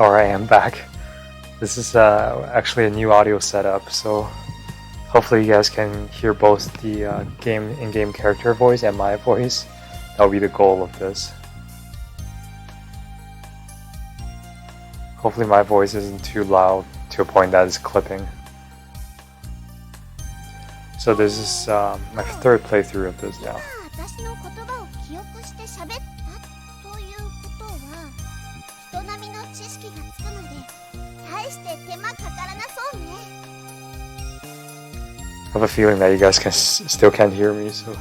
Alright, I'm back. This is actually a new audio setup, so hopefully you guys can hear both the in-game character voice and my voice. That'll be the goal of this. Hopefully my voice isn't too loud to a point that it's clipping. So this is my third playthrough of this now. I have a feeling that you guys still can't hear me, so...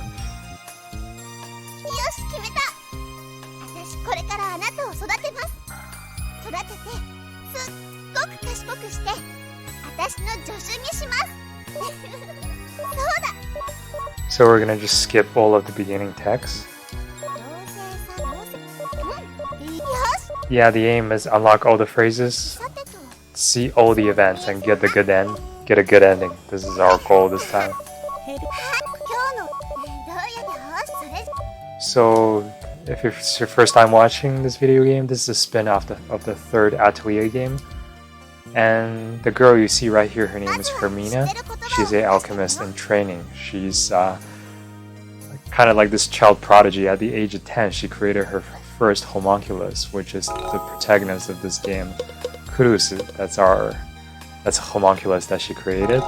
So we're gonna just skip all of the beginning text. Yeah, the aim is unlock all the phrases, see all the events, and get a good ending. This is our goal this time. So, if it's your first time watching this video game, this is a spin-off of the third Atelier game. And the girl you see right here, her name is Hermina. She's an alchemist in training. She's kind of like this child prodigy. At the age of 10, she created her first homunculus, which is the protagonist of this game. Culus, that's a homunculus that she created.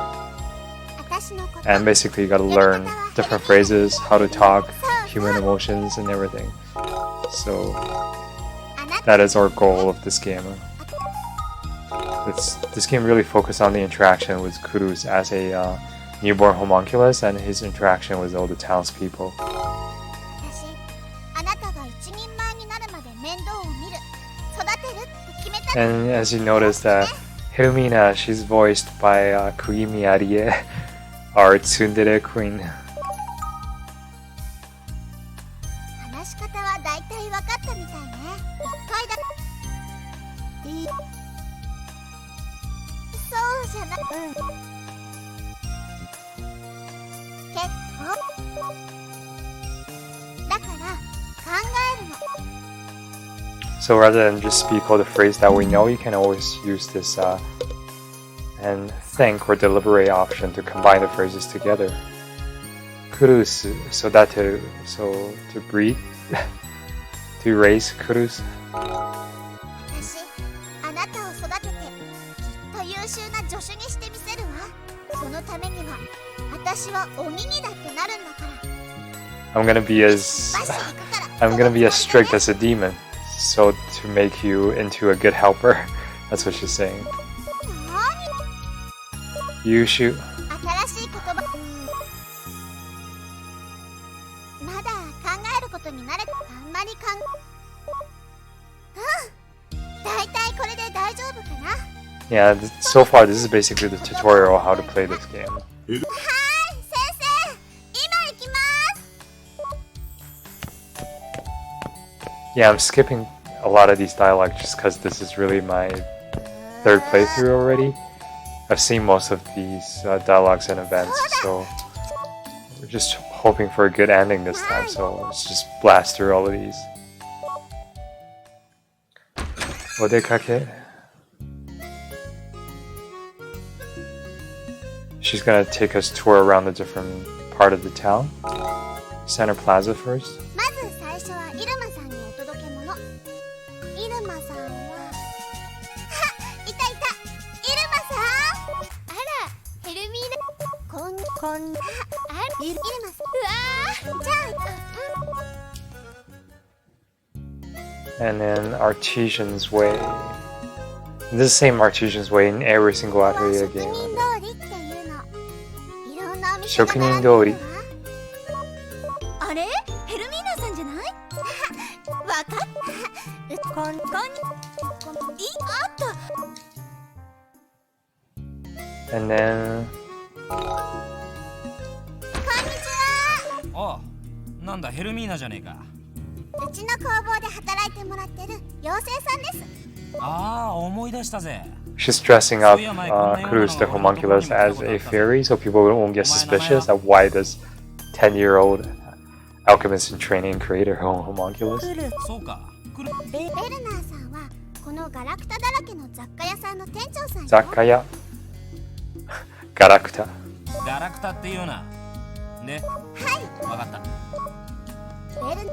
And basically you gotta learn different phrases, how to talk, human emotions and everything. So that is our goal of this game. This game really focused on the interaction with Culus as a newborn homunculus and his interaction with all the townspeople. And as you notice that Hermina, she's voiced by Kuimi Arie, our tsundere queen. So rather than just speak all the phrase that we know, you can always use this and think or deliberate option to combine the phrases together. Culus, so to breed, to raise Culus. I'm gonna be as strict as a demon, so to make you into a good helper. That's what she's saying. You shoot. Yeah, so far this is basically the tutorial on how to play this game. Yeah, I'm skipping a lot of these dialogues just because this is really my third playthrough already. I've seen most of these dialogues and events, so we're just hoping for a good ending this time, so let's just blast through all of these. Odekake. She's gonna take us tour around the different part of the town. Center Plaza first. And then Artisan's Way. This is the same Artisan's Way in every single Atelier game. Shokunin Dori. And then... Oh, なんだヘルミーナじゃねえか。うちの工房で働いてもらってる妖精さんです。ああ、思い出したぜ。She's dressing up Culus the homunculus as a fairy, so people won't get suspicious of why this 10-year-old alchemist in training created her own homunculus. そうか。ベルナーさんはここのガラクタだらけの雑貨屋さんの店長さんよ。雑貨屋ガラクタ。ガラクタっていうな。で、はい、わかった。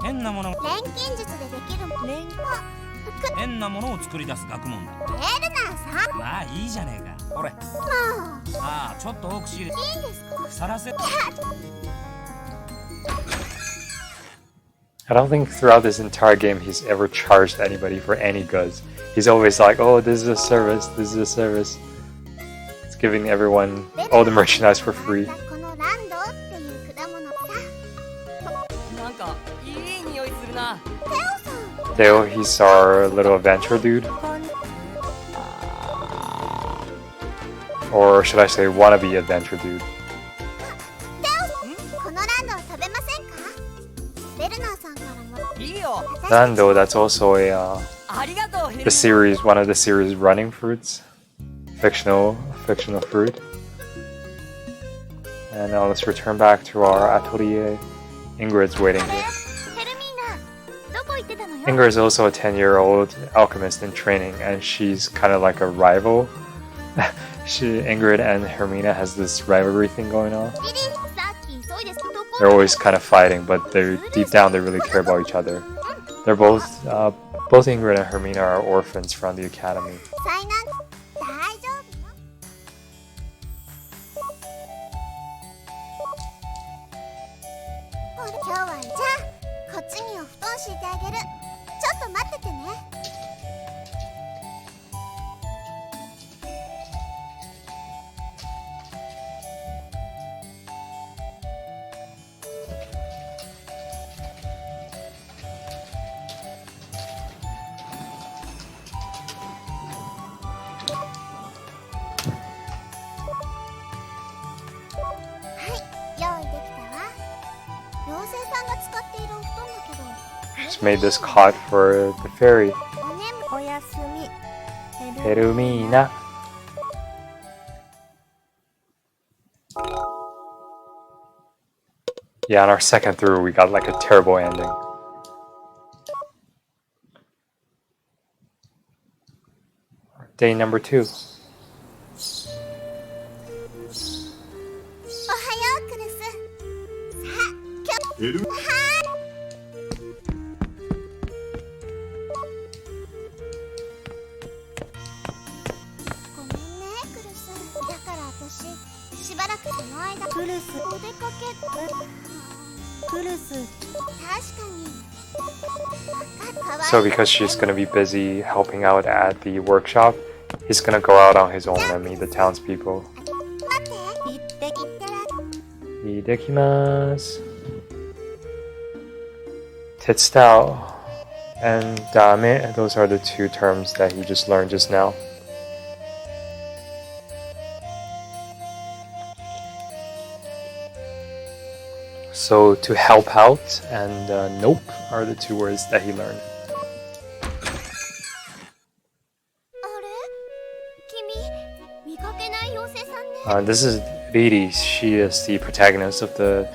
変なもの、錬金術でできる変なものを作り出す学問だ。ベルナーさん。まあいいじゃねえか。ほれ。ああ、ちょっと多く仕入れ。いいですか。さらせ。I don't think throughout this entire game he's ever charged anybody for any goods. He's always like, oh, this is a service, this is a service. It's giving everyone all the merchandise for free. Theo, he's our little adventure dude. Or should I say wannabe adventure dude. Nando, that's also the series, one of the series running fruits. Fictional fruit. And now let's return back to our atelier. Ingrid's waiting here. Ingrid is also a 10-year-old alchemist in training, and she's kind of like a rival. Ingrid and Hermina has this rivalry thing going on. They're always kind of fighting, but deep down they really care about each other. They're both Ingrid and Hermina are orphans from the academy. Just made this cot for the fairy. Hermina. Yeah, on our second through, we got like a terrible ending. Day number 2. So because she's going to be busy helping out at the workshop, he's going to go out on his own and meet the townspeople. Itadakimasu. Tetsutao and dame, those are the two terms that he just learned just now. So to help out and nope are the two words that he learned. This is Lillie. She is the protagonist of the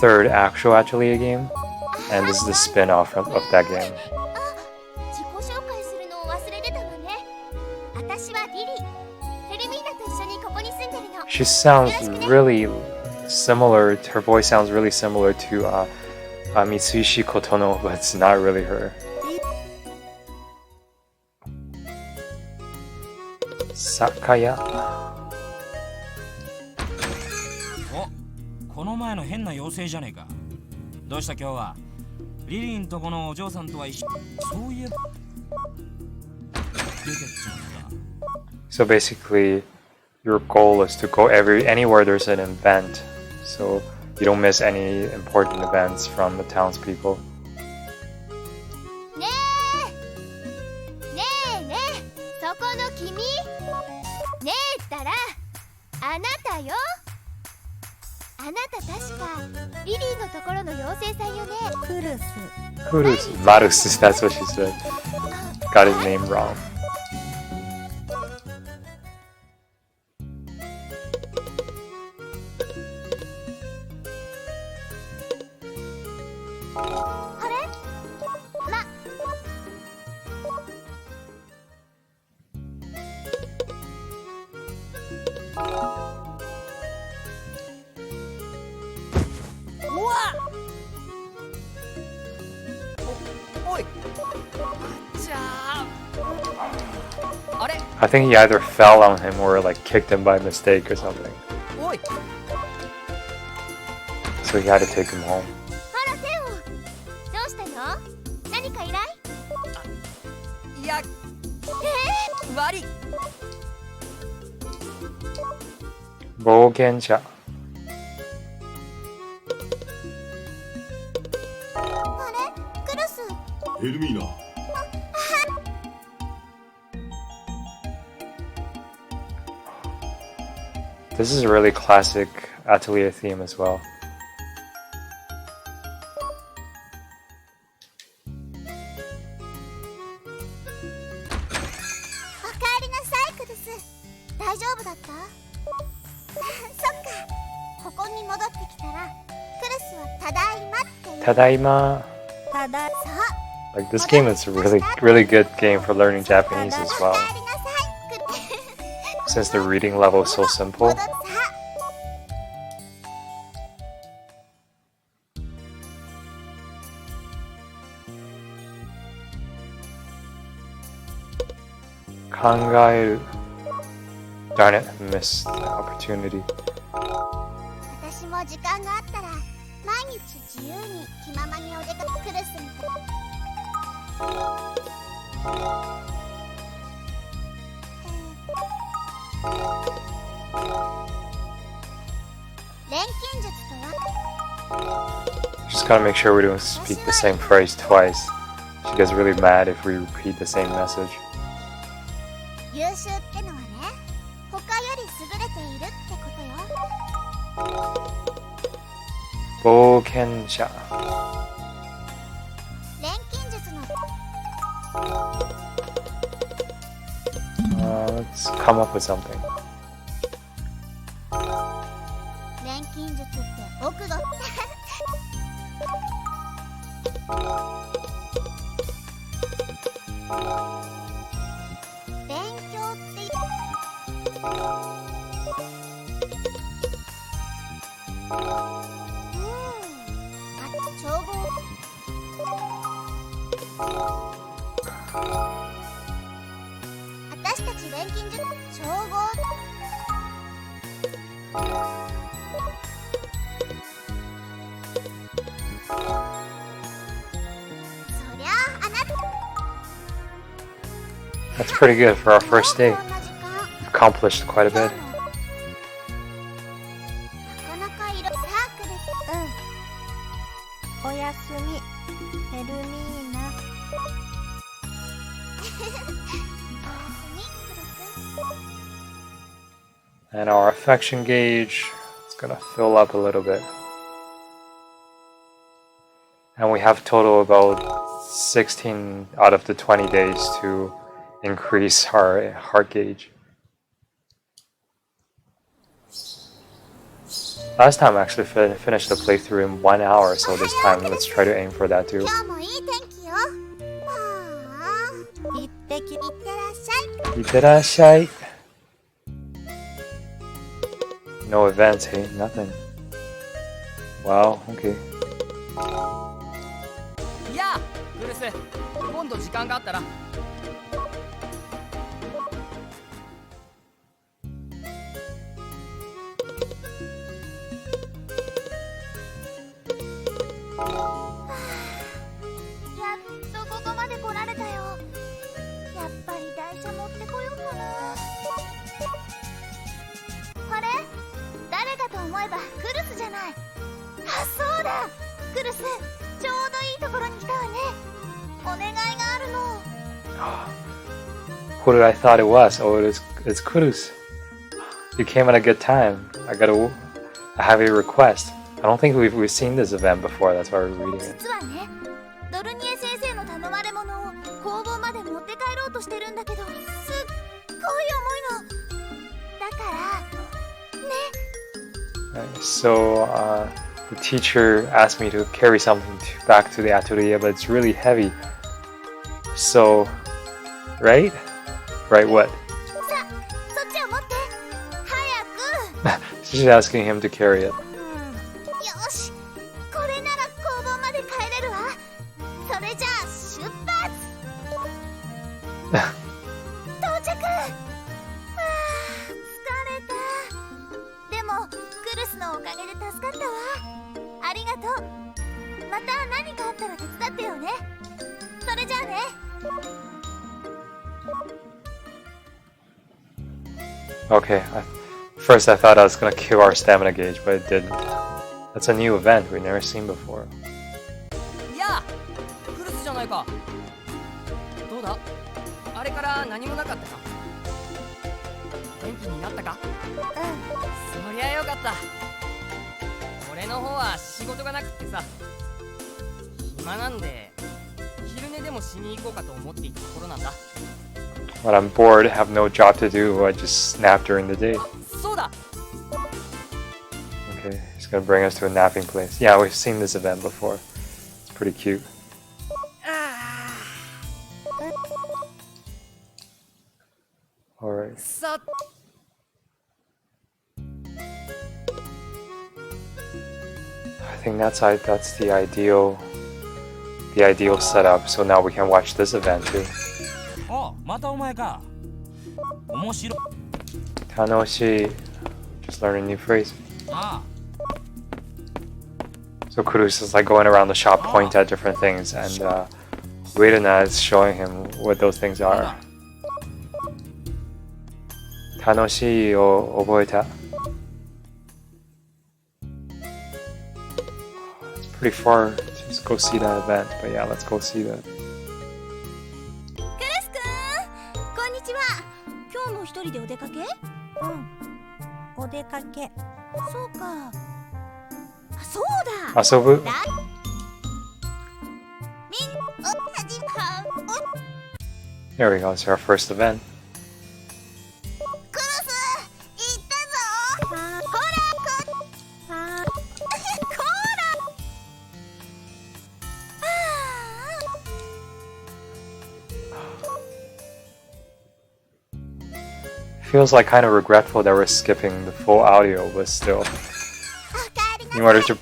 third actual Atelier game, and this is the spin-off of that game. She sounds really similar, her voice sounds really similar to Mitsuishi Kotono, but it's not really her. Sakaya. この前の変な妖精じゃねえか。どうした今日は。リリーんとこのお嬢さんとは一緒。そういえば。出てっちまった。So basically, your goal is to go anywhere there's an event, so you don't miss any important events from the townspeople. Culus, Marus, that's what she said. Got his name wrong. I think he either fell on him or like kicked him by mistake or something. So he had to take him home. ほらテオ、どうしたの？何か依頼？いや、悪い。冒険者。あれ？クルス。ヘルミーナ。This is a really classic Atelier theme as well. おかえりなさい、クルス。大丈夫だった？そっか。ここに戻ってきたら、クルスはただいまって言う。ただいま。ただ、そう。 Like this game is a really good game for learning Japanese as お well. かえりなさい、クルス。 Since the reading level is so simple. 戻った。考える。Darn it, I missed the opportunity. 私も時間があったら毎日自由に気ままにお出かけクルスみたい。錬金術とは Just gotta make sure we don't speak the same phrase twice. She gets really mad if we repeat the same message. 優秀ってのはね、他より優れているってことよ。冒険者。錬金術の Let's come up with something. 錬金術って奥が勉強って調合私たち錬金術調合そりゃあなた That's pretty good for our first day. Accomplished quite a bit. なかなか色サークル。おやすみ、ヘルミーナ。おやすみ、クルス。 And our affection gauge is gonna fill up a little bit. And we have total about 16 out of the 20 days to increase our heart gauge. Last time I actually finished the playthrough in 1 hour, so this time let's try to aim for that too. 今日もいい天気よ。いってらっしゃい。 Itterashai. No events, hey? Nothing. Wow, okay. いや、クルス、今度時間があったら。やっとここまで来られたよ。やっぱり台車持ってこようかな。あれ？誰かと思えばクルスじゃない。あ、そうだ。クルス、ちょうどいいところに来たわね。お願いがあるの。Who did I thought it was? Oh, it's Culus. You came at a good time. I have a request. I don't think we've seen this event before. That's why we're reading it. 実はね、ドルニエ先生の頼まれものを工房まで持って帰ろうとしてるんだけど、すっごい重いの。だからね。Right, so the teacher asked me to carry something back to the atelier, but it's really heavy. So, right? Right, what? さ、そっちを持って。早く。She's asking him to carry it. よし、これなら工房まで帰れるわ。それじゃあ出発。到着。疲れた。でもクルスのおかげで助かったわ。ありがとう。また何かあったら手伝ってよね。それじゃあね。Okay, first I thought I was gonna kill our stamina gauge, but it didn't. That's a new event we've never seen before. いやクルスじゃないか。どうだ、あれから何もなかったか。元気になったか。そりゃよかった。俺の方は仕事がなくってさ、暇なんで昼寝でもしに行こうかと思っていたところなんだ。When I'm bored, have no job to do, I just nap during the day. そうだ。 Okay, he's gonna bring us to a napping place. Yeah, we've seen this event before. It's pretty cute. Alright. さ I think that's the ideal setup. So now we can watch this event too. あ、またお前か。面白い。 Tanoshi, just learn a new phrase. あ So Culus is like going around the shop, pointing at different things, and Reina is showing him what those things あ。 are. Tanoshi o oboeta. It's pretty far to just go see that event, but yeah, let's go see that. クルスくん、こんにちは。今日も一人でお出かけ？お出かけ。そうか。あ、そうだ。 Asobu? みん始ま There we go, it's our first event. クルス、行ったぞ。ほら、こら。 Feels like kind of regretful that we're skipping the full audio, but still. In order to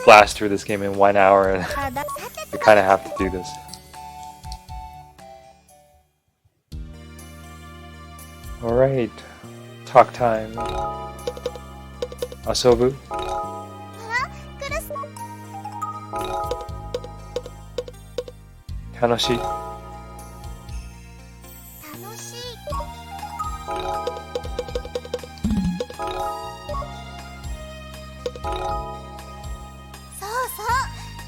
blast through this game in 1 hour, and we kind of have to do this. Alright, talk time. Asobu? クルス、楽しい。楽しい。そうそう、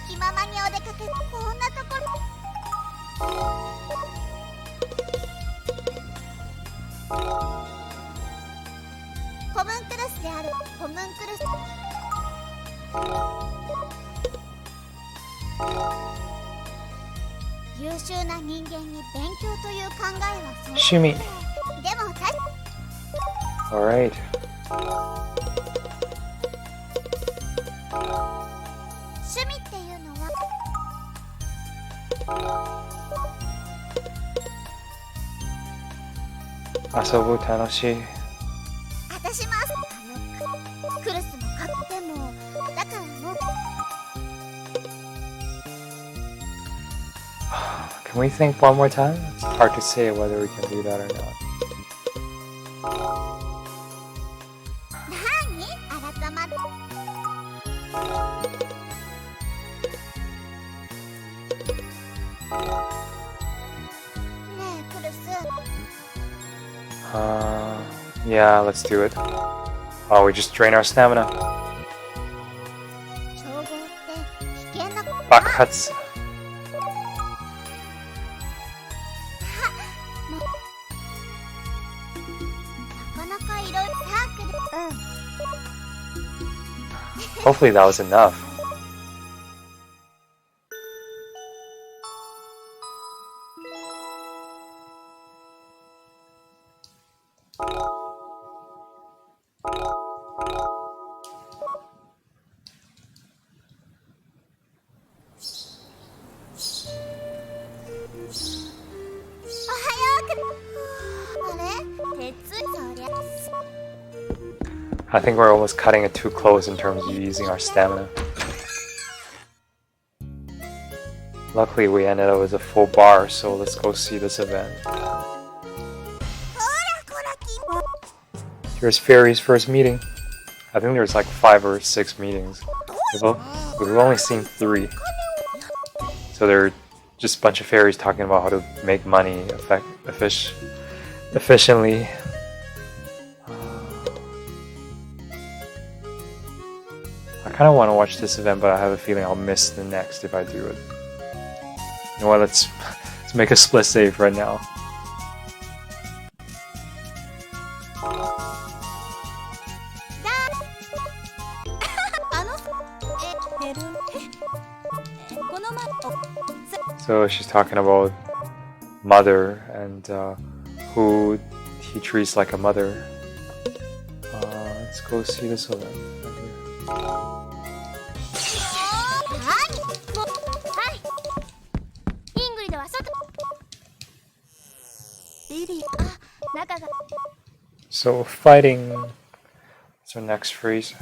気ままにお出かけ、こんなところ。ホムンクルスであるホムンクルス。優秀な人間に勉強という考えはそう。趣味。でも確か Alright. 趣味っていうのは遊ぶ楽しい。私もクルスも買ってもだからもう Can we think one more time? It's hard to say whether we can do that or not. 何改まってねえクルス Yeah, let's do it. Oh, we just drain our stamina. 調合って危険なこと爆発。なかなかいろいろサークル Hopefully that was enough. I think we're almost cutting it too close in terms of using our stamina. Luckily we ended up with a full bar, so let's go see this event. Here's Fairy's first meeting. I think there's like 5 or 6 meetings. We've only seen 3. So they're just a bunch of fairies talking about how to make money efficiently. I kind of want to watch this event, but I have a feeling I'll miss the next if I do it. You know what? Let's make a split save right now. So she's talking about mother and who he treats like a mother. Let's go see this event right here. So fighting. What's our next phrase?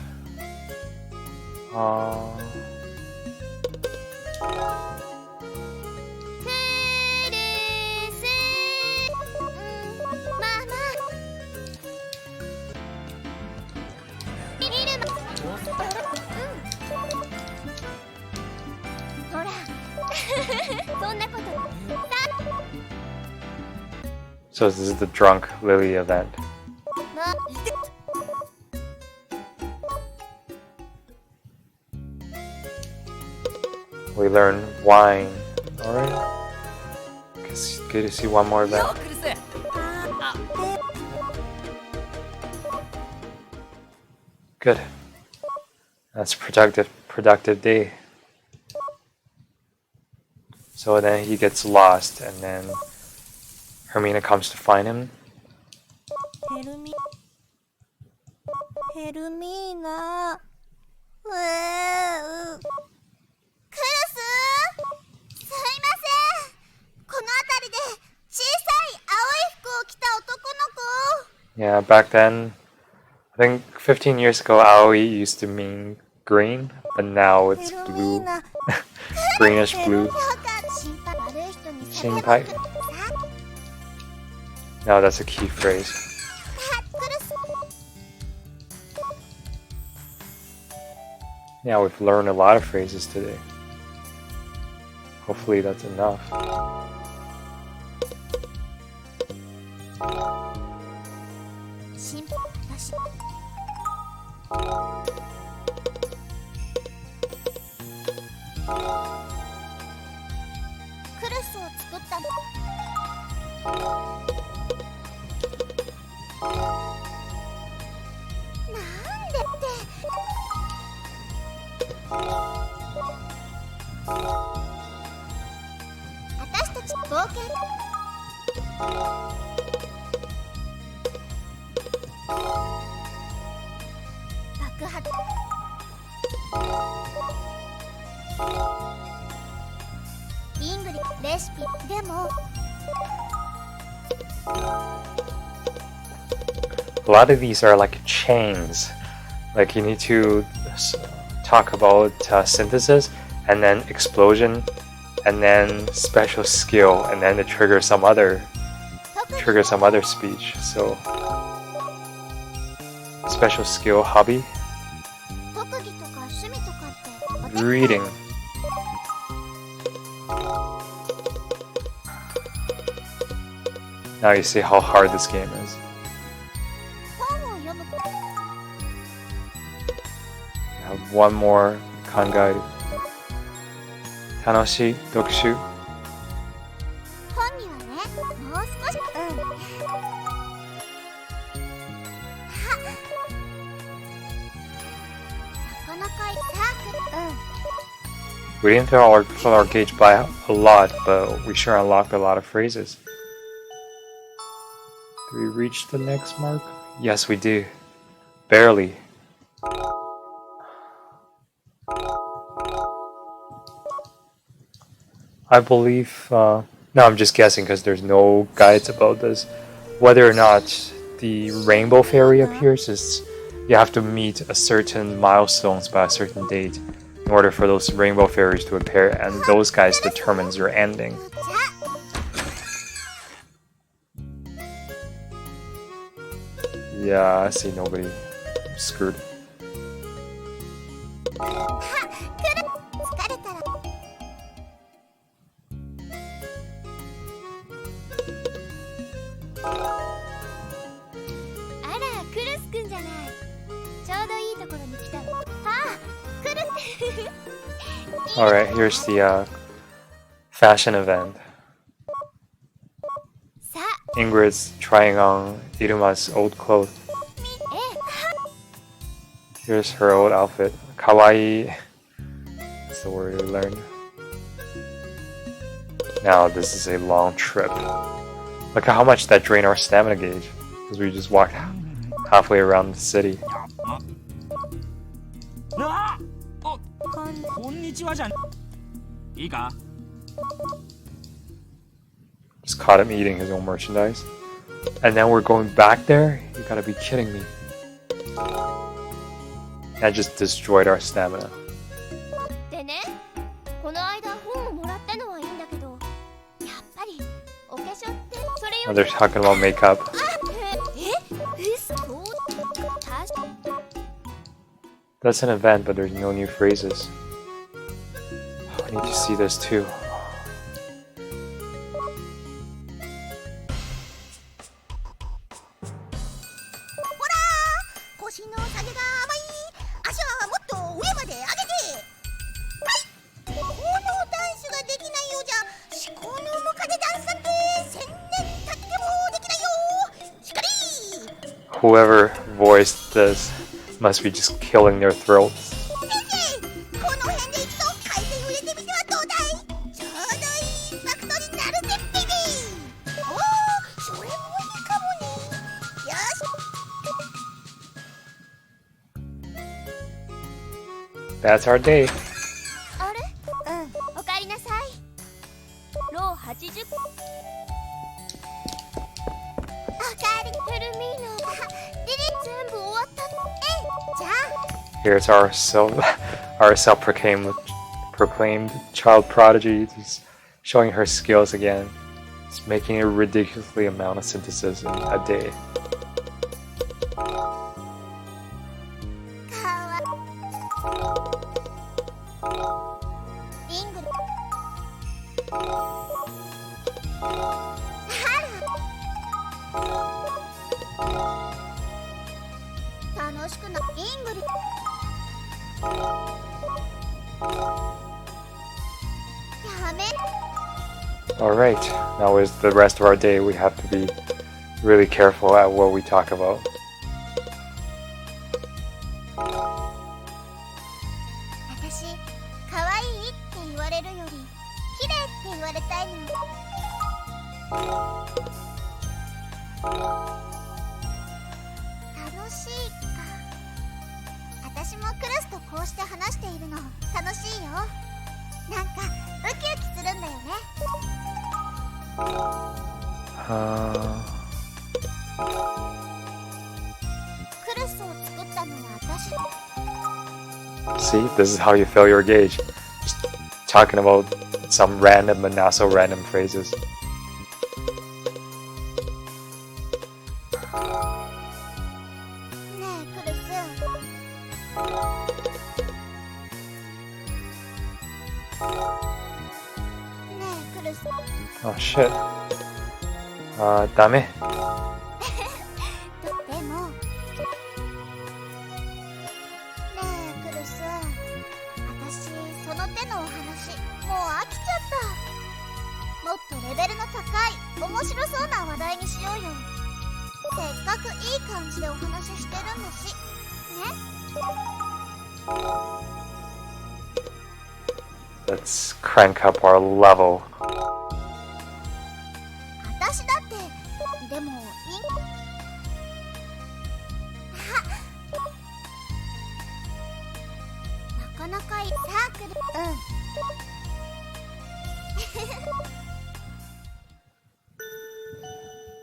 So this is the drunk Lillie event. We learn wine. Alright. It's good to see one more event. Good. That's a productive day. So then he gets lost and then Hermina comes to find him. Hermina. クルス、すいません。この辺りで小さい青い服を着た男の子。 Yeah, back then, I think 15 years ago, Aoi used to mean green, but now it's blue. Greenish blue. Shinpai. Now that's a key phrase. Yeah, we've learned a lot of phrases today. Hopefully that's enough. A lot of these are like chains. Like you need to talk about synthesis and then explosion and then special skill and then to trigger some other speech. So special skill hobby. Reading. Now you see how hard this game is. I have one more kangai. Tanoshi Dokushu. We didn't fill our gauge by a lot, but we sure unlocked a lot of phrases. Do we reach the next mark? Yes, we do. Barely. I believe, no, I'm just guessing because there's no guides about this. Whether or not the rainbow fairy appears is you have to meet a certain milestones by a certain date in order for those rainbow fairies to appear, and those guys determines your ending. Yeah, I see nobody. I'm screwed. 疲れたらあら、クルスくんじゃない。ちょうどいいところに来たわ。あ、クルスAlright, here's the fashion event. さあ、 Ingrid's trying on Iruma's old clothes. え Here's her old outfit. Kawaii. That's the word we learned. Now this is a long trip. Look at how much that drained our stamina gauge. Because we just walked halfway around the city. ああ、こんこんにちはじゃん。いいか？ Just caught him eating his own merchandise. And now we're going back there? You gotta be kidding me. That just destroyed our stamina. でね、この間本をもらったのはいいんだけど、やっぱりお化粧ってそれ Now よ they're り talking about makeup. そう確か That's an event, but there's no new phrases. I need to see this too. 腰の下げが甘い。足はもっと上まで上げて。はい。このダンスができないようじゃ、思考のムカデダンスなんて1000年経ってもできないよ。しっかり。 Whoever voiced this must be just killing their throats. 先生、この辺で一度回転を入れてみてはどうだい？ちょうどいいインパクトになるぜ、ベイビー。おお、それもいいかもね。よし。 That's our day. あれ？おかえりなさい。ロー80。おかえり、ヘルミーナ。リリー全部終わったの。じゃあ。 Here's our self-proclaimed child prodigy, just showing her skills again. Just making a ridiculously amount of synthesis in a day. リングル。楽しくなリングル。やめ。 Alright, now is the rest of our day. We have to be really careful at what we talk about. 私、可愛いって言われるより、綺麗って言われたいの。楽しいか。私もクルスとこうして話しているの楽しいよ。なんかウキウキするんだよね。クルスを作ったのは私。 See, this is how you fill your gauge. Just talking about some random but not so random phrases. ねえクルス。ねえクルス。 Oh shit. ダメ。でもねえクルス、私その手のお話もう飽きちゃった。もっとレベルの高い面白そうな話題にしようよ。せっかくいい感じでお話ししてるんだしね。 Let's crank up our level. 私だってでもなかなかいいサークル。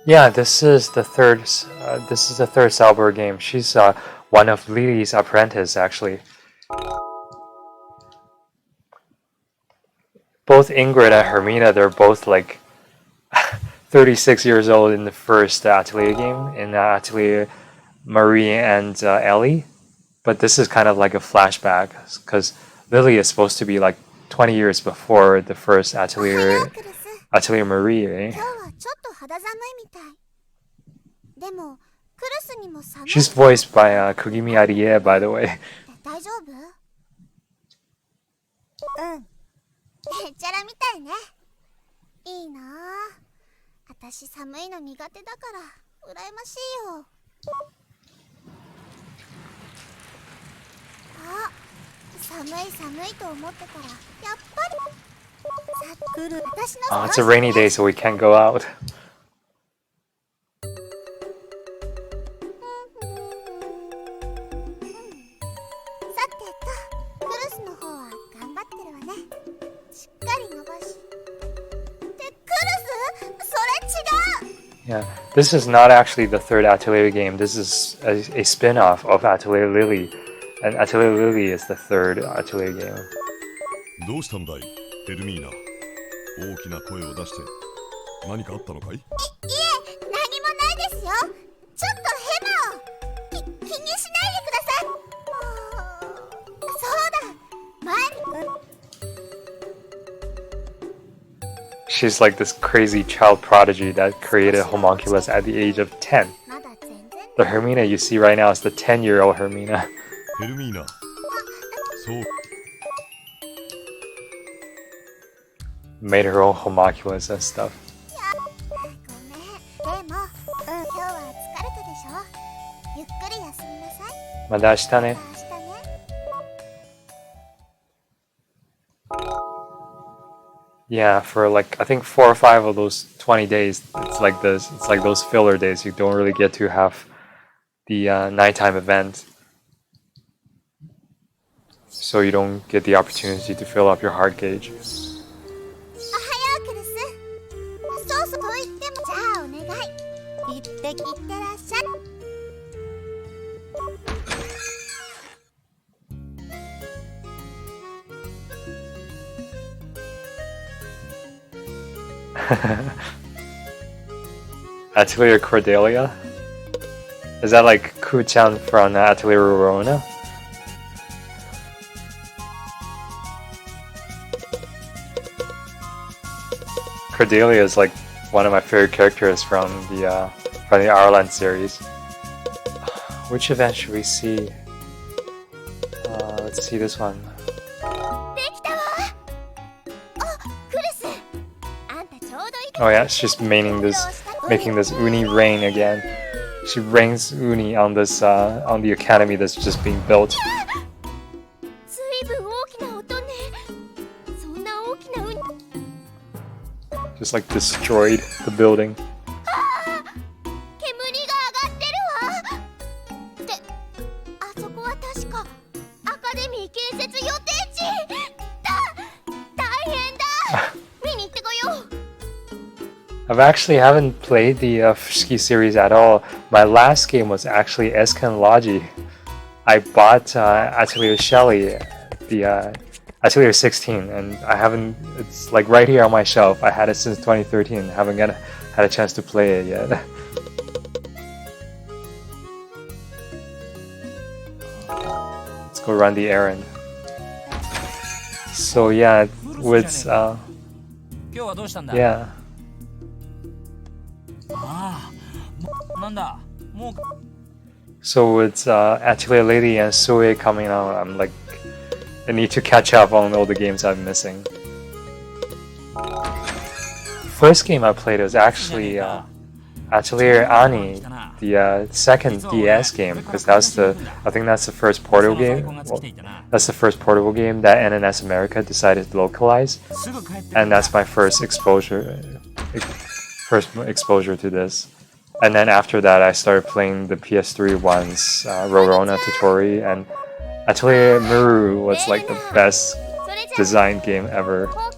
Yeah, this is the third Salburg game. She's one of Lillie's apprentices, actually. Both Ingrid and Hermina, they're both like 36 years old in the first Atelier game. In Atelier, Marie and Ellie, but this is kind of like a flashback because Lillie is supposed to be like 20 years before the first Atelier Marie, 今 eh? 日はちょっと肌寒いみたい。でもクルスにも寒い。 She's voiced by Kugimi Arie, by the way. 大丈夫？うん。へっちゃらみたいね。いいなあ。私寒いの苦手だから羨ましいよ。あ、寒いと思ってたらやっぱり。来る。私の It's a rainy day, so we can't go out. さてと、クルスの方は頑張ってるわね。しっかり伸ばし。ってクルス？それ違う。 Yeah, this is not actually the third Atelier game. This is a spin-off of Atelier Lillie, and Atelier Lillie is the third Atelier game. どうしたんだい、ヘルミーナ。大きな声を出して何かあったのかい？いえ、何もないですよ。ちょっとヘマを気にしないでください。そうだ、前に。 She's like this crazy child prodigy that created homunculus at the age of 10. まだ全然。 The Hermina you see right now is the 10-year-old Hermina. ヘルミーナ。そう。 Made her own homunculus and stuff. ごめん。でも、今日は疲れたでしょ。ゆっくり休みなさい。また明日ね。明日ね。 Yeah, for like I think 4 or 5 of those 20 days, it's like this. It's like those filler days. You don't really get to have the nighttime event, so you don't get the opportunity to fill up your heart gauge. おはよう、クルス。そうそうと言っても、じゃあお願い。いってらっしゃい。 Atelier Cordelia? Is that like Ku-chan from Atelier Rorona? Cordelia is like one of my favorite characters from the Ireland series. Which event should we see? Let's see this one. できたわ。あ、クルス。あんたちょうどいい。 Oh yeah, she's making this uni rain again. She rains uni on this on the academy that's just being built. ずいぶん大きな音ね。そんな大きなウニ。 Just like destroyed the building. 煙が上がってるわ。って、あそこは確かアカデミー建設予定地。大変だ。見に行ってこよう。 I've actually haven't played the Fushiki series at all. My last game was actually Eskan Logi. I bought Atelier Shelly, the Atelier 16, and I haven't. It's like right here on my shelf. I had it since 2013. Haven't had a chance to play it yet. Let's go run the errand. So yeah, with 今日はどうしたんだ？ yeah. ああ、なんだ、もう So with Atelier Lady and Sue coming out, I'm like, I need to catch up on all the games I'm missing. First game I played was actually Atelier Ani, the second DS game, because I think that's the first portable game. Well, that's the first portable game that NNS America decided to localize, すぐ帰ってく and る that's my first exposure to this. And then after that, I started playing the PS3 ones, Rorona Totori, and Atelier Miru was like the best それじゃ designed game ever. あ、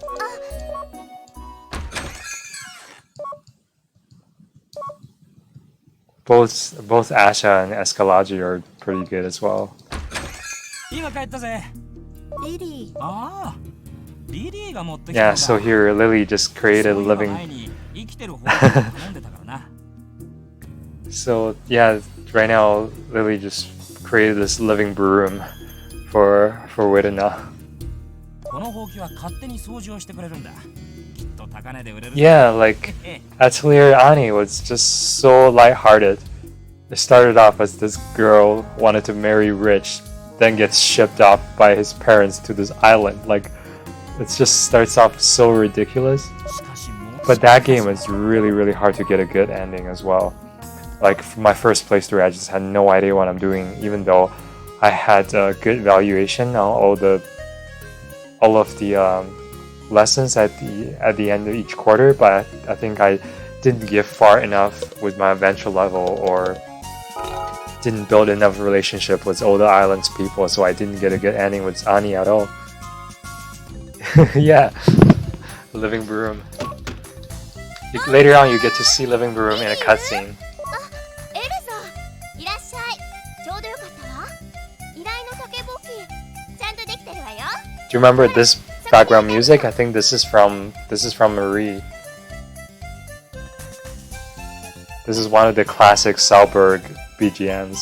Both Asha and Escalagi are pretty good as well. 今帰ったぜ。リリー。ああ、リリーが持ってきた Yeah, のか。 so here Lillie just created a そういえば living. 前に生きてる方を頼んでたからな。 So yeah, right now, Lily just created this living room for Widena. このほうきは勝手に掃除をしてくれるんだ。きっと高値で売れる。Yeah, like Atelier Ani was just so lighthearted. It started off as this girl wanted to marry rich, then gets shipped off by his parents to this island. Like, it just starts off so ridiculous. But that game is really, really hard to get a good ending as well. Like, for my first playthrough, I just had no idea what I'm doing, even though I had a good valuation on all of the lessons at the end of each quarter. But I think I didn't get far enough with my adventure level, or didn't build enough relationship with all the island's people, so I didn't get a good ending with Ani at all. Yeah, living broom. Later on, you get to see living broom in a cutscene. Do you remember this background music? I think this is from Marie. This is one of the classic Salburg BGMs.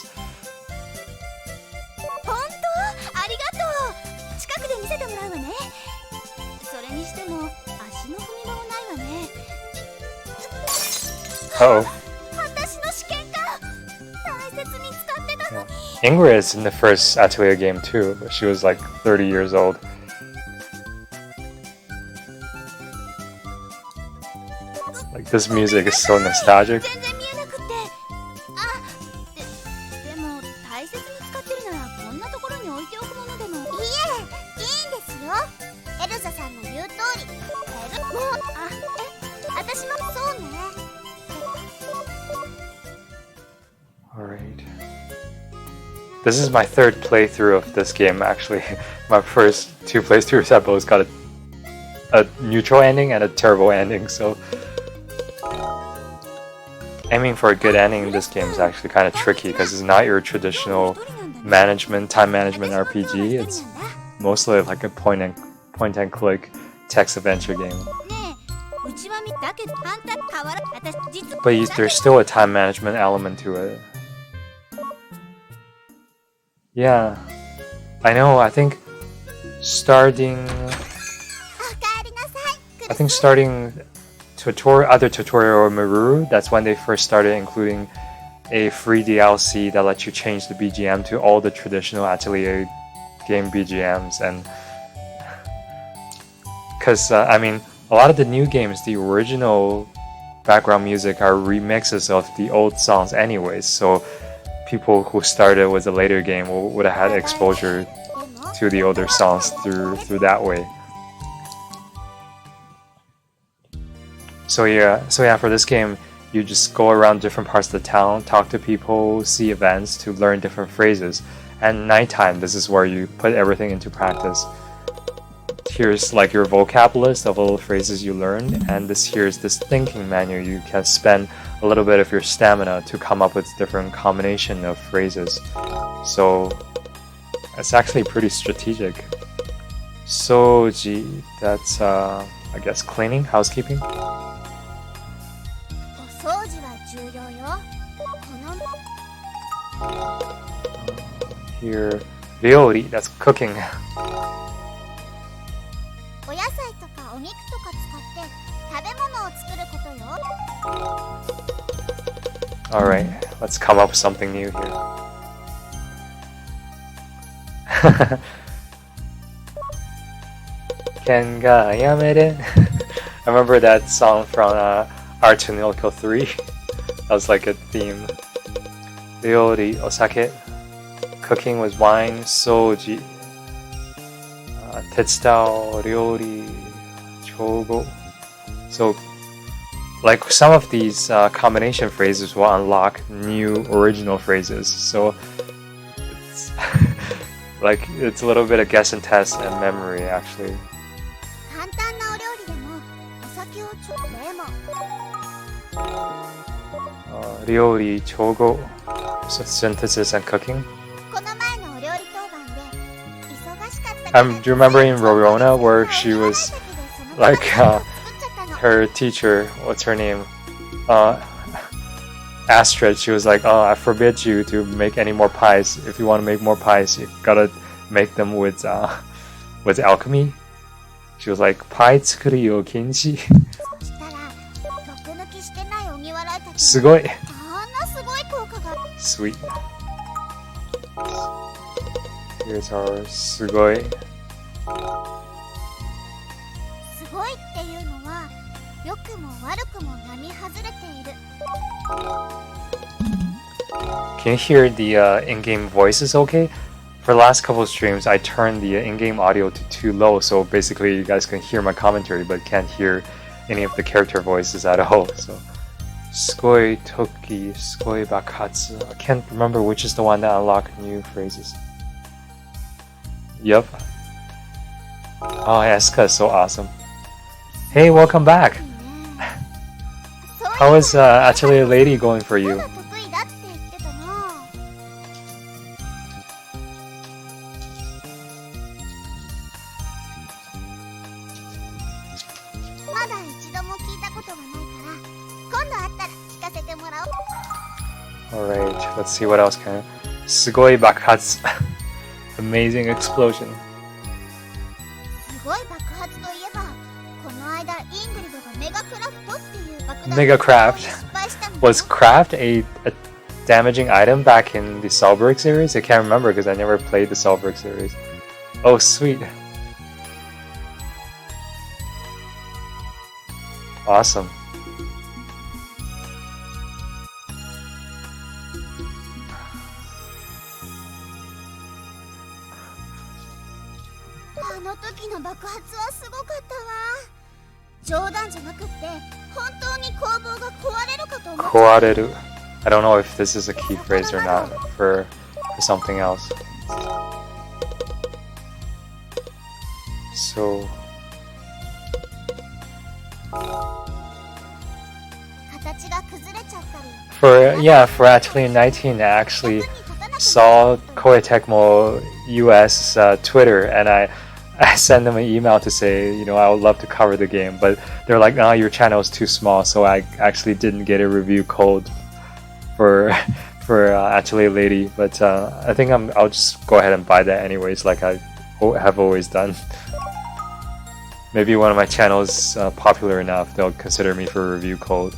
Oh. Yeah. Ingrid is in the first Atelier game too, but she was like 30 years old. Like, this music is so nostalgic. Alright. This is my third playthrough of this game, actually. My first two playthroughs have both got a neutral ending and a terrible ending, so aiming for a good ending in this game is actually kind of tricky, because it's not your traditional time management RPG. It's mostly like a point and click text adventure game. But there's still a time management element to it. Yeah, I know. I think starting other tutorial Maru, that's when they first started including a free DLC that lets you change the BGM to all the traditional Atelier game BGMs. And because I mean, a lot of the new games, the original background music are remixes of the old songs anyways, so people who started with a later game would have had exposure to the older songs through that way. So yeah, for this game, you just go around different parts of the town, talk to people, see events to learn different phrases. And nighttime, this is where you put everything into practice. Here's like your vocab list of all the phrases you learned, and here's this thinking menu. You can spend a little bit of your stamina to come up with different combination of phrases. So it's actually pretty strategic. Soji, that's I guess cleaning, housekeeping. Here, ryori, that's cooking. Alright, let's come up with something new here. Kenga yamere. I remember that song from Artunilko 3. That was like a theme. Ryori, osake. Cooking was wine, soji. Tetsutao, ryori, chogo. So, like some of these combination phrases will unlock new original phrases. So, it's like it's a little bit of guess and test and memory actually. Ryori, chogo, so synthesis and cooking. Do you remember in Rorona where she was like her teacher, what's her name? Astrid, she was like, "Oh, I forbid you to make any more pies. If you want to make more pies, you gotta make them with alchemy." She was like, "Pie 作るよ、禁止." そしたら毒抜きしてない麦わらいたちすごい。こんなすごい効果が Sweet. Here's our すごい。すごいっていうのは良くも悪くも並外れている Can you hear the in-game voices okay? For the last couple of streams, I turned the in-game audio to too low, so basically you guys can hear my commentary, but can't hear any of the character voices at all. So, Skoi Toki, Skoi Bakatsu. I can't remember which is the one that unlocked new phrases. Yep. Oh, Eska is so awesome. Hey, welcome back. そういえば How is Atelier Lady going for you? まだ得意だって言ってたなまだ一度も聞いたことがないから今度会ったら聞かせてもらおう Alright, let's see what else can. Sugoi Bakatsu. Amazing explosion. すごい爆発といえばこの間イングリドがメガクラフトっていう爆弾 Mega Craft. 失敗したのよ Was craft a damaging item back in the Salburg series? I can't remember because I never played the Salburg series. Oh, sweet. Awesome. あの時の爆発はすごかったわ冗談じゃなくって本当に工房が壊れるかと思った Koareru. I don't know if this is a key phrase or not for something else. So, 形が崩れちゃったり for Atelier 19, I actually saw Koei Tecmo US Twitter, and I sent them an email to say, you know, I would love to cover the game, but they're like, no, your channel is too small, so I actually didn't get a review code for Atelier Lady, but I think I'll just go ahead and buy that anyways, like I have always done. Maybe one of my channels popular enough, they'll consider me for a review code.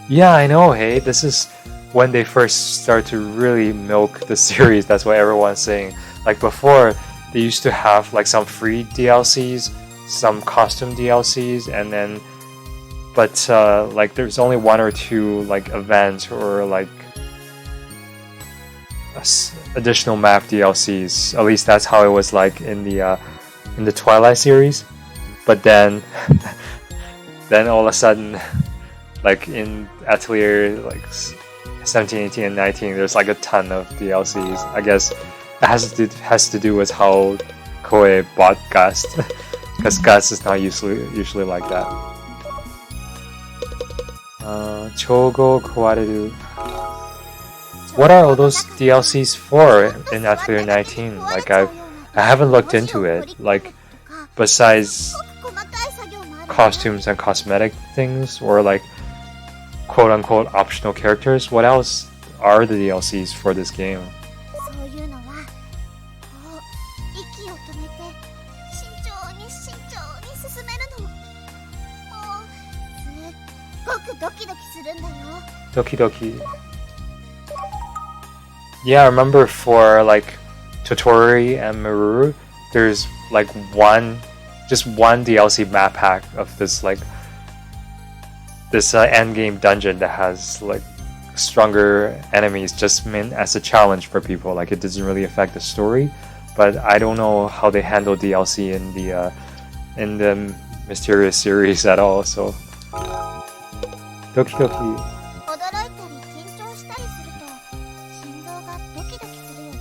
Yeah, I know, hey, this is when they first start to really milk the series. That's what everyone's saying. Like before, they used to have like some free DLCs, some costume DLCs, and then but like there's only one or two like events or like additional map DLCs. At least that's how it was like in the Twilight series. But then then all of a sudden, like in Atelier like 17, 18, and 19, there's like a ton of DLCs. I guess it has to do with how Koei bought Gust, because Gust is not usually like that. Chogo Kawareru. What are all those DLCs for in Atelier 19? Like I haven't looked into it. Like besides costumes and cosmetic things, or like quote-unquote optional characters, what else are the DLCs for this game? そういうのはこう息を止めて慎重に慎重に進めるのもうすっごくドキドキするんだよ Doki Doki. Yeah, I remember for like Totori and Miruru, there's like just one DLC map pack of this like this endgame dungeon that has like stronger enemies just meant as a challenge for people. Like it doesn't really affect the story, but I don't know how they handle DLC in the Mysterious series at all. So Doki Doki. 驚いたり緊張したりすると心臓がドキドキするよね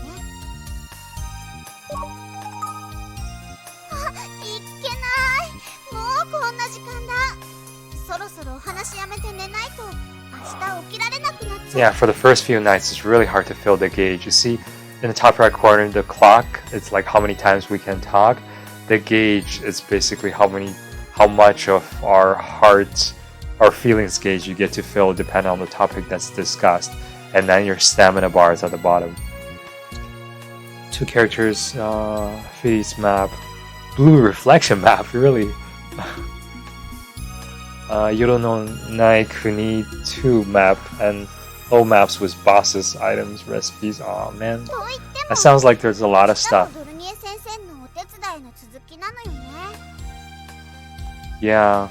あ、いっけないもうこんな時間だそろそろお話やめて寝ないと明日起きられなくなっちゃう Yeah, for the first few nights, it's really hard to fill the gauge. You see, in the top right corner, the clock, it's like how many times we can talk. The gauge is basically how much of our heart or feelings gauge you get to fill depending on the topic that's discussed, and then your stamina bar is at the bottom. 2 characters, Fiddy's map, blue reflection map, really. Yoro Nai Kuni 2 map, and all maps with bosses, items, recipes. Aw, man. That sounds like there's a lot of stuff. Yeah.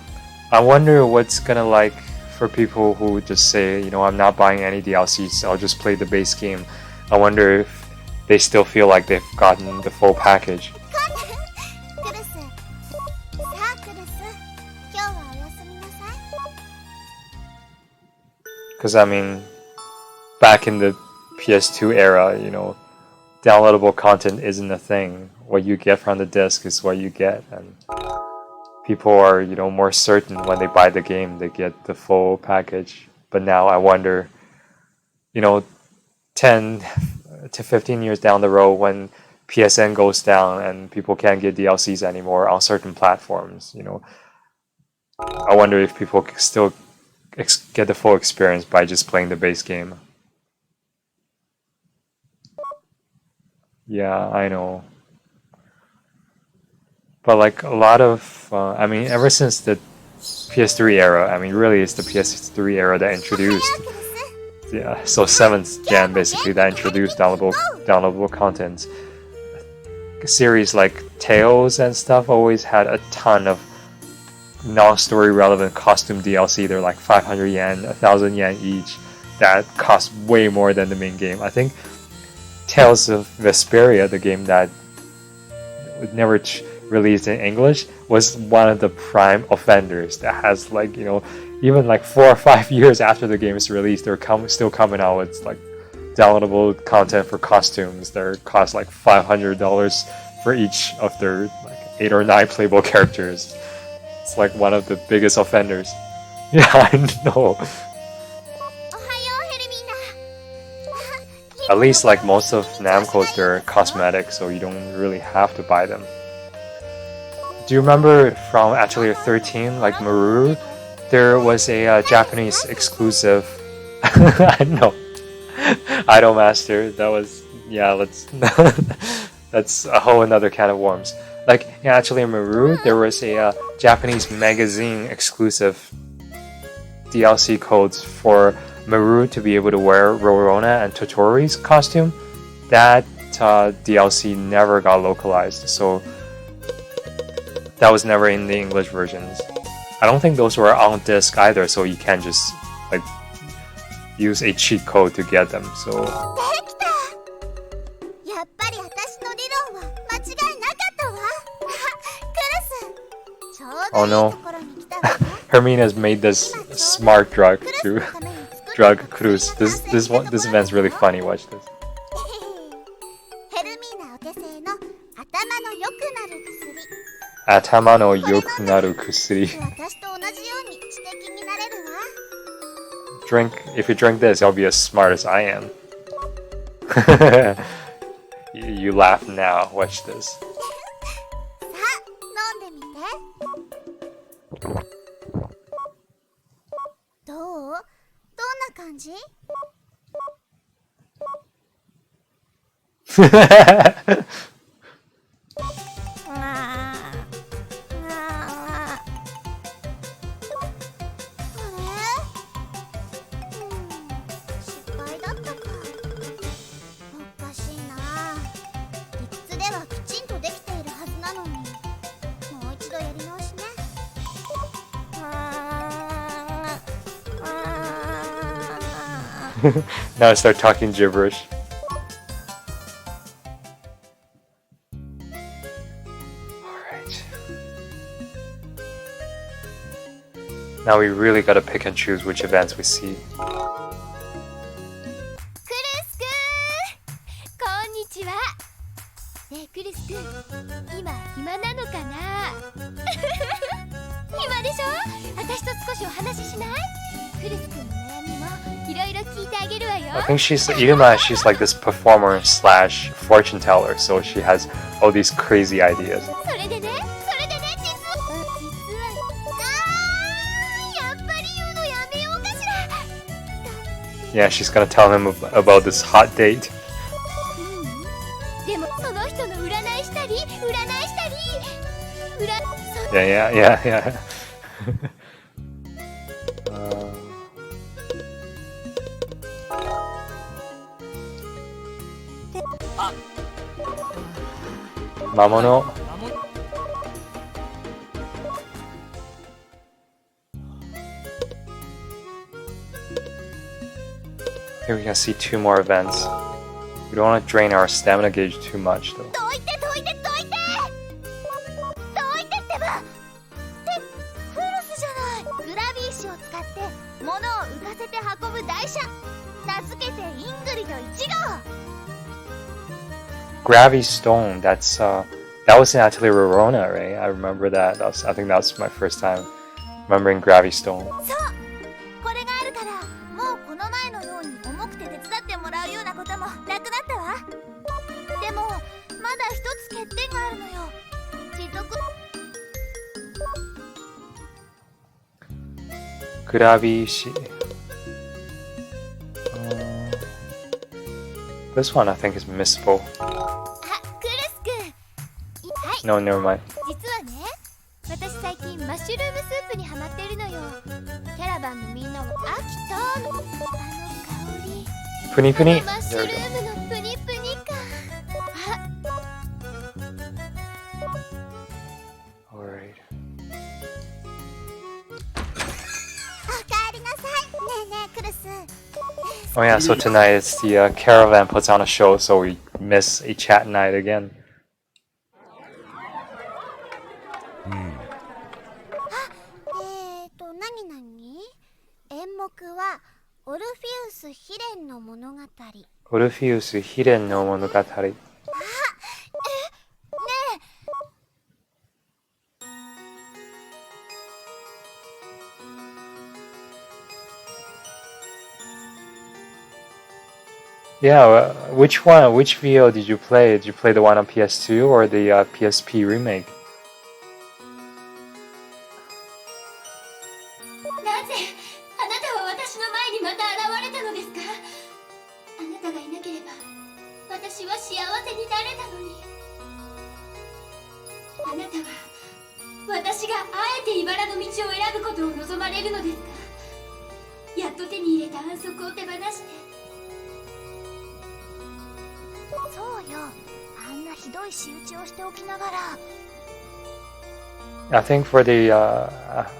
I wonder what's gonna like for people who just say, you know, I'm not buying any DLCs, I'll just play the base game. I wonder if they still feel like they've gotten the full package. Because I mean, back in the PS2 era, you know, downloadable content isn't a thing. What you get from the disc is what you get, and people are, you know, more certain when they buy the game they get the full package. But now I wonder, you know, 10 to 15 years down the road when PSN goes down and people can't get DLCs anymore on certain platforms, you know, I wonder if people still get the full experience by just playing the base game. Yeah, I know. But like a lot of, I mean, ever since the PS3 era, I mean, really it's the PS3 era that introduced, yeah, so 7th gen basically, that introduced downloadable content. Series like Tales and stuff always had a ton of non-story relevant costume DLC. They're like 500 yen, 1,000 yen each, that cost way more than the main game. I think Tales of Vesperia, the game that was never released in English, was one of the prime offenders that has, like, you know, even like 4 or 5 years after the game is released, they're still coming out with like downloadable content for costumes that cost like $500 for each of their like 8 or 9 playable characters. It's like one of the biggest offenders. Yeah, I know. At least like most of Namco's, they're cosmetic, so you don't really have to buy them. Do you remember from Atelier 13, like Maru, there was a Japanese exclusive, I know, Idolmaster, that was, yeah, that's a whole another can of worms. Like in Atelier Maru, there was a Japanese magazine exclusive DLC codes for Maru to be able to wear Rorona and Totori's costume. That DLC never got localized, so that was never in the English versions. I don't think those were on disc either, so you can't just like use a cheat code to get them. So oh no, Hermina's made this smart drug to drug Culus. This event's really funny. Watch this. Atama no yokunaru kusuri. If you drink this, you'll be as smart as I am. You laugh now. Watch this. Now I start talking gibberish. Alright. Now we really gotta pick and choose which events we see. I think she's like this performer slash fortune teller, so she has all these crazy ideas. Yeah, she's gonna tell him about this hot date. でもその人の占いしたりYeah, yeah, yeah, yeah. Mamono. Here we can see 2 more events. We don't want to drain our stamina gauge too much though. どいてってばってクルスじゃない。グラビー紙を使って物を浮かせて運ぶ台車、名付けてイングリド1号。Gravy Stone, that was in Atelier Verona, right? I remember that. I think that was my first time remembering Gravy Stone. そう、これがあるからもうこの前のように重くて手伝ってもらうようなこともなくなったわ。でもまだ一つ欠点があるのよ。持続Gravishi. This one I think is missable. あ、クルスくん。はい。 No, never mind. 実はね、私最近マッシュルームスープにハマってるのよ。キャラバンのみんなは飽きたの。あの香り。 Puni Puni. マッシュ There ル we go. ームのプニプニ感。あ、 Alright. おかえりなさい。ねえねえクルス。 Oh yeah, so tonight it's the caravan puts on a show, so we miss a chat night again. 何演目はオルフィウス秘伝の物語。Orpheus Hidden no Monogatari. Yeah, which one? Which VO did you play? Did you play the one on PS2 or the PSP remake? なぜあなたは私の前にまた現れたのですか。あなたがいなければ私は幸せになれたのに。あなたは私があえて茨の道を選ぶことを望まれるのですか。やっと手に入れた安息を手放して。そうよ、あんなひどい仕打ちをしておきながら。I think for the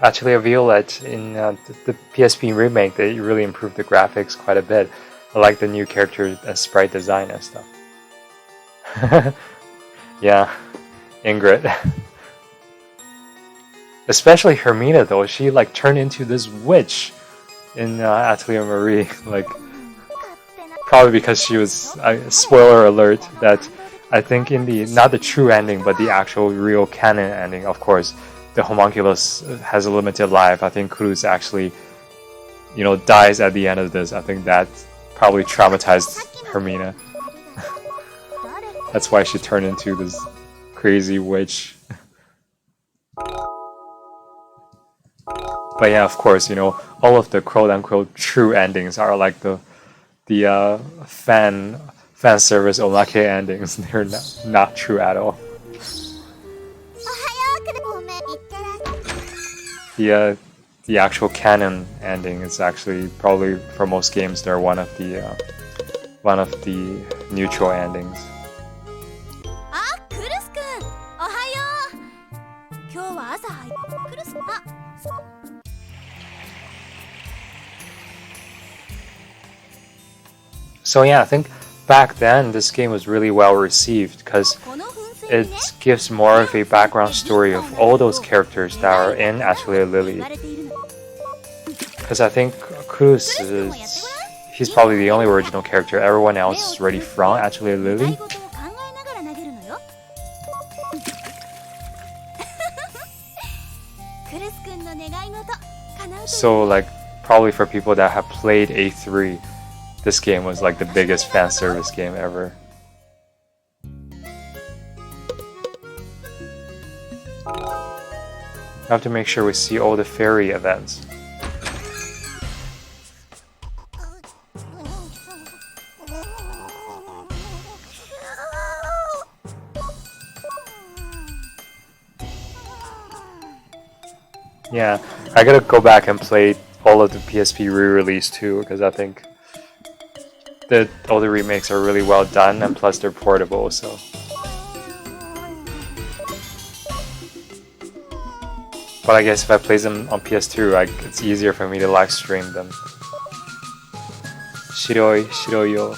Atelier Violet in the PSP remake, they really improved the graphics quite a bit. I like the new character and sprite design and stuff. Yeah, Ingrid. Especially Hermina though, she like turned into this witch in Atelier Marie. Like, probably because she was, spoiler alert, that I think in the, not the true ending, but the actual real canon ending, of course, the homunculus has a limited life. I think Culus actually, dies at the end of this. I think that probably traumatized Hermina. That's why she turned into this crazy witch. But yeah, of course, all of the quote-unquote true endings are like the fan service omake endings. They're not true at all. The actual canon ending is actually probably for most games they're one of the neutral endings. あ、クルスくん、おはよう。今日は朝クルス、あ、So yeah, I think back then this game was really well received because it gives more of a background story of all those characters that are in Atelier Lillie. Because I think Culus he's probably the only original character. Everyone else is already from Atelier Lillie. So like probably for people that have played A3, this game was like the biggest fan service game ever. We have to make sure we see all the fairy events. Yeah, I gotta go back and play all of the PSP re-release too, because I think that all the remakes are really well done, and plus they're portable, so. But I guess if I play them on PS2, it's easier for me to live stream them. Shiroi, shiroyo.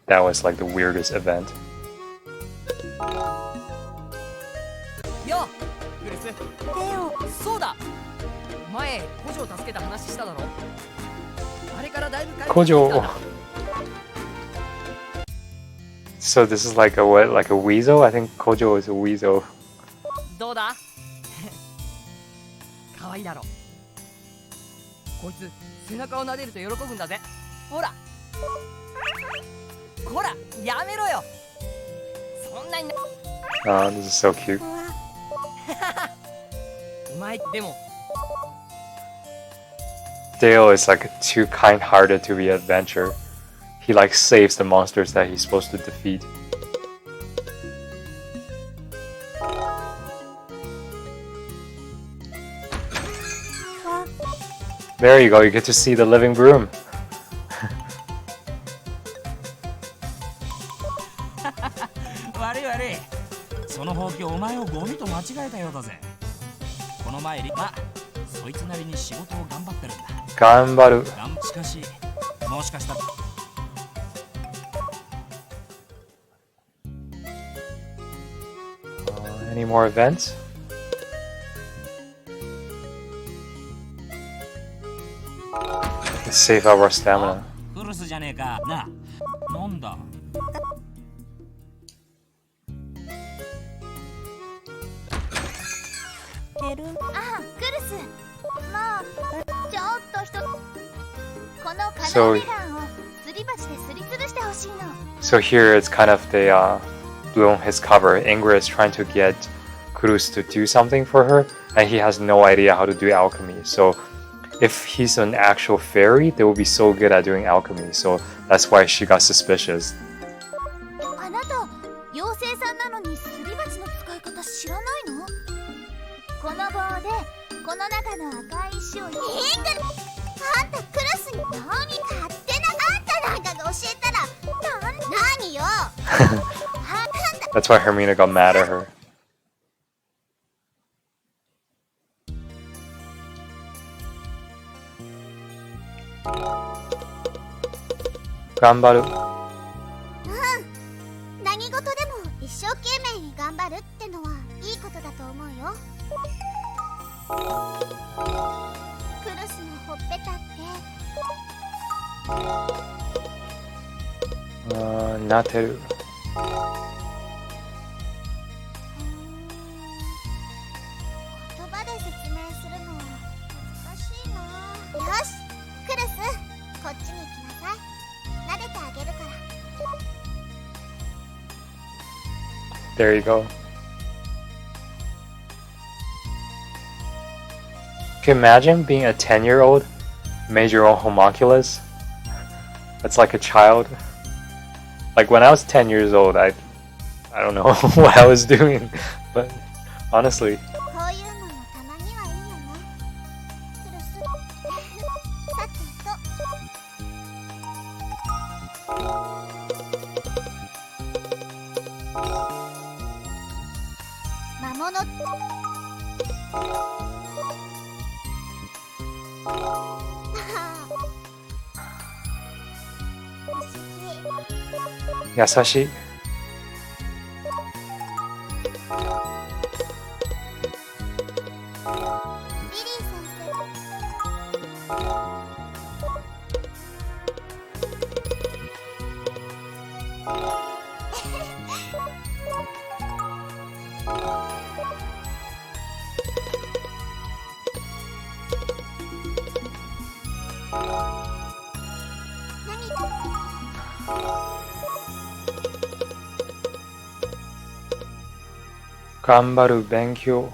That was like the weirdest event. よクルス。そうだ。前古城を助けた話しただろ。あれからだいぶ回復してきたんだ。So this is like a what? Like a weasel? I think Kojo is a weasel. どうだ可愛いだろ。こいつ背中を撫でると喜ぶんだぜ。ほらほらやめろよ。そんなにOh, this is so cute. お前でも Dale is like too kind-hearted to be an adventurer. He like saves the monsters that he's supposed to defeat. There you go, you get to see the living broom. 悪い悪い。そのほうきお前をゴミと間違えたようだぜ。この前まあそいつなりに仕事を頑張ってるんだ。頑張る。しかしもしかしたらAny more events? Let's save our stamina. クルスじゃねえか。なあ、なんだ。あ、クルス。まあ、ちょっとこのカナデガンをすり鉢ですりつぶしてほしいの。So here it's kind of the blown his cover. Ingrid is trying to get Culus to do something for her, and he has no idea how to do alchemy. So if he's an actual fairy, they will be so good at doing alchemy. So that's why she got suspicious. あなた、妖精さんなのにすり鉢の使い方知らないの？この棒でこの中の赤い石をイングル、あんたクラスに何勝手なあんたなんかが教えたら何よThat's why Hermina got mad at her. 頑張る。何事でも一生懸命に頑張るってのはいいことだと思うよ。クルスのほっぺたってなってる。言葉で説明するのは難しいな。よし、クルス、こっちに来なさい。撫でてあげるから。There you go. Can you imagine being a 10-year-old, made your own homunculus? That's like a child. Like when I was 10 years old, I don't know what I was doing, but honestly. こういうのもたまにはいいよね。クルス。さてと。魔物。優しい。頑張る勉強。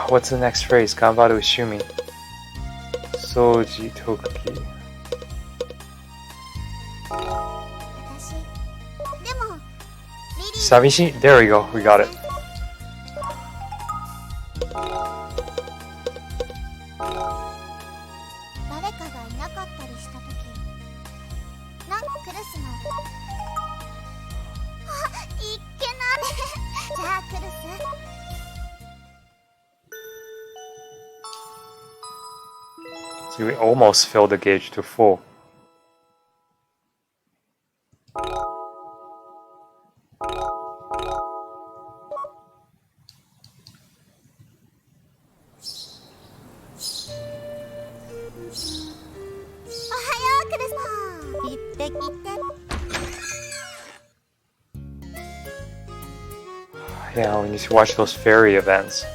What's the next phrase? 頑張る趣味。掃除特技。私でもリリー寂しい。There we go. We got it. 誰かがいなかったりした時なんかクルスのいっけないじゃあクルス So we almost filled the gauge to full. Yeah, we need to watch those fairy events.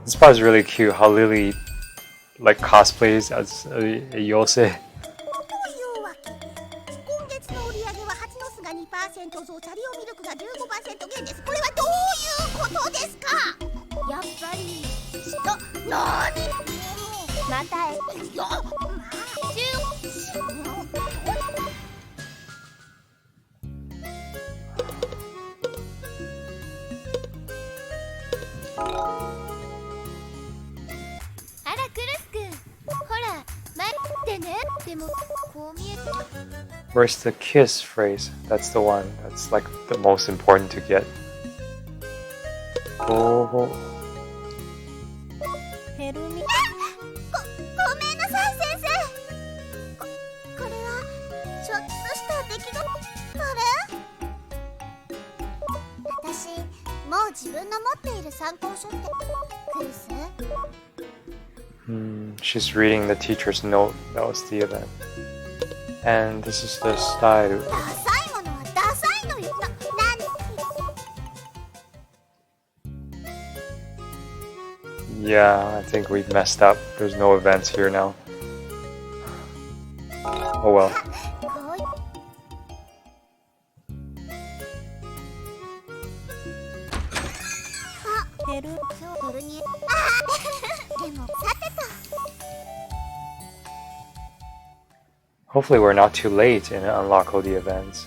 This part is really cute, how Lillie like cosplays as a Yosei. 今月の売り上げは蜂の巣が 2% 増、チャリオミルクが 15% 減です。これはどういうことですか？やっぱりなにまたあらクルス君、ほら待ってね。でもこう見えて Where's the kiss phrase? That's the one that's like the most important to get. Oh. ヘルミごめんなさい先生。これはちょっとした出来事。あれ？私もう自分の持っている参考書ってクルス？ She's reading the teacher's note. That was the event. And this is the style. ダサいものはダサいのよ。Yeah, I think we've messed up. There's no events here now. Oh well. ヘルドルニエ。でもさてと。Hopefully we're not too late in unlock all the events.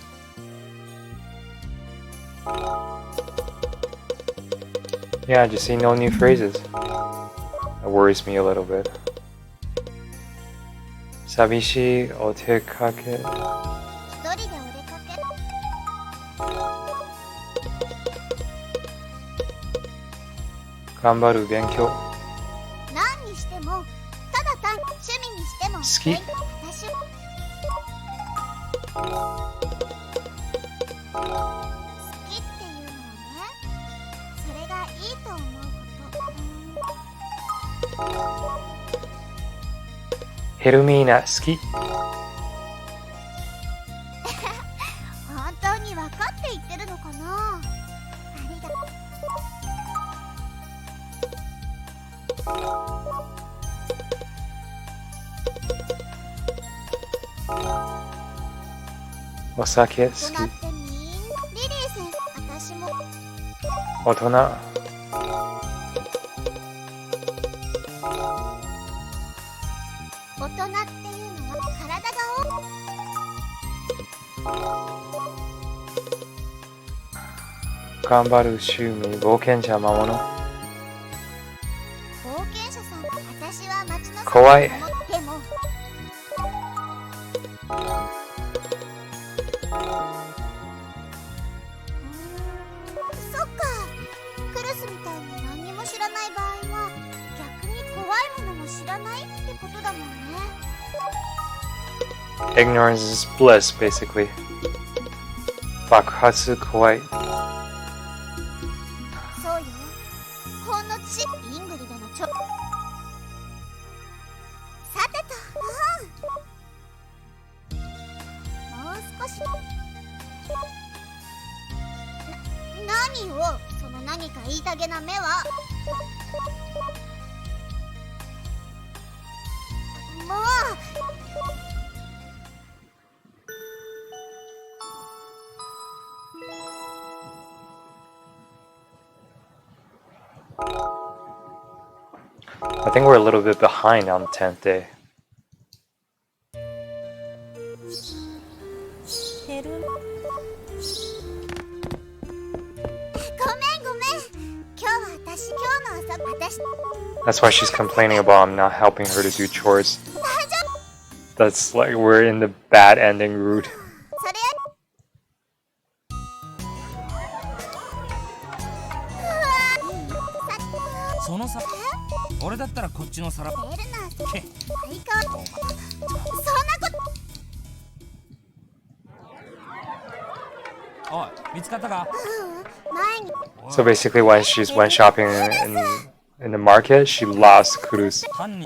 Yeah, just see no new phrases. That worries me a little bit. 寂しいお出かけ。一人でお出かけ。頑張る勉強。何にしてもただ単趣味にしても好き。私好きっていうのはね、それがいいと思うこと。ヘルミーナ好き。本当に分かって言ってるのかな。ありがとお酒好大人ってみんなリリー先生、私もき。大人。大人っていうのは体が頑張る趣味、冒険者魔物。冒険者さん、私は街の怖い。でもそっか、クルスみたいに何にも知らない場合は逆に怖いものも知らないってことだもんね。Ignorance is bliss, basically. 爆発怖い。そうよ、ほんのちイングリドのさてと、もう少し何よ、その何か言いたげな目は。I think we're a little bit behind on the 10th day. ヘルごめんごめん。今日は私 That's why she's complaining about I'm not helping her to do chores. That's like we're in the bad ending route. それそのさ俺だったらこっちの皿エルナけ最高。そんなことおい見つかったか前に So basically, when she went shopping in the market, she lost Culus. 犯人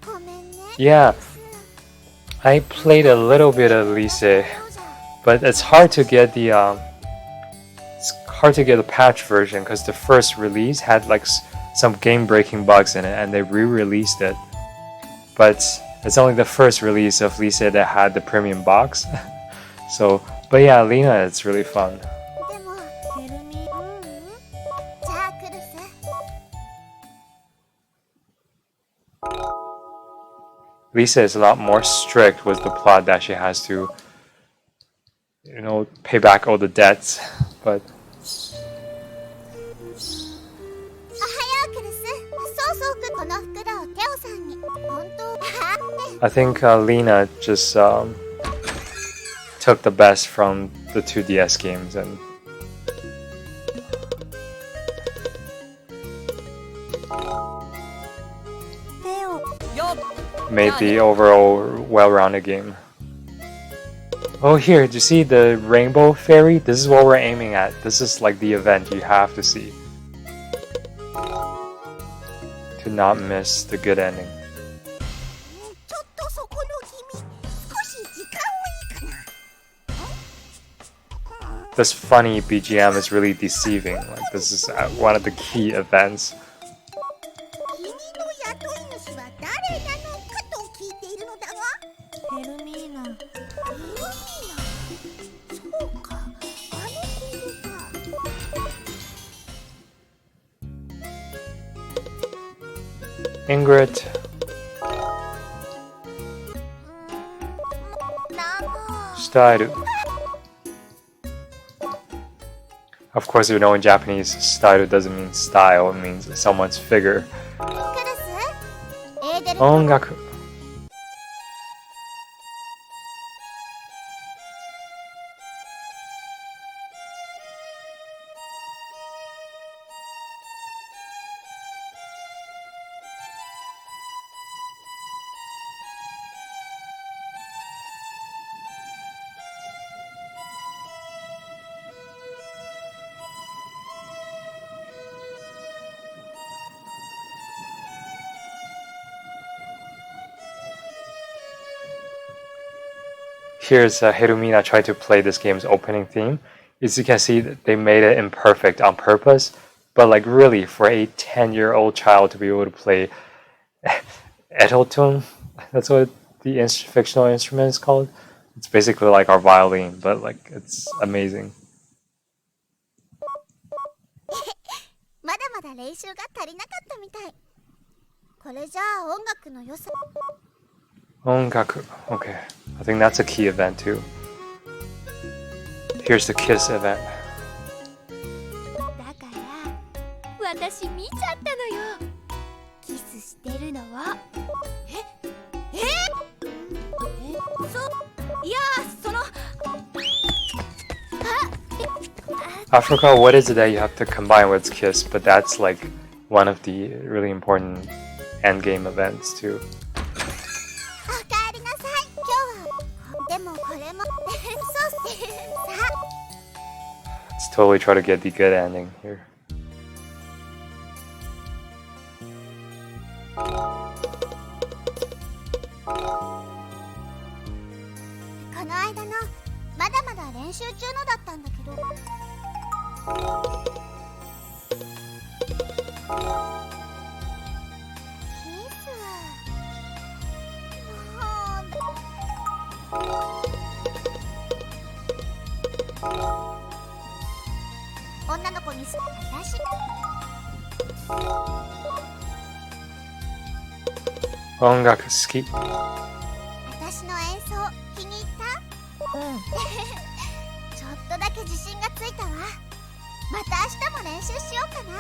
ごめんね。 Yeah, I played a little bit of Lillie, but it's hard to get the patch version because the first release had like some game-breaking bugs in it, and they re-released it. But it's only the first release of Lillie that had the premium box. So, but yeah, Lena, it's really fun. でもヘルミーじゃあクルス Lisa is a lot more strict with the plot that she has to, pay back all the debts. But おはようクルス。そうそうこの袋をテオさんに。本当 I think Lena just took the best from the 2DS games and made the overall well-rounded game. Oh, here, do you see the rainbow fairy? This is what we're aiming at. This is like the event you have to see to not miss the good ending. ちょっとそこの君少し時間をいいかな This funny BGM is really deceiving. Like this is one of the key events. 君の雇い主は誰なのかと聞いているのだわ。ヘルミーナヘルミーナ。そうか、あの子か。Ingrid, なんも style. Of course, you know in Japanese, style doesn't mean style, it means someone's figure. クルスエーデル音楽. Here's Hermina trying to play this game's opening theme. As you can see, they made it imperfect on purpose. But like really, for a 10-year-old child to be able to play Eteltun, that's what the fictional instrument is called. It's basically like our violin, but like it's amazing. まだまだ練習が足りなかったみたい。これじゃあ音楽の良さ。Ongaku. Okay. I think that's a key event too. Here's the kiss event. だから私見ちゃったのよ。キスしてるのは。そういやその I forgot what is it that you have to combine with kiss, but that's like one of the really important endgame events too. おかえりなさい。今日はでもこれもそうしてさ Let's totally try to get the good ending here. この間のまだまだ練習中のだったんだけど。女の子に私音楽好き。私の演奏気に入った？うんちょっとだけ自信がついたわ。また明日も練習しようかな。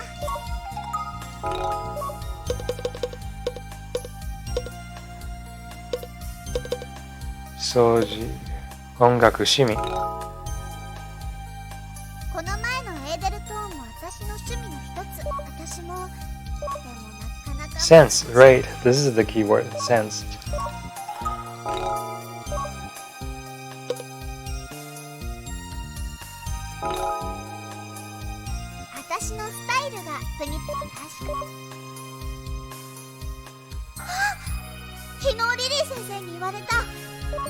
掃除、音楽趣味。この前のエーデルトーンも私の趣味の一つ。私もでもなかなか Sense, right. This is the key word. Sense. 私のスタイルが国確か。昨日リリー先生に言われた。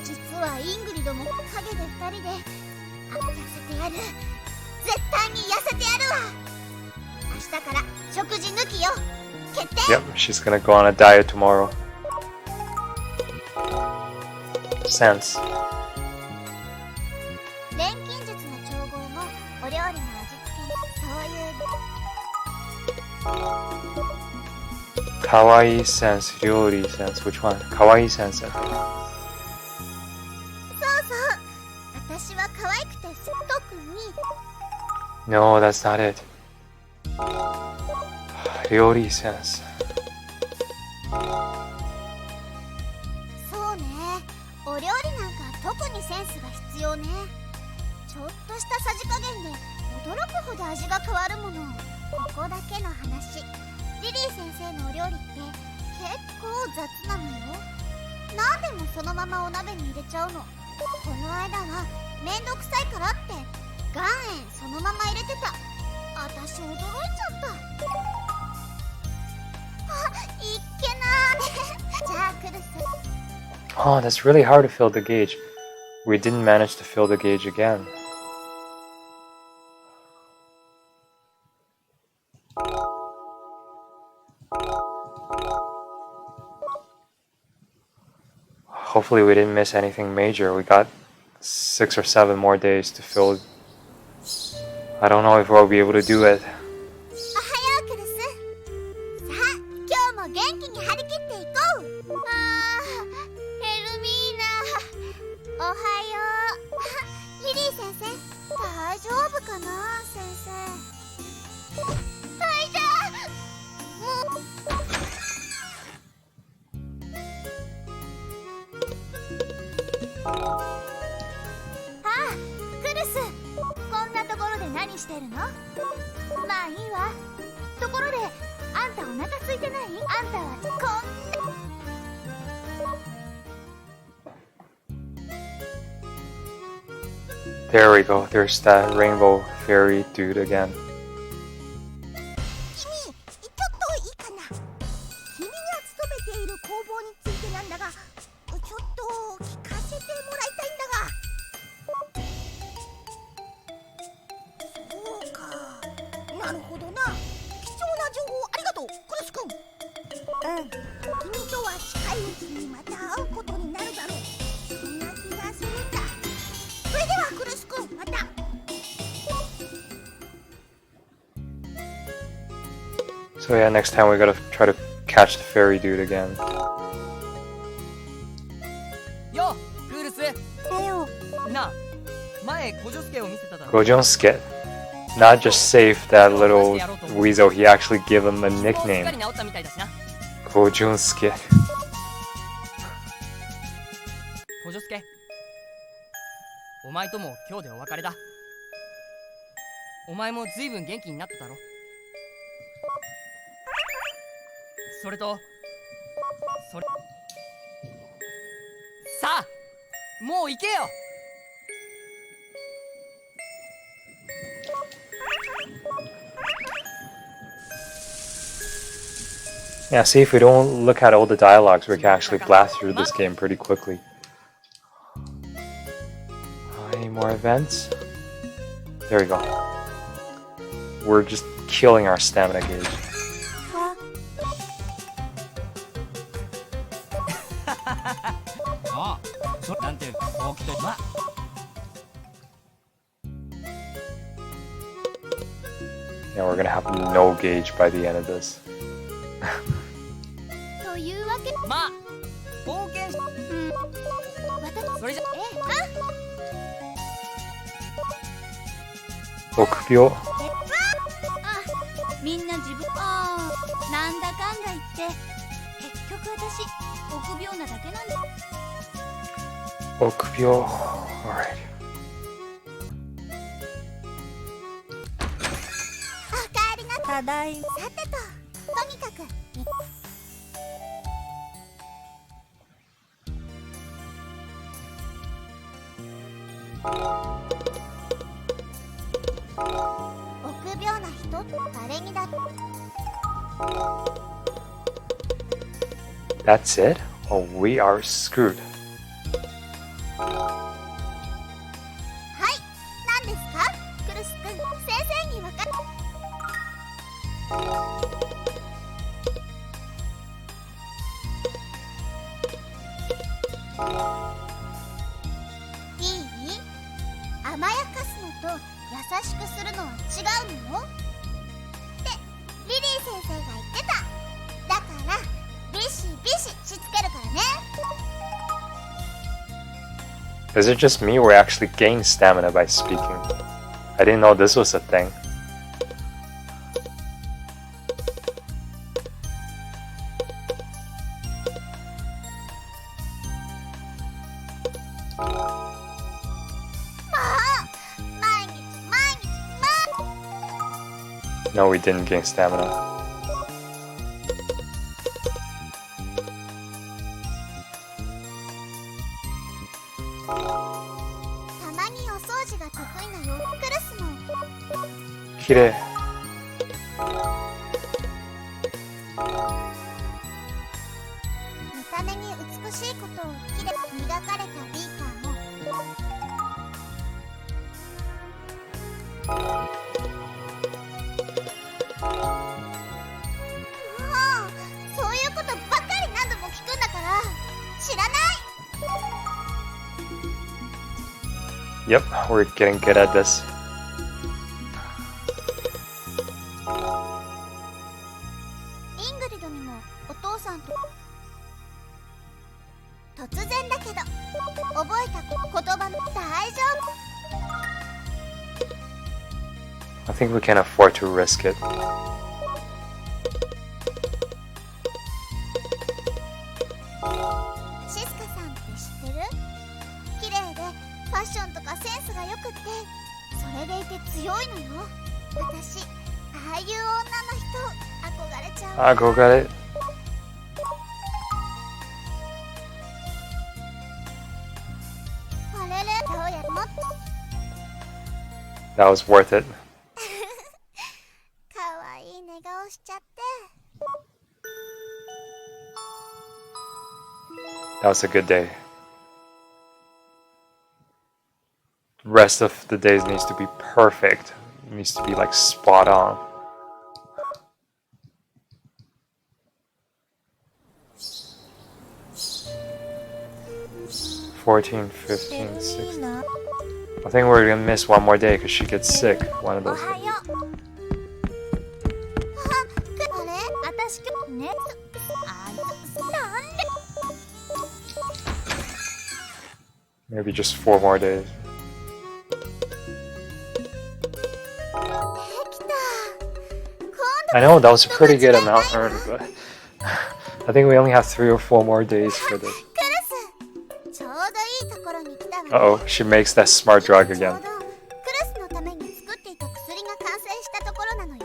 実はイングリドも陰で2人で痩せてやる。絶対に痩せてやるわ。明日から食事抜きよ。決定。 Yep, she's gonna go on a diet tomorrow. Sense. 錬金術の調合もお料理の味付けもそういう。かわいい sense, 料理 sense. Which one? かわいい sense. そうそう。私は可愛くて特に。 No, that's not it. 料理 sense. そうね。お料理なんか特にセンスが必要ね。ちょっとしたさじ加減で驚くほど味が変わるもの。ここだけの話。リリー先生のお料理って結構雑なのよ。何でもそのままお鍋に入れちゃうの。この間はめんどくさいからって岩塩そのまま入れてた。私驚いちゃった。あ、いっけなじゃあクルス。 Oh, that's really hard to fill the gauge. We didn't manage to fill the gauge again. Hopefully we didn't miss anything major. We got 6 or 7 more days to fill. I don't know if we'll be able to do it. おはようクルス。さあ今日も元気に張り切っていこう。ヘルミーナおはよう。リリー先生大丈夫かな。先生大丈夫。もうクルス、こんなところで何してるの？まあいいわ。ところであんたお腹空いてない？あんたはこん There we go. There's that rainbow fairy dude again. 君、ちょっといいかな。君が勤めている工房についてなんだが、ちょっと聞かせてもらいたいんだが。そうか、なるほどな。貴重な情報ありがとう、クルス君。君とは近いうちにまた会うことになるだろう。そんな気がするんだ。それではクルス君、また。So yeah, next time we gotta try to catch the fairy dude again. よクールス。なあ、前コジョスケを見せただろ。 Gojonsuke. Not just save that little weasel, he actually gave him a すっか nickname. り治ったみたいだしな。 Gojonsuke. コジョスケ、お前とも今日でお別れだ。お前もずいぶん元気になっただろ。それとそれさあもう行けよ。 Yeah, see, if we don't look at all the dialogues, we can actually blast through this game pretty quickly. Any more events? There we go. We're just killing our stamina gauge. ああ、そなんて大きとまあ。Yeah, we're gonna have no gauge by the end of this. というわけ。まあ冒険し私それじゃ6秒。みんな自分なんだかんだ言って結局私臆病なだけなんだ。6秒。Alright. おかえりなただいさてと、とにかく臆病な人誰にだって That's it? Oh, we are screwed. はい何ですかクルス君先生にわかるいい甘やかすのと優しくするのは違うのよってリリー先生が言ってただからビシビシしつけるからね Is it just me or I actually gain stamina by speaking? I didn't know this was a thing. No, we didn't gain stamina. たまにお掃除が得意なよクルスも綺麗。見た目に美しいことをきれいに磨かれたビーカーもそういうことばっかり何度も聞くんだから知らない Yep, we're getting good at this. イングリドにもお父さんと突然だけど覚えた言葉の大丈夫 I think we can afford to risk it. シスカさんって知ってる綺麗でファッションとかセンスがよくってそれでいて強いのよ私ああいう女の人憧れちゃう Go got it. あれれどうやもっと That was worth it. かわいい寝顔しちゃって That was a good day. The rest of the days needs to be perfect. It needs to be like spot on. $14, 15, 16. I think we're gonna miss one more day because she gets sick. One of お those は days. ようあれ私今日ねなんで Maybe just 4 more days. できた I know that was a pretty good amount earned, but I think we only have 3 or 4 more days for this. クルスちょうどいいところに来たわ Uh oh, she makes that smart drug ちょう again. どクルスのために作っていた薬が完成したところなのよ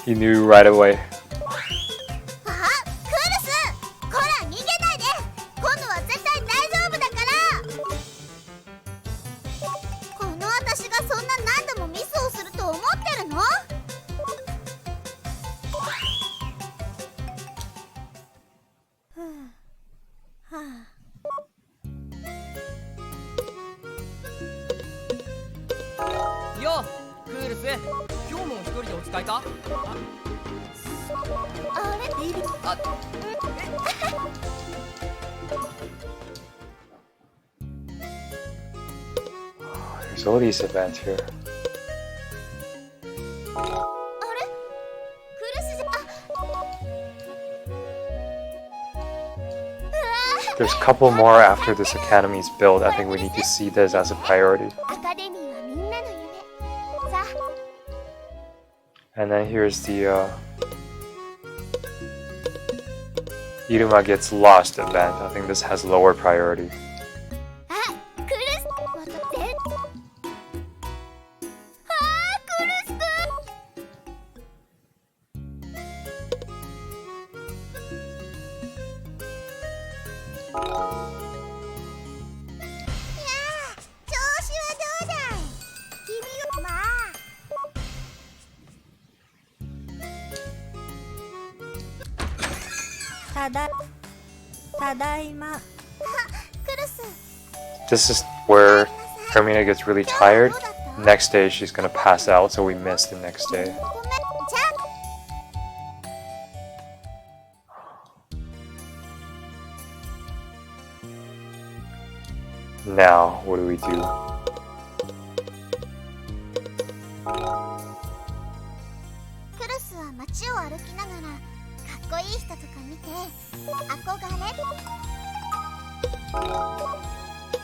He knew right away. あクルスこら逃げないで今度は絶対大丈夫だからこの私がそんな何度もミスをすると思ってるのよクールス今日も一人でお使いかあれリリあ There's There's Lily's event here. あれクルスじゃ、There's a couple more after this academy is built. I think we need to see this as a priority. アカデミーはみんなの夢さ And then here's the Iruma gets lost event. I think this has lower priority. あクルスまたぜクルスくん調子はどうだい君をまあただいま。クルス This is where Hermina gets really tired. Next day she's gonna pass out, so we missed the next day. ごめんじゃあ Now, what do we do? クルスは街を歩きながらかっこいい人とか見て憧れ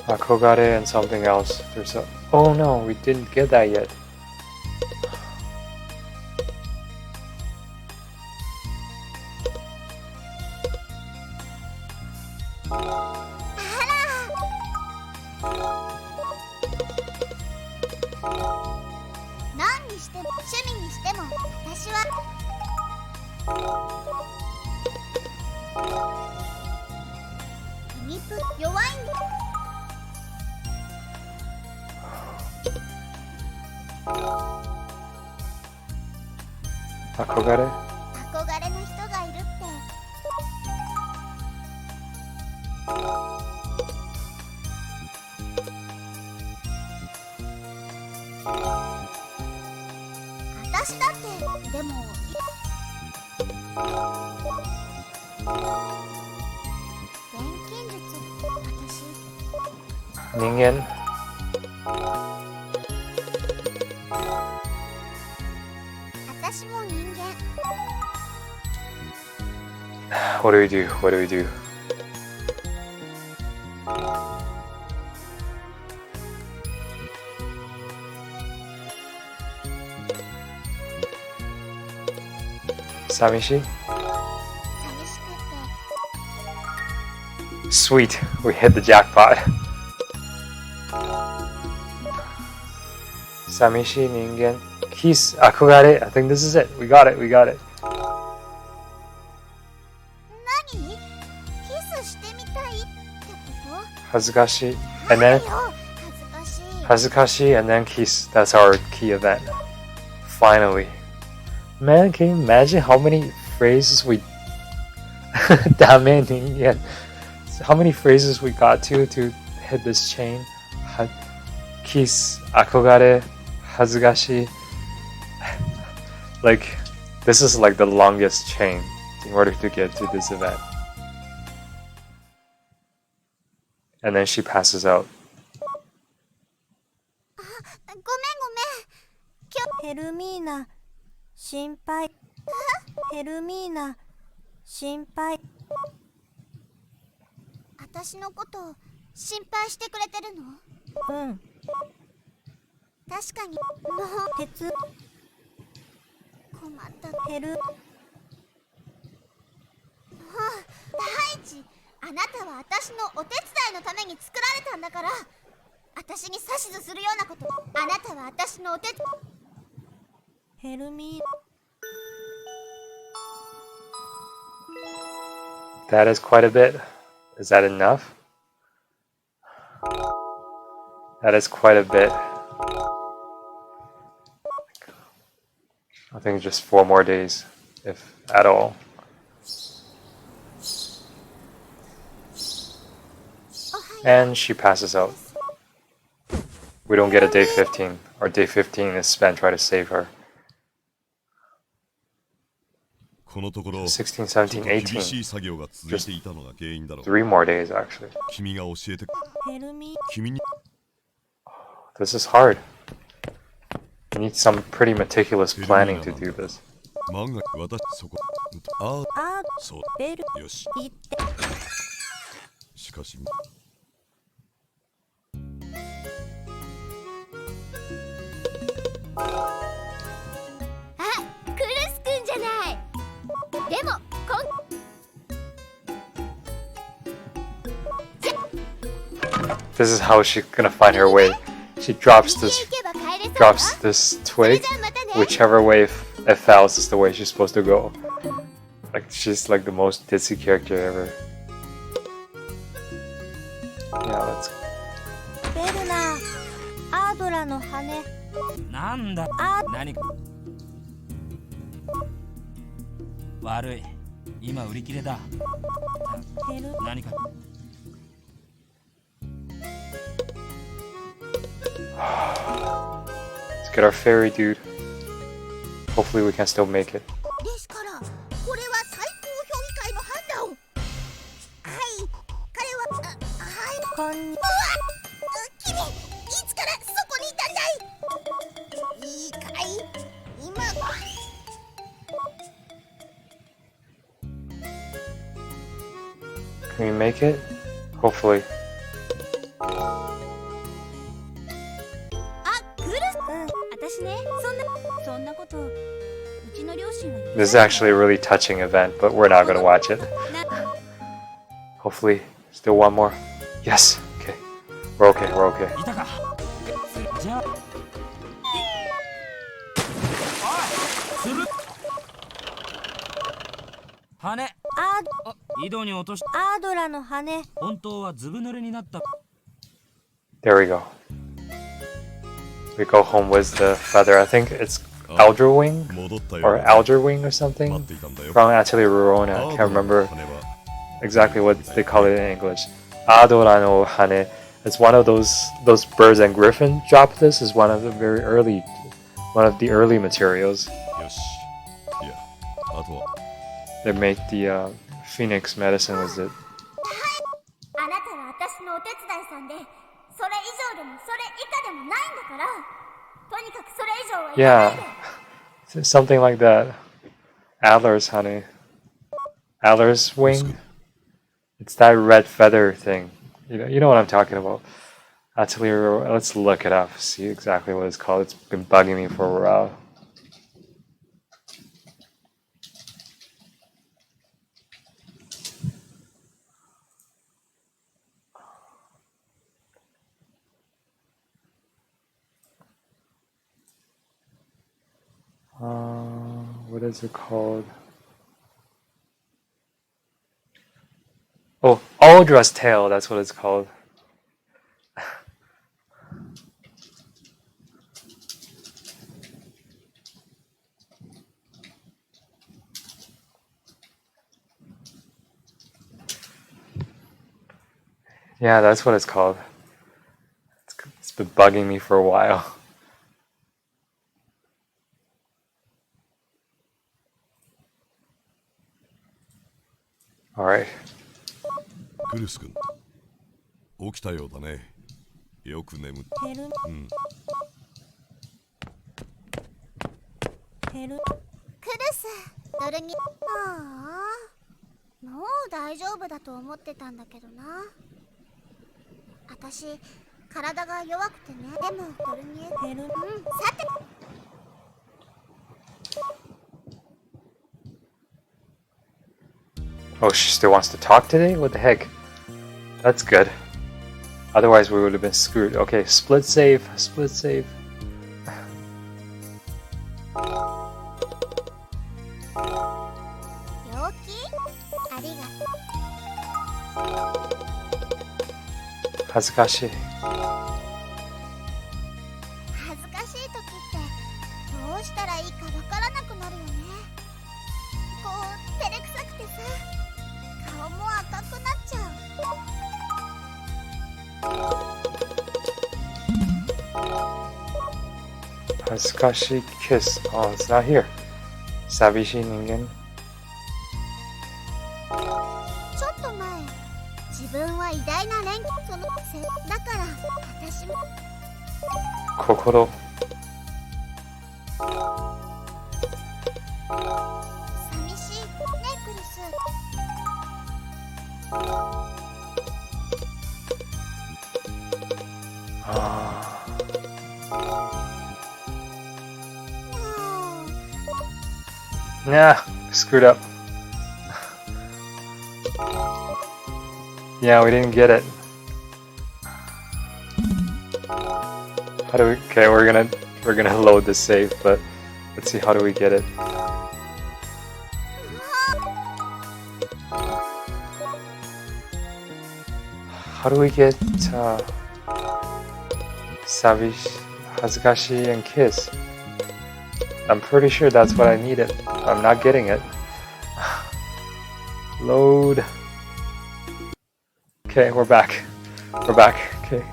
Akogare and something else. There's a. Oh no, we didn't get that yet. Akogare? 憧れの人がいるって私だってでも錬金術私人間私も人間 What do we do? What do we do? Samishi? 寂しくって Sweet, we hit the jackpot. Samishi Ningen. Kiss Akogare. I think this is it. We got it. We got it. 何キスしてみたいってこと Hazukashi. And then 恥ずかしい Hazukashi and then kiss. That's our key event. Finally. Man, can you imagine how many phrases we Damn it, Ningen. How many phrases we got to hit this chain? Kiss, Akogare, Hazukashi. Like, this is like the longest chain in order to get to this event. And then she passes out. ごめん今日ヘルミーナ、心配。ヘルミーナ、心配。私のこと心配してくれてるのうん。確かにもう鉄。困ったヘル。第一あなたは私のお手伝いのために作られたんだから私に指図するようなことあなたは私のお手伝いヘルミー。That is quite a bit. Is that enough? That is quite a bit. I think just 4 more days, if at all. And she passes out. We don't get a day 15. Our day 15 is spent trying to save her. このところ 16, ちょっ 17, と厳し 18. い作業が続いていたのが原因だろう。 3 more days, actually. 君が教えてヘルミー。君に This is hard. You need some pretty meticulous planning to do this. 漫画私そこああそうベルよし言ってしかしあ、クルスくんじゃない。でもThis is how she's gonna find her way. She drops this twig. Whichever way it falls is the way she's supposed to go. Like she's like the most ditzy character ever. Yeah, let's. ベルナアードラの羽なんだあ何か悪い今売り切れだヘル何か Let's get our fairy dude. Hopefully we can still make it. ですからこれは最高評議会の判断を。はい、彼ははいこんうわ君いつからそこにいたんだい。いいかい今 Can we make it? Hopefully. あ、クルス私ねそんなことうちの両親は This is actually a really touching event, but we're not gonna watch it. Hopefully, still one more. Yes. Okay. We're okay. We're okay. いたかじゃあおいする羽井戸に落としアードラの羽本当はずぶ濡れになった There we go. We go home with the feather. I think it's Alderwing 戻ったよ or Alderwing or 待 something っていたんだよ from Atelier Rorona. I can't remember 羽は exactly what they call it in English. Adora no Hane. It's one of those birds and griffin drop this is one of the early materials. よしいやあとは They make the phoenix medicine with it. あなたは私のお手伝いさんでそれ以上でもそれ以下でもないんだからとにかくそれ以上は言わないで Yeah, something like that. Adler's honey. Adler's wing. It's that red feather thing. You know what I'm talking about. Atelier. Let's look it up. See exactly what it's called. It's been bugging me for a while. What is it called? Oh, Aldra's tail, that's what it's called. Yeah, that's what it's called. It's been bugging me for a while. Alright. クルス君起きたようだねよく眠っヘルうんヘルクルスドルニああもう大丈夫だと思ってたんだけどな私体が弱くてねでもドルニエヘルさて Oh, she still wants to talk today? What the heck? That's good. Otherwise, we would have been screwed. Okay, split save. Split save. Hazakashi. 恥ずかしい時ってどうしたらいいかわからなくなるよねこう照れくさくてさ顔も赤くなっちゃう Hazakashi kiss. Oh, it's not here. Sabishi Ningen. ちょっと前自分は偉大な連そのせだから私も心。寂しいね、クルス。Nah, screwed up. Yeah, we didn't get it. How do we? Okay, we're gonna load the save, but let's see how do we get it. How do we get Savish, Hazukashi, and Kiss? I'm pretty sure that's what I needed. I'm not getting it. Load. Okay, we're back. We're back. Okay.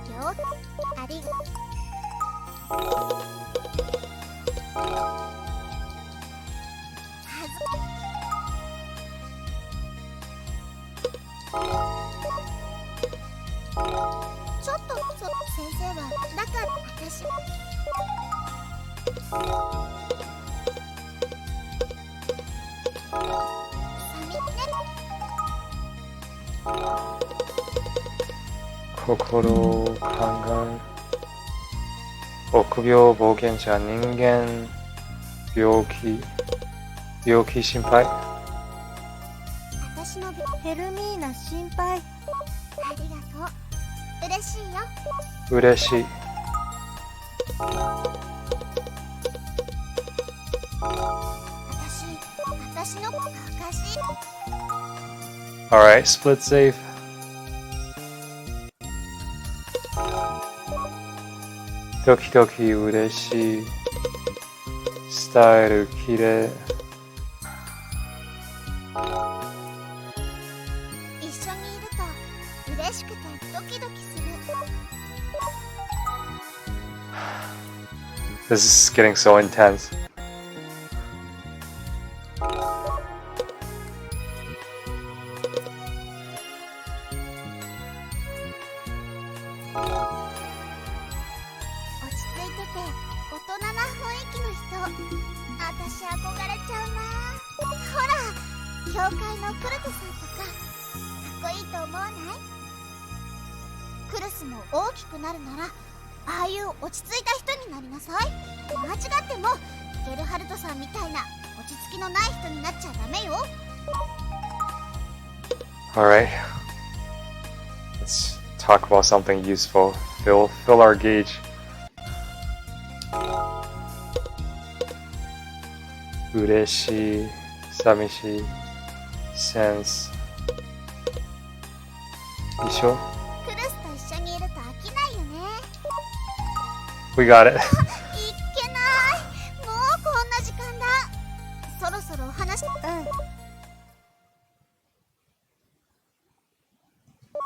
よありちょっと先生はだから私心を考える。臆病冒険者、人間、病気心配。私のヘルミーナ心配。ありがとう。嬉しいよ。嬉しい。私の証。Alright, split save. Doki doki 嬉しい。スタイル綺麗。一緒にいると嬉しくてドキドキする。This is getting so intense. Alright. Let's talk about something useful. Fill our gauge. 嬉しい、寂しい、sense。一緒？クルスと一緒にいると飽きないよね。We got it. いっけない。もうこんな時間だ。そろそろお話。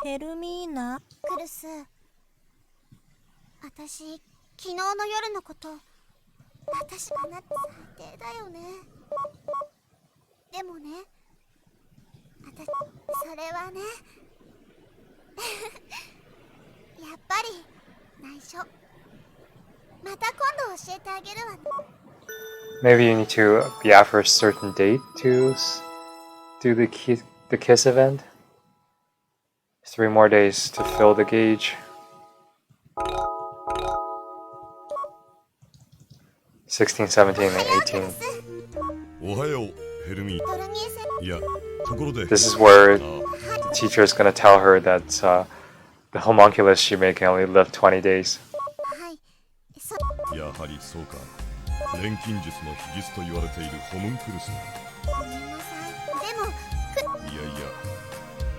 ヘルミーナ。クルス。私、昨日の夜のこと。私かなって最低だよね。でもね。私、それはね。やっぱり内緒。また今度教えてあげるわね。Maybe you need to be after a certain date to do the kiss event. 3 more days to fill the gauge. 16, 17, and 18. おはよう、ヘルミー。ドルニエ先いや、ところで。 This is where the teacher is going to tell her that the homunculus she made can only live 20 days. はい。やはりそうか。錬金術の秘術と言われているホムンクルス。ごめんなさい。でも、いやいや、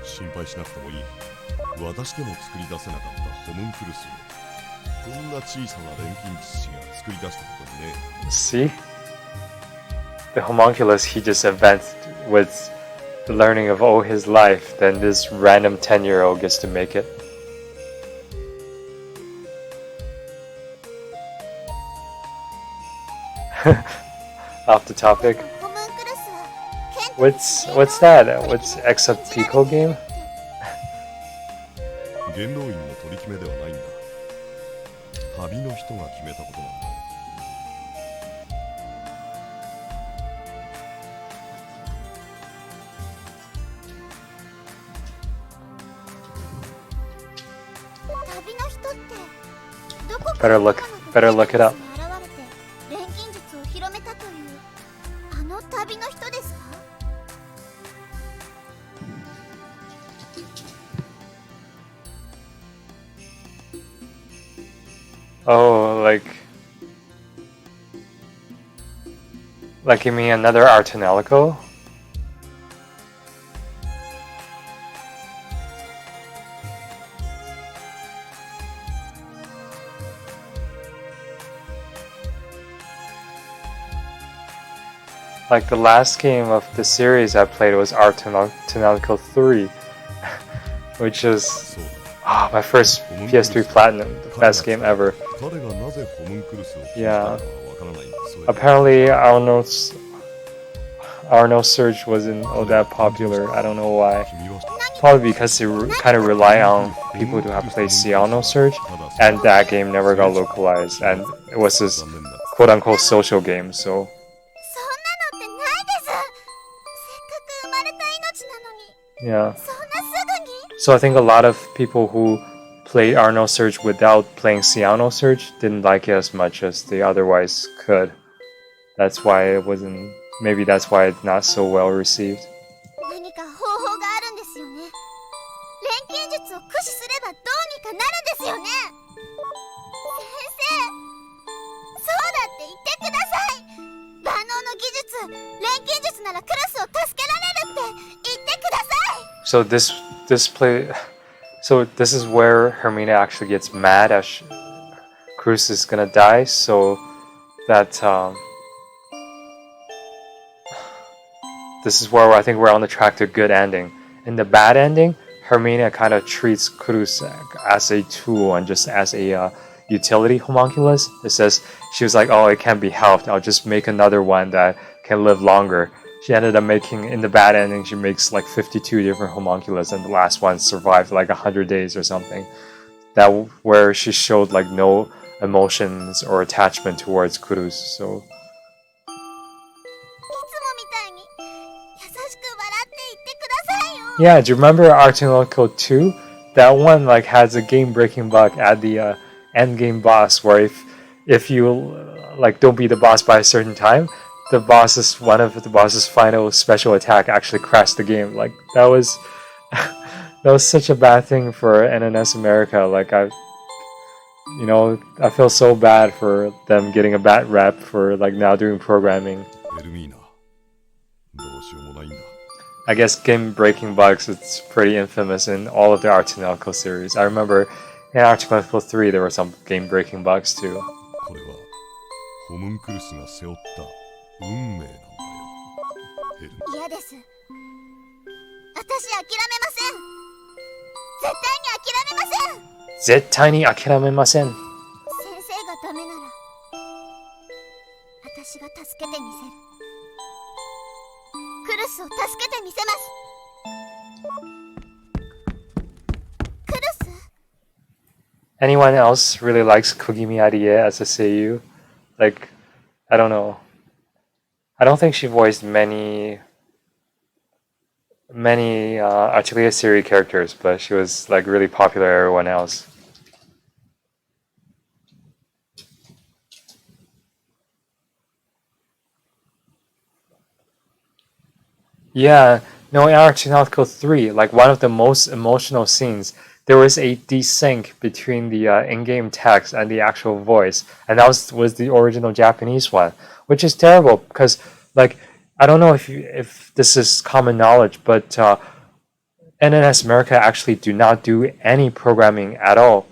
心配しなくてもいい。私でも作り出せなかったホムンクルスを。こんな小さな錬金術師が作り出したことにね。See? The homunculus he just invented with the learning of all his life, then this random 10-year-old gets to make it. Off the topic. ホムンクルスは What's that? What's Exapico game? 元老院の取り決めではないんだ。旅の人が決めたことなんだ。旅の人ってどこか Better look it up. 現れて錬金術を広めたというあの旅の人ですか？Oh, like you mean another Artanelico? Like the last game of the series I played was Artanelico 3, which is my first PS3 Platinum, the best game ever. 彼がなぜホムンクルスを決めた Yeah. のかわからない。それ Apparently, Arno Surge wasn't all that popular. I don't know why. 君は Probably because they kind of rely on people who have played Arno Surge, and that game never got localized, and it was this 残念だ。 quote-unquote social game. So そんなのってないです。せっかく生まれた命なのに yeah. そんなすぐに So I think a lot of people who played Arno Surge without playing Ciano Surge didn't like it as much as they otherwise could. That's why it wasn't. Maybe that's why it's not so well received. 何か方法があるんですよね。錬金術を駆使すればどうにかなるんですよね。先生、そうだって言ってください。万能の技術、錬金術ならクルスを助けられるって言ってください。 So this is where Hermina actually gets mad as Cruz is gonna die. So that this is where I think we're on the track to a good ending. In the bad ending, Hermina kind of treats Cruz as a tool and just as a utility homunculus. It says she was like, "Oh, it can't be helped. I'll just make another one that can live longer." She ended up making, in the bad ending, she makes like 52 different homunculus, and the last one survived like 100 days or something. That where she showed like no emotions or attachment towards Cruz. So いつもみたいに優しく笑って言ってくださいよ。 yeah, do you remember Artanelico 2? That one like has a game-breaking bug at the end game boss, where if you like don't beat the boss by a certain time, one of the boss's final special attack actually crashed the game. Like that was that was such a bad thing for NNS America. Like I feel so bad for them getting a bad rep for like now doing programming. ヘルミーナ、どうしようもないんだ。 I guess game-breaking bugs, it's pretty infamous in all of the Artanelico series. I remember in Artanelico 3 there were some game-breaking bugs too. これはホムンクルスが背負った運命なんだよ。ヘルミーナ。嫌です。私諦めません。絶対に諦めません。先生がダメなら私が助けてみせる。クルスを助けてみせます。クルス？ Anyone else really likes Kogimi Arie as a seiyuu? Like, I don't know. I don't think she voiced many Atelier series characters, but she was like really popular with everyone else. Yeah, no, in Artanelico 3, like one of the most emotional scenes, there was a desync between the in-game text and the actual voice, and that was the original Japanese one, which is terrible because, like, I don't know if this is common knowledge, but NNS America actually do not do any programming at all.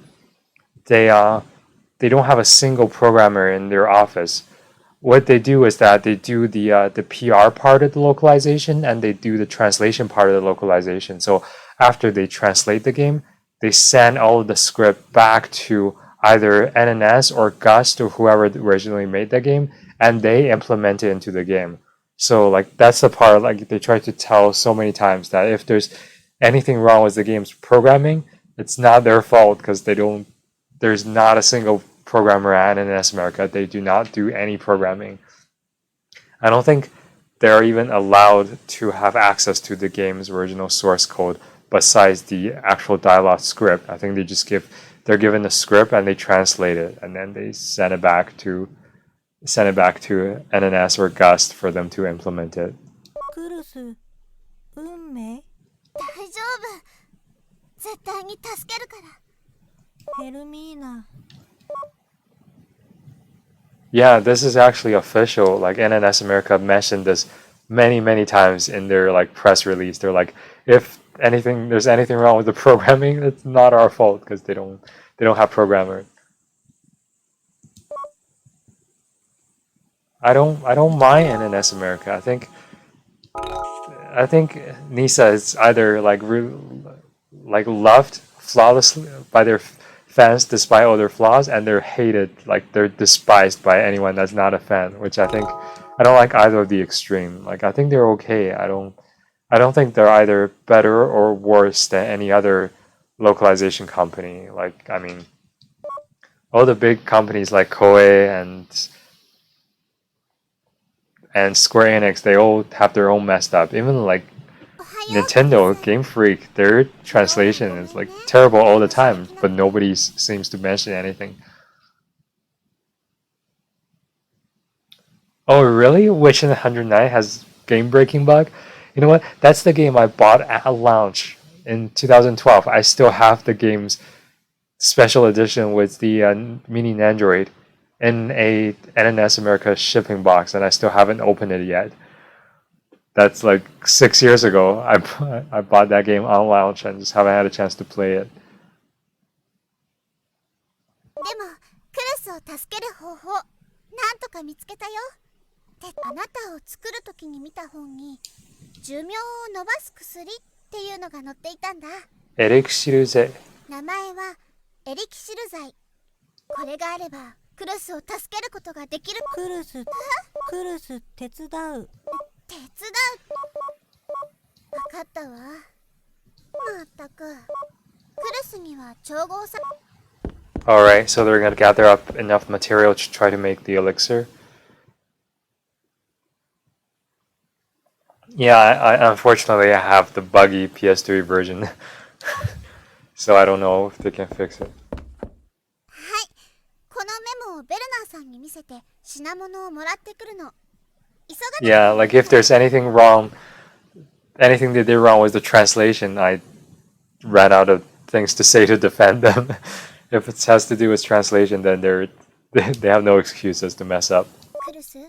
They don't have a single programmer in their office. What they do is that they do the PR part of the localization and they do the translation part of the localization. So after they translate the game, they send all of the script back to either NNS or Gust or whoever originally made the game, and they implement it into the game. So like that's the part like they try to tell so many times that if there's anything wrong with the game's programming, it's not their fault because they don't. There's not a single programmer at NS America. They do not do any programming. I don't think they're even allowed to have access to the game's original source code besides the actual dialogue script. I think they're given a script and they translate it and then they send it back to NNS or Gust for them to implement it. クルス、運命、大丈夫。絶対に助けるから。ヘルミーナ。Yeah, this is actually official. Like NNS America mentioned this many times in their like press release. They're like, if there's anything wrong with the programming, it's not our fault because they don't have programmers. I don't mind NNS America. I think Nisa is either like loved flawlessly by their fans despite all their flaws, and they're hated, like they're despised by anyone that's not a fan, which I don't like either of the extreme. Like I think they're okay. I don't think they're either better or worse than any other localization company. Like I mean, all the big companies like Koei and Square Enix, they all have their own messed up. Even like Nintendo, Game Freak, their translation is like terrible all the time, but nobody seems to mention anything. Oh really? Witch in the 109 has game-breaking bug? You know what? That's the game I bought at launch in 2012. I still have the game's special edition with the mini Android in a NNS America shipping box, and I still haven't opened it yet. That's like 6 years ago. I bought that game on launch and just haven't had a chance to play it. でもクルスを助ける方法なんとか見つけたよ。であなたを作る時に見た本に寿命を伸ばす薬っていうのが載っていたんだ。エリクシル剤。名前はエリキシル剤。これがあればクルスを助けることができる。クルス手伝う。手伝う。分かったわ。まったく。クルスには調合さ。Alright, so they're gonna gather up enough material to try to make the elixir. Yeah, I unfortunately I have the buggy PS3 version. So I don't know if they can fix it. はい。このメモをベルナーさんに見せて品物をもらってくるの。Yeah, like if there's anything they did wrong with the translation, I ran out of things to say to defend them. If it has to do with translation, then they have no excuses to mess up. クルス、お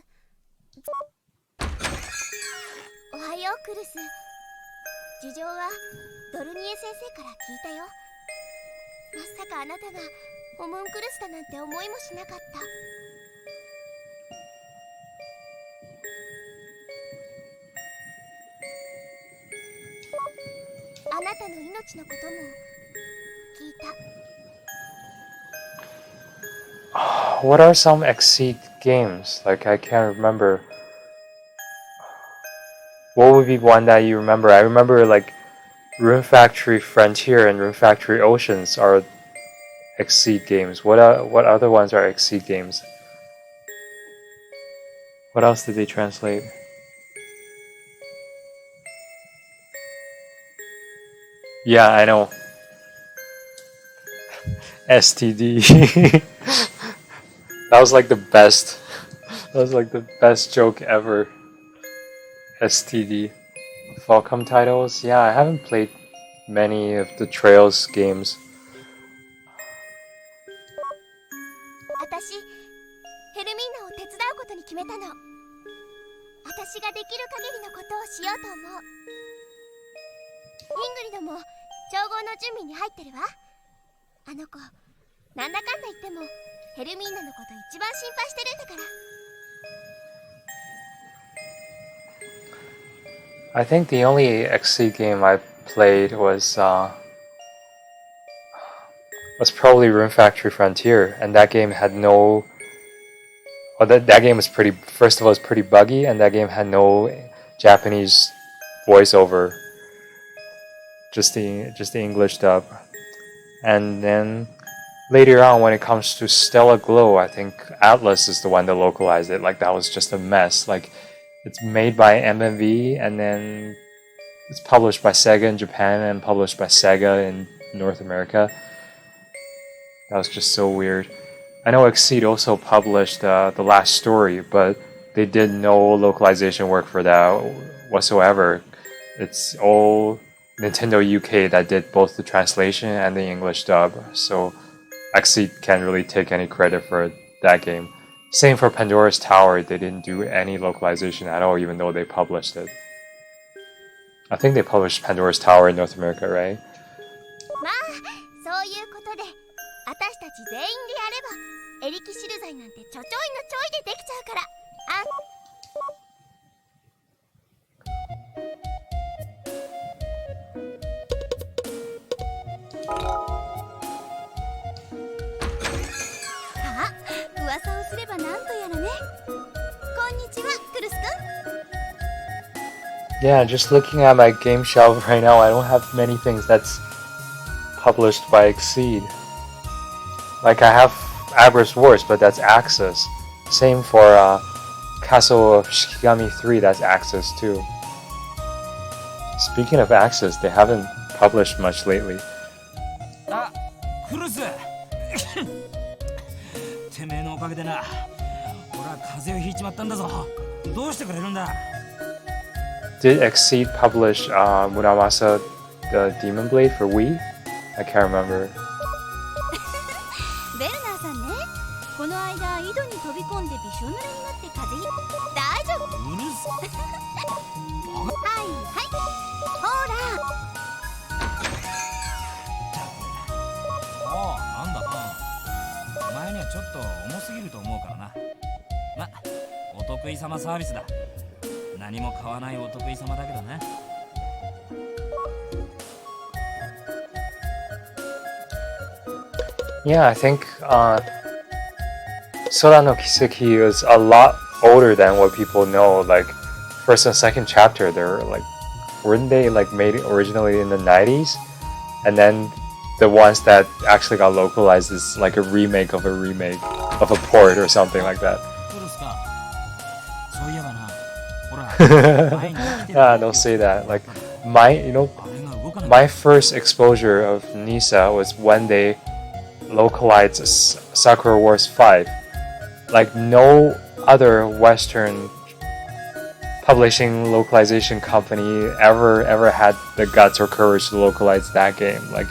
はようクルス。事情はドルニエ先生から聞いたよ。まさかあなたがホムンクルスだなんて思いもしなかった。あなたの命のことも聞いた。What are some Exceed games? Like I can't remember. What would be one that you remember? I remember like Rune Factory Frontier and Rune Factory Oceans are Exceed games. What other ones are Exceed games? What else did they translate? Yeah, I know. STD. That was like the best. That was like the best joke ever. STD. Falcom titles? Yeah, I haven't played many of the Trails games. 私、ヘルミーナを手伝うことに決めたの。私ができる限りのことをしようと思う。イングリドも調合の準備に入ってるわ。あの子、なんだかんだ言ってもヘルミーナのこと一番心配してるんだから。I think the only Exceed game I played was probably Rune Factory Frontier, and that game had no. Well, that game was pretty. First of all, it's pretty buggy, and that game had no Japanese voiceover. Just the English dub. And then later on, when it comes to Stellar Glow, I think Atlas is the one that localized it. Like, that was just a mess. Like, it's made by MMV, and then it's published by Sega in Japan and published by Sega in North America. That was just so weird. I know Exceed also published The Last Story, but they did no localization work for that whatsoever. It's all Nintendo UK that did both the translation and the English dub, so Exceed can't really take any credit for that game. Same for Pandora's Tower, they didn't do any localization at all, even though they published it. I think they published Pandora's Tower in North America, right? まあそういうことで私たち全員でやればエリキシル剤なんてちょちょいのちょいでできちゃうからさあ噂をすればなんとやらねこんにちはクルスくん Yeah, just looking at my game shelf right now, I don't have many things that's published by Exceed. Like, I have Aber's Wars, but that's Axis. Same for Castle of Shikigami 3, that's Axis too. Speaking of Axis, they haven't published much lately. あ、クルスてめえのおかげでな俺は風邪をひいちまったんだぞどうしてくれるんだ Did Exceed publish Muramasa the Demon Blade for Wii? I can't remember. ベルナーさんねこの間井戸に飛び込んでびしょ濡れになって風邪ひ大丈夫うるさはいはいほらああなんだなお前にはちょっと重すぎると思うからなま、お得意様サービスだ何も買わないお得意様だけどね Yeah, I think Sora no Kiseki is a lot older than what people know. Like, first and second chapter, they're like, weren't they like made originally in the 90s? And then the ones that actually got localized is like a remake of a port or something like that. クルスかそういえばなほら前に来てる Ah, don't say that. Like, my あれが動かなく my first exposure of Nisa was when they localized Sakura Wars 5. Like, no other Western publishing localization company ever had the guts or courage to localize that game. Like,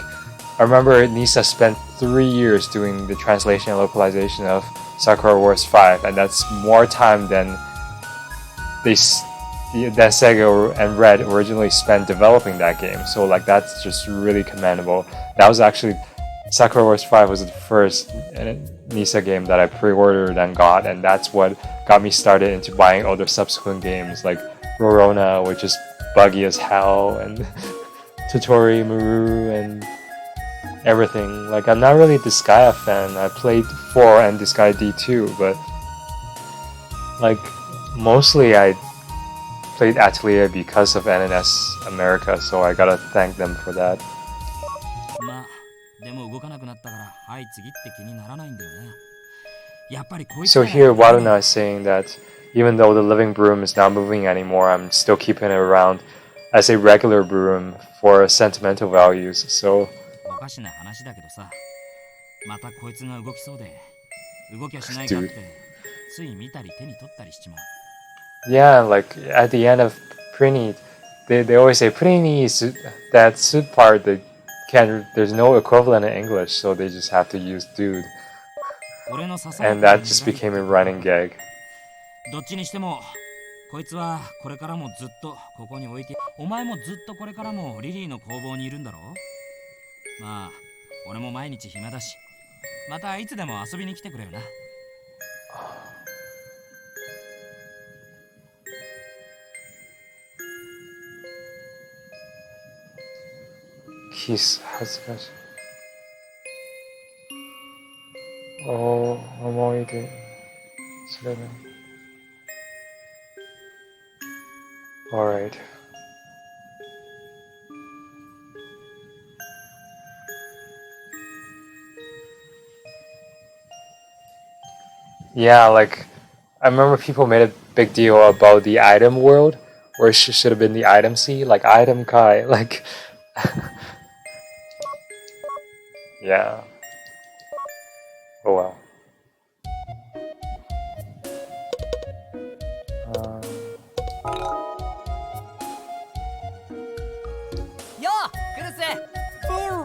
I remember Nisa spent 3 years doing the translation and localization of Sakura Wars 5, and that's more time than that Sega and Red originally spent developing that game. So like, that's just really commendable. That was actually Sakura Wars 5 was the first Nisa game that I pre-ordered and got, and that's what got me started into buying other subsequent games like Rorona, which is buggy as hell, and Totori Maru and everything. Like, I'm not really a Disgaea fan. I played 4 and Disgaea D2, but like, mostly I played Atelier because of NNS America, so I gotta thank them for that. まあでも動かなくなったからはい次って気にならないんだよねやっぱりこいつ So ら here, Waruna is saying that even though the living broom is not moving anymore, I'm still keeping it around as a regular broom for sentimental values. So おかしな話だけどさまたこいつが動きそうで動きゃしないかってつい見たり手に取ったりしちまう yeah, like at the end of Prini, they always say Prini is that suit part that there's no equivalent in English, so they just have to use dude, 俺のささや and かな that just became a running gag. どっちにしてもこいつはこれからもずっとここに置いてお前もずっとこれからもリリーの工房にいるんだろまあ俺も毎日暇だしまたいつでも遊びに来てくれよな Kiss, 恥ずかしい。思い出。それだ。Alright. Yeah, like I remember people made a big deal about the item world, where it should have been the item sea, like item kai, like yeah. Oh well. Yo, クルス。レオ、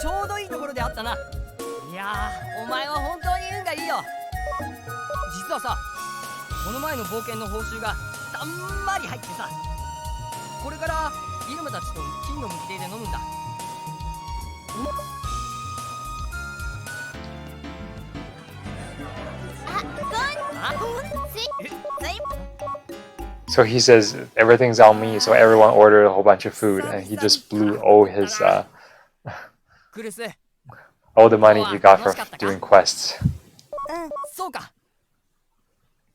ちょうどいいところで会ったな。いやー、お前は本当に運がいいよ。実はさ、この前の冒険の報酬がたんまり入ってさ、これからイルムたちと金の麦手で飲むんだ。So he says everything's on me, so everyone ordered a whole bunch of food, and he just blew all his クルス、 all the money he got from doing quests. そうか。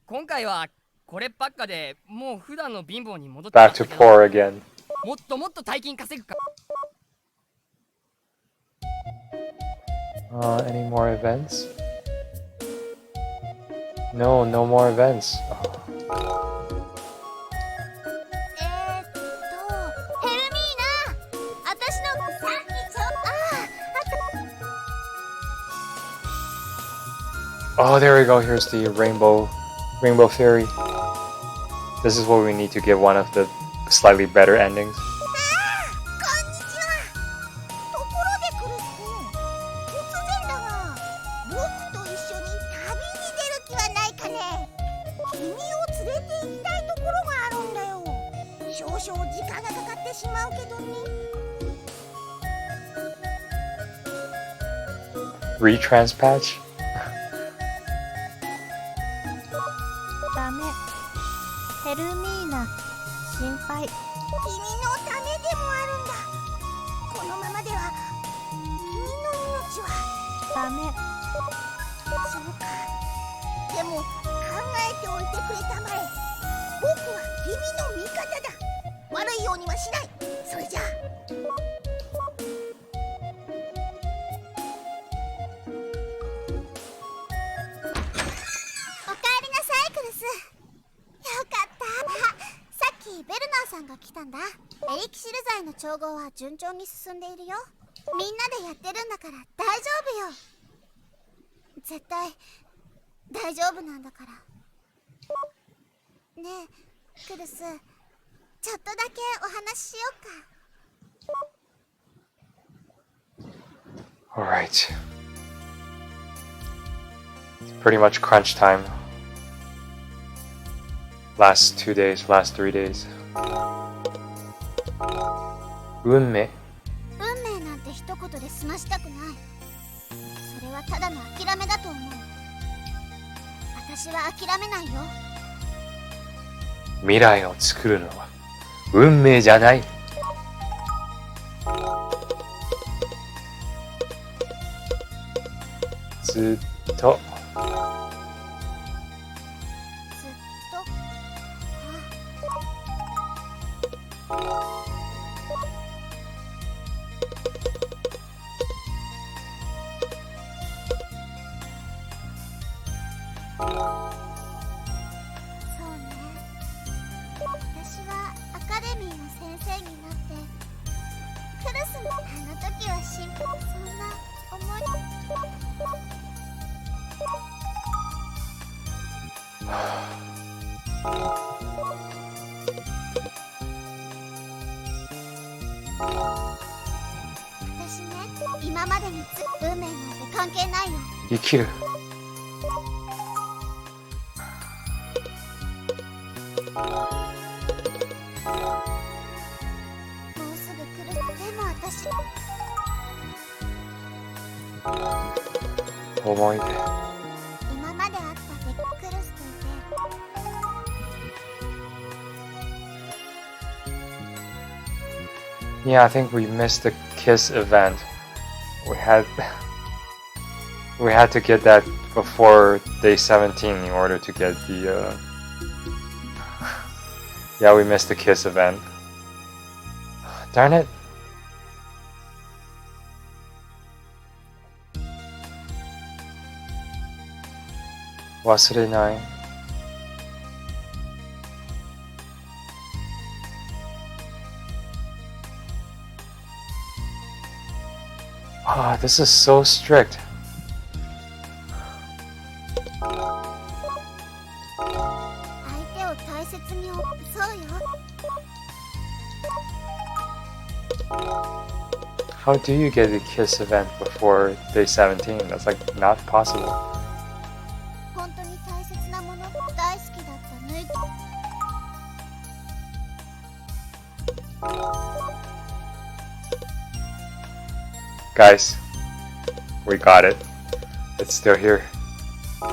今回はこればっかでもう普段の貧乏に戻って Back to poor again. もっともっと大金稼ぐか。Any more events? No, no more events. Oh. ヘルミーナ、私のさっきちょあ Oh, there we go. Here's the rainbow theory. This is what we need to give one of the slightly better endings. こんにちは。ところでクルス君、突然だが、僕と一緒に旅に出る気はないかね。君を連れて行きたいところがあるんだよ。少々時間がかかってしまうけどね。Retrans patch? ダメ。ヘルミーナ、心配。君のためでもあるんだ。このままでは君の命は。ダメ。そうか。でも考えておいてくれたまえ。僕は君の味方だ。悪いようにはしない。それじゃあ。おかえりなさい、クルス。よかった。さっきベルナーさんが来たんだ。エリキシル剤の調合は順調に進んでいるよ。みんなでやってるんだから大丈夫よ。絶対大丈夫なんだから。ねえ、クルス、ちょっとだけお話ししようか。Alright. It's pretty much crunch time. Last 2 days, last 3 days. 運命。運命なんて一言で済ましたくない。それはただの諦めだと思う。私は諦めないよ。未来を作るのは運命じゃない。ずっとずっと。そうね。私はアカデミーの先生になってクルスのあの時は心配。そんな思い。私ね、今までに運命なんて関係ないよ。生きる。もうすぐ来る。でも私思い出。今まで会ったベックルスといて。Yeah, I think we missed the kiss event. We had to get that before day 17 in order to get the Yeah, we missed the kiss event. Darn it. 忘れない。Ah, this is so strict. 相手を大切にそうよ。How do you get a kiss event before day 17? That's like not possible. 本当に大切なもの大好きだったね。Guys, we got it. It's still here. も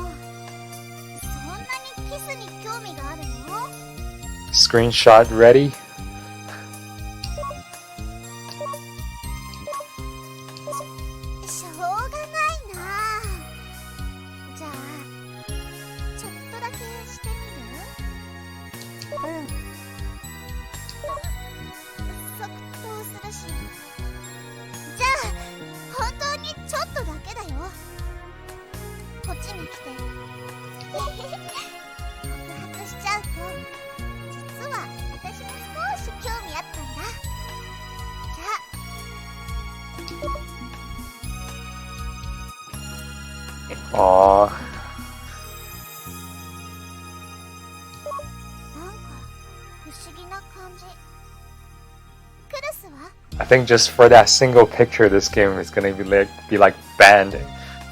うそんなにキスに興味があるの？ Screenshot ready? しょうがないな。じゃあちょっとだけしてみる？うん。即答するし。じゃあ本当にちょっとだけだよ。こっちに来て。告白しちゃうと、実は私も少し興味あったんだ。じゃあ Aww. なんか不思議な感じ。クルスは？ I think just for that single picture, this game is gonna be like banned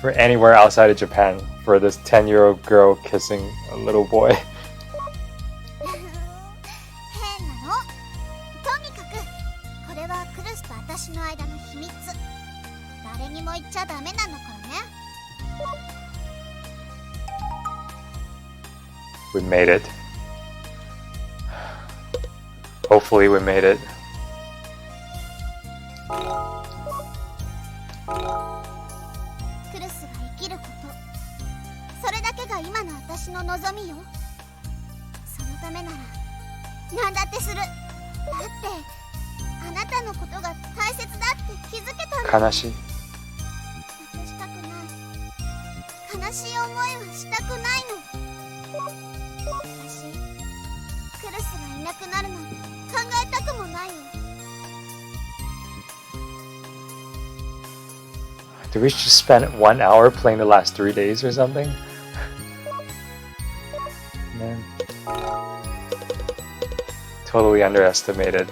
for anywhere outside of Japan for this 10-year-old girl kissing a little boy. 変なの。とにかくこれはクルスと私の間の秘密。誰にも言っちゃダメなんだからね。We made it. Hopefully we made it. クルスが生きること、それだけが今の私の望みよ。そのためなら何だってする。だってあなたのことが大切だって気づけたんだ。悲しい。したくない。悲しい思いはしたくないの。私クルスがいなくなるなんて考えたくもないよ。Did we just spend 1 hour playing the last 3 days or something? Man. Totally underestimated.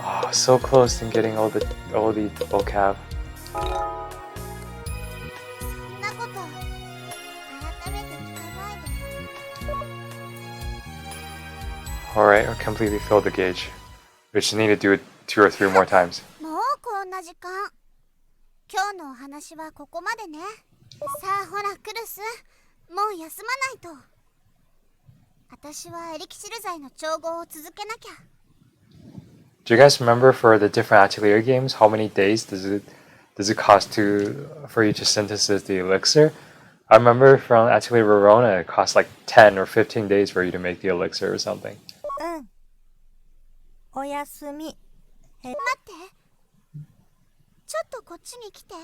Oh, so close to getting all the vocab. そんなこと改めて聞かないで。 Alright, I completely filled the gauge. We just need to do it 2 or 3 more times. もうこんな時間。今日のお話はここまでね。さあほらクルス、もう休まないと。私はエリキシル剤の調合を続けなきゃ。 Do you guys remember for the different Atelier games, how many days does it cost for you to synthesize the elixir? I remember from Atelier Verona, it costs like 10 or 15 days for you to make the elixir or something. うん。おやすみ。待って。ちょっとこっちに来て。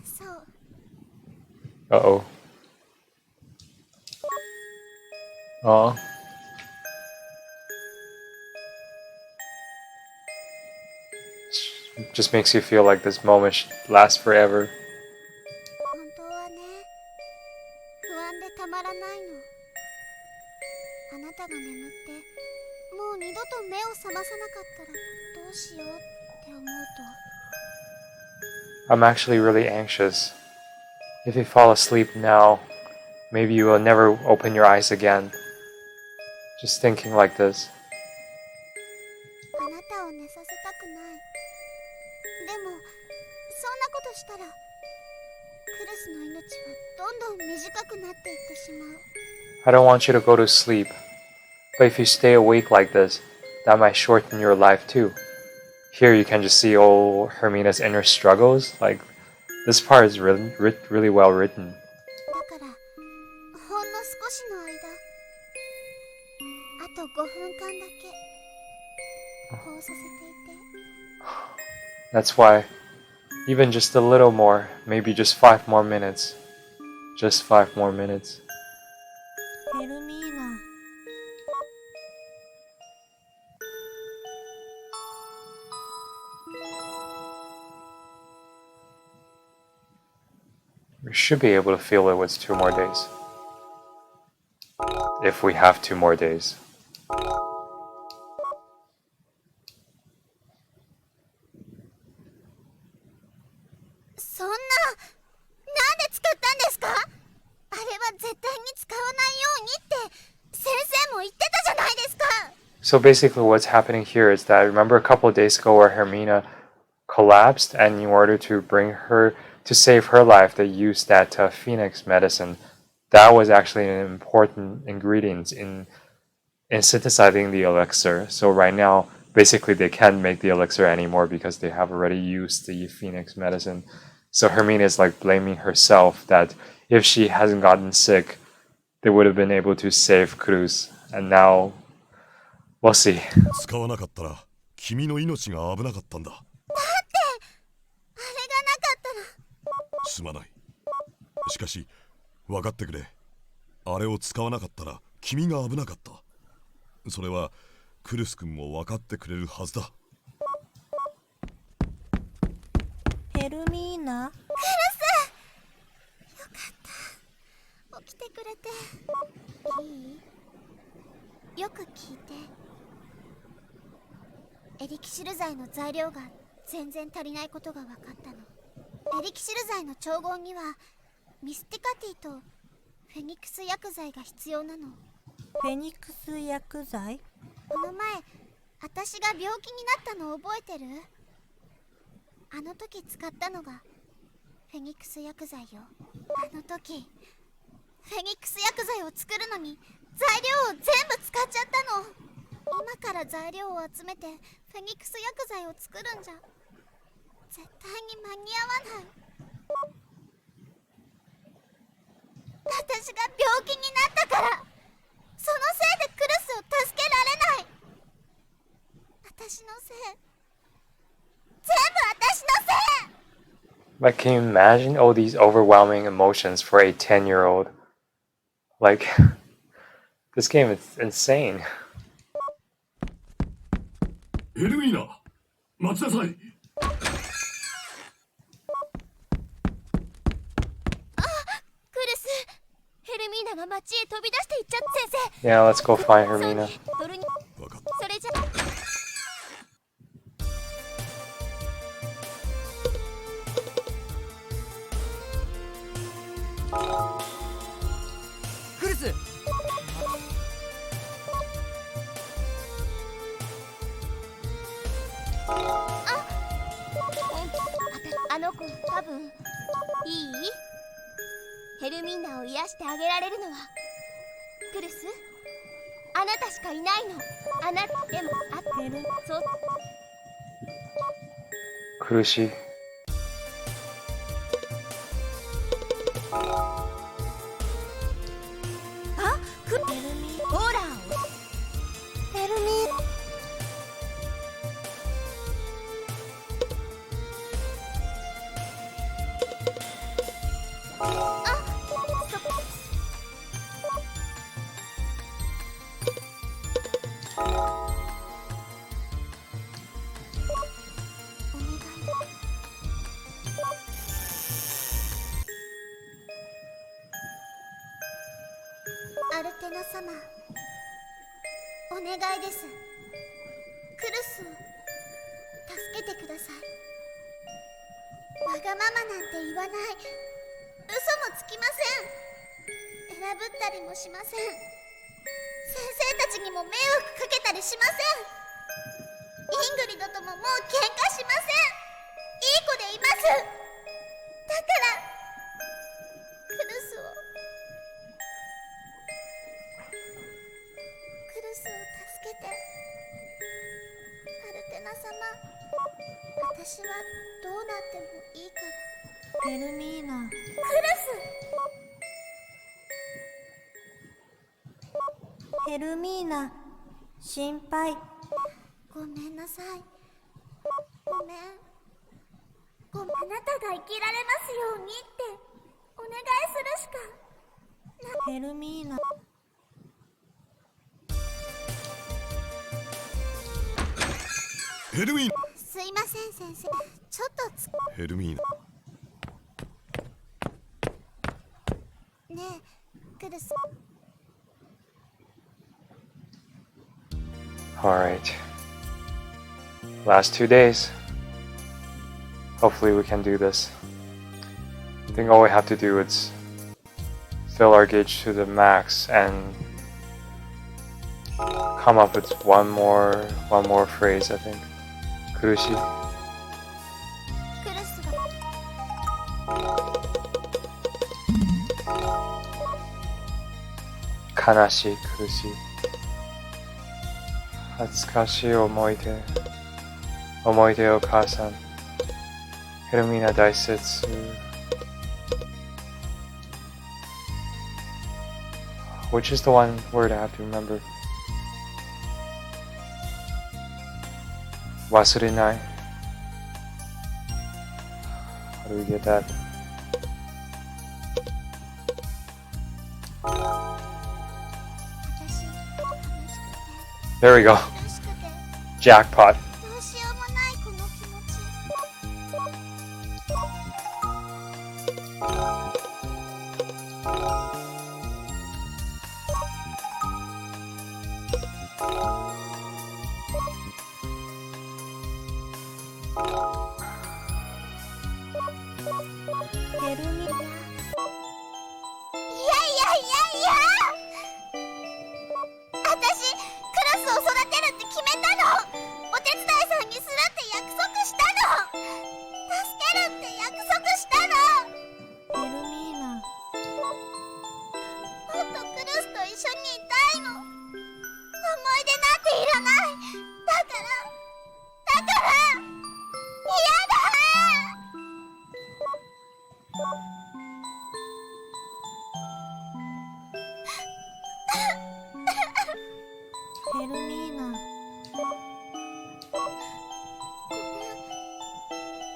そう。Uh-oh. Aw. Just makes you feel like this moment should last forever. 本当はね、不安でたまらないの。あなたが眠って、もう二度と目を覚まさなかったらどうしようって思うと。I'm actually really anxious. If you fall asleep now, maybe you will never open your eyes again. Just thinking like this. あなたを寝させたくない。でも、そんなことしたら、クルスの命はどんどん短くなっていってしまう。I don't want you to go to sleep. But if you stay awake like this, that might shorten your life too. Here you can just see all Hermina's inner struggles. Like, this part is really well written. だから、ほんの少しの間、あと5分間だけ、こうさせていて。That's why Even just a little more, maybe just 5 more minutes. Just 5 more minutes. ヘルミーナ。We should be able to feel it with 2 more days. If we have 2 more days. そんな、なんで使ったんですか？あれは絶対に使わないようにって先生も言ってたじゃないですか。So basically what's happening here is that, remember a couple of days ago where Hermina collapsed, and in order to bring her, to save her life, they used that phoenix medicine. That was actually an important ingredient in synthesizing the elixir. So right now, basically they can't make the elixir anymore because they have already used the phoenix medicine. So Hermina is like blaming herself that if she hasn't gotten sick, they would have been able to save Culus. And now, we'll see. 使わなかったら君の命が危なかったんだ。あれがなかったら。すまない。しかし分かってくれ。あれを使わなかったら君が危なかった。それはクルス君も分かってくれるはずだ。ヘルミーナ。クルス、よかった。起きてくれていい？よく聞いて。エリキシル剤の材料が全然足りないことが分かったの。エリキシル剤の調合にはミスティカティとフェニックス薬剤が必要なの。フェニックス薬剤？この前、私が病気になったの覚えてる？あの時使ったのがフェニックス薬剤よ。あの時フェニックス薬剤を作るのに材料を全部使っちゃったの。今から材料を集めてフェニックス薬剤を作るんじゃ絶対に間に合わない。私が病気になったから、そのせいでクルスを助けられない。私のせい、全部私のせい。Like, can you imagine all these overwhelming emotions for a 10-year-old? Like, this game is insane. ヘルミーナ、待ちなさい。クルス、ヘルミーナが街へ飛び出していっちゃって先生。 Yeah, let's go find Hermina. ドルニ分かった。それじゃクルス、あの子多分いい？ヘルミーナを癒してあげられるのはクルス、あなたしかいないの。あなたでもあってる。そう。苦しい。あ、ヘルミー、ほらヘルミー。アルテナ様、お願いです。クルスを助けてください。わがままなんて言わない。嘘もつきません。選ぶったりもしません。先生たちにも迷惑かけたりしません。イングリドとももう喧嘩しません。いい子でいます。だからクルスを助けて。アルテナ様、私はどうなってもいいから。ヘルミーナ。クルス。ヘルミーナ、心配。ごめんなさい。ごめん。あなたが生きられますようにってお願いするしか。ヘルミーナ。ヘルミーナ。すいません先生、ちょっとヘルミーナ。ねえクルス。Alright. Last 2 days. Hopefully we can do this. I think all we have to do is fill our gauge to the max and come up with one more phrase, I think. Kurushi. クルスが悲しい、苦しい。懐かしい思い出。思い出お母さん。ヘルミナ大切。Which is the one word I have to remember? 忘れない。How do we get that? There we go. 苦しくて Jackpot. どうしようもないこの気持ち。ヘルミーナ。いやいやいやいや、私クラスを育てるって決めたの。お手伝いさんにするって約束したの。助けるって約束したの。ヘルミーナ。もっとクルスと一緒にいたいの。思い出なんていらない。だから嫌だ。ヘルミーナ。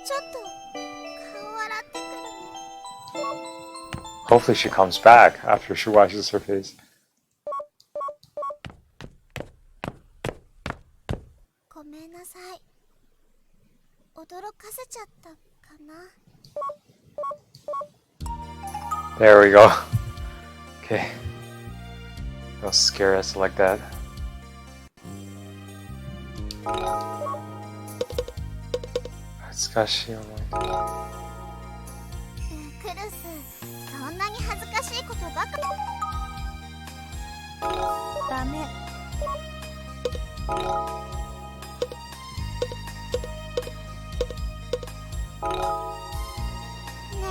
ちょっと顔洗ってくるね。 Hopefully she comes back after she washes her face. ごめんなさい。驚かせちゃったかな。There we go. Okay. Don't scare us like that. 懐かしい思い出。クルス、そんなに恥ずかしいことばかり。ダメ。ね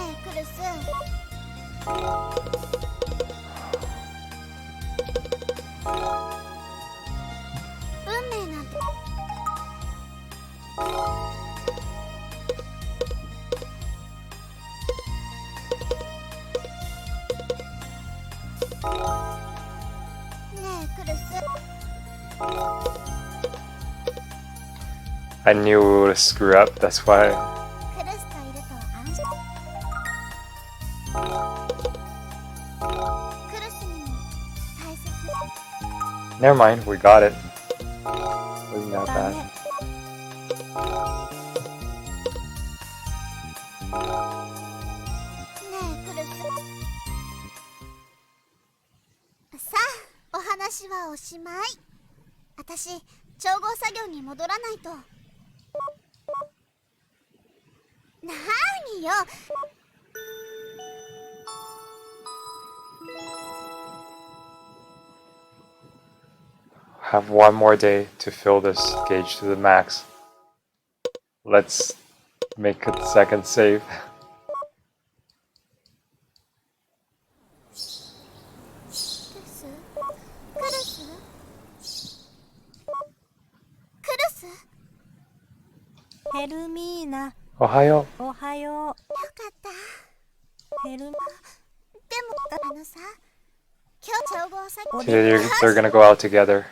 えクルス、運命なんてねえクルス、 I knew we would screw up, that's why. クルスといると安心。クルスにも大切。 Never mind, we got it. Wasn't that ダ bad. メ。ねえクルス、さあお話はおしまい。私調合作業に戻らないと。なーによ。Have one more day to fill this gauge to the max. Let's make a second save. クルスクルス、ヘルミーナ。 Ohayo. おはよよかった。う。ヘルミ。でもさ、今日調合作業。 They're gonna go out together. ね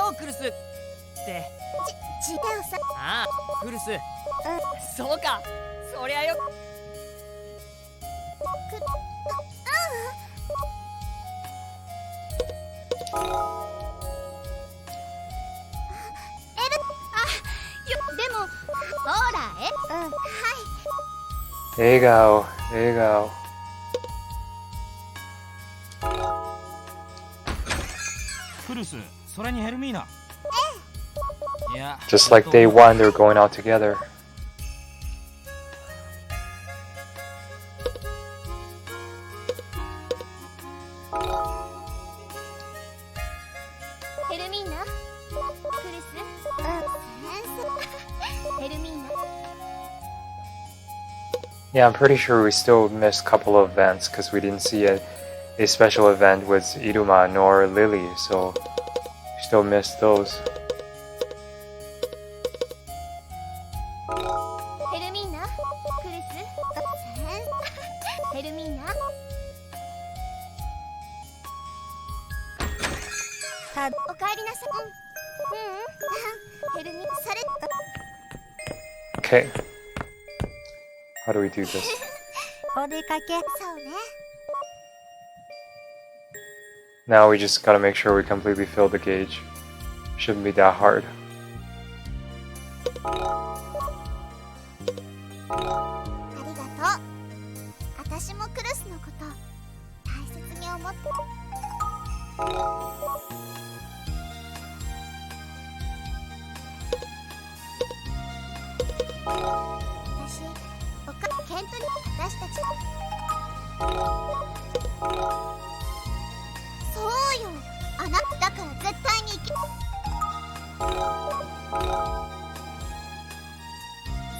よクルスって。違うさ。ああクルス、そうか、そりゃよ。でもほらはい笑顔、笑顔。クルス、それにヘルミーナ。いや、 Just like day one, they're going out together. ヘルミーナ、クルス、ヘルミーナ。 Yeah, I'm pretty sure we still missed a couple of events because we didn't see a special event with Iruma nor Lillie, so we still missed those. ヘルミーナ、クルス、ヘルミーナ。おかえりなさい。ヘルミ、それ。 Okay. How do we do this? お出かけ。そうね。 Now we just gotta make sure we completely fill the gauge. Shouldn't be that hard. ありがとう。私もクルスのこと大切に思って。私、ケントに私たち。そうよ。あなただから絶対に行き。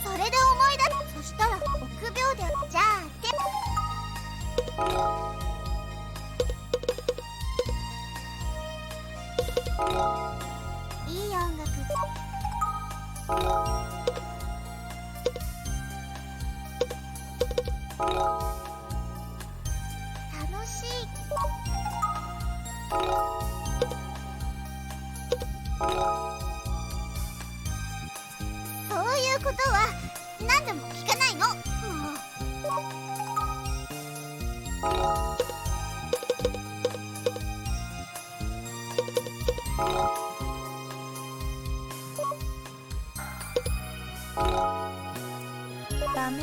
それで思い出す。そしたら臆病で。じゃあって。いい音楽。楽しい。そういうことは何でも聞かないの。ダメ。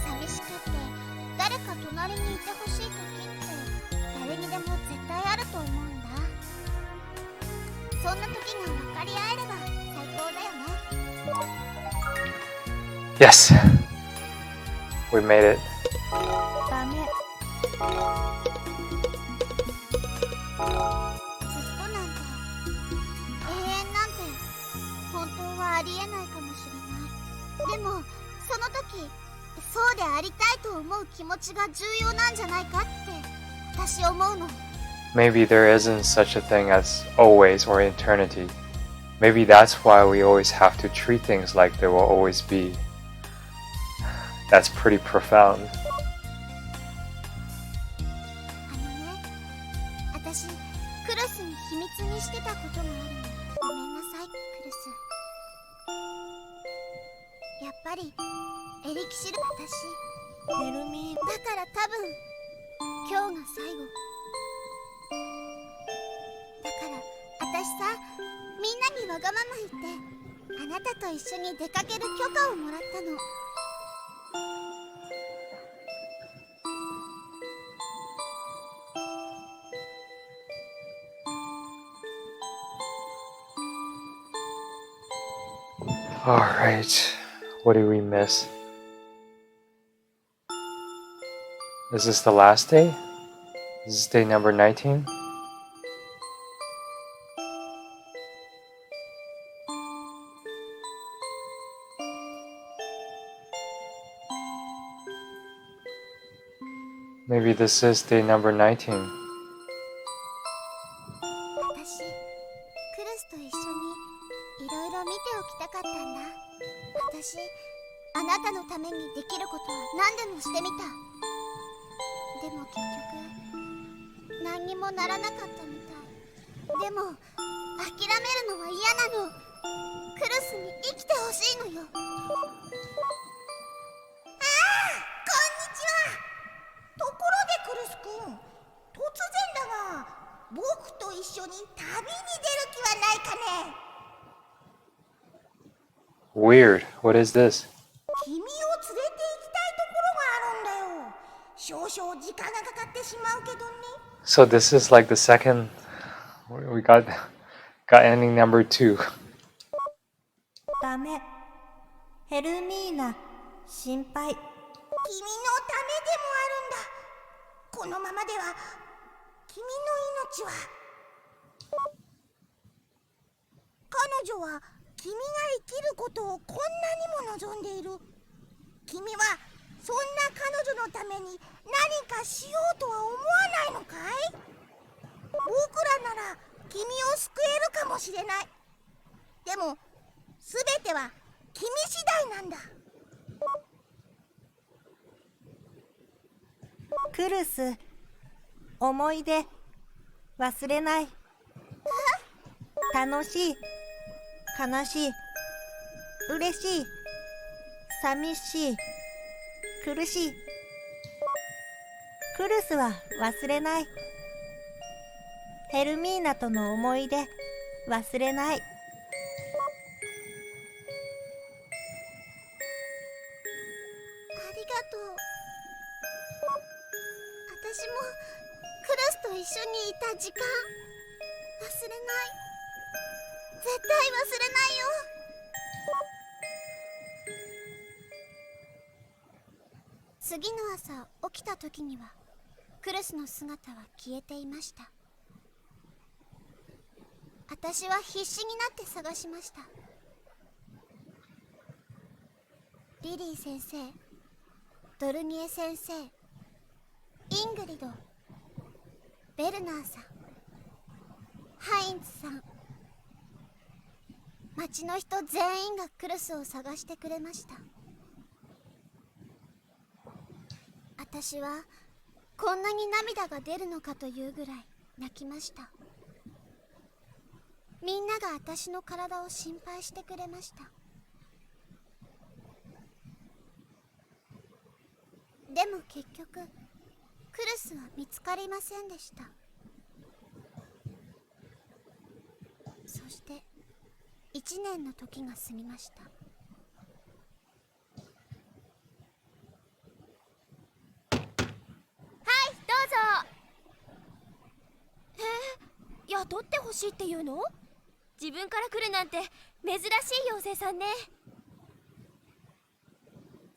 寂しくって誰か隣にいてほしい時って誰にでも絶対あると思うんだ。そんな時が分かり合えれば最高だよね。 Yes! We made it. ダメ。ずっとなんて永遠なんて本当はありえないかもしれない。でもその時そうでありたいと思う気持ちが重要なんじゃないかって私思うの。 Maybe there isn't such a thing as always or eternity. Maybe that's why we always have to treat things like they will always be. That's pretty profound. 私クルスに秘密にしてたことがあるの。ごめんなさいクルス。やっぱりエリキシル。私ヘルミー。だから多分今日が最後だから。私さ、みんなにわがまま言ってあなたと一緒に出かける許可をもらったの。Alright, what did we miss? Is this the last day? Is this day number 19? Maybe this is day number 19. 私クルスと一緒にいろいろ見ておきたかったんだ。私あなたのためにできることは何でもしてみた。でも結局何にもならなかったみたい。でも諦めるのは嫌なの。クルスに生きてほしいのよ。ああ、こんにちは。ところでクルス君、突然だが僕と一緒に旅に出る気はないかね。 Weird. What is this? 君を連れて行きたいところがあるんだよ。少々時間がかかってしまうけどね。 So this is like the second. We got ending number 2. ダメ。ヘルミーナ、心配。君のためでもあるんだ。このままでは君の命は。彼女は君が生きることをこんなにも望んでいる。君はそんな彼女のために何かしようとは思わないのかい？僕らなら君を救えるかもしれない。でもすべては君次第なんだ。クルス、思い出忘れない。楽しい、悲しい、嬉しい、寂しい、苦しい。クルスは忘れない。ヘルミーナとの思い出忘れない。ありがとう。私もクルスと一緒にいた時間忘れない。絶対忘れないよ。次の朝起きた時にはクルスの姿は消えていました。私は必死になって探しました。リリー先生、ドルニエ先生、イングリド、ベルナーさん、ハインツさん、町の人全員がクルスを探してくれました。私はこんなに涙が出るのかというぐらい泣きました。みんなが私の体を心配してくれました。でも結局クルスは見つかりませんでした。そして1年の時が過ぎました。雇ってほしいっていうの？自分から来るなんて珍しい妖精さんね。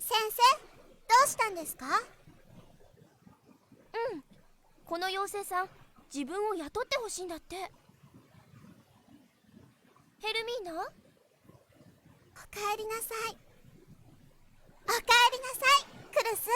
先生、どうしたんですか？この妖精さん、自分を雇ってほしいんだって。ヘルミーナ？おかえりなさい。おかえりなさい、クルス。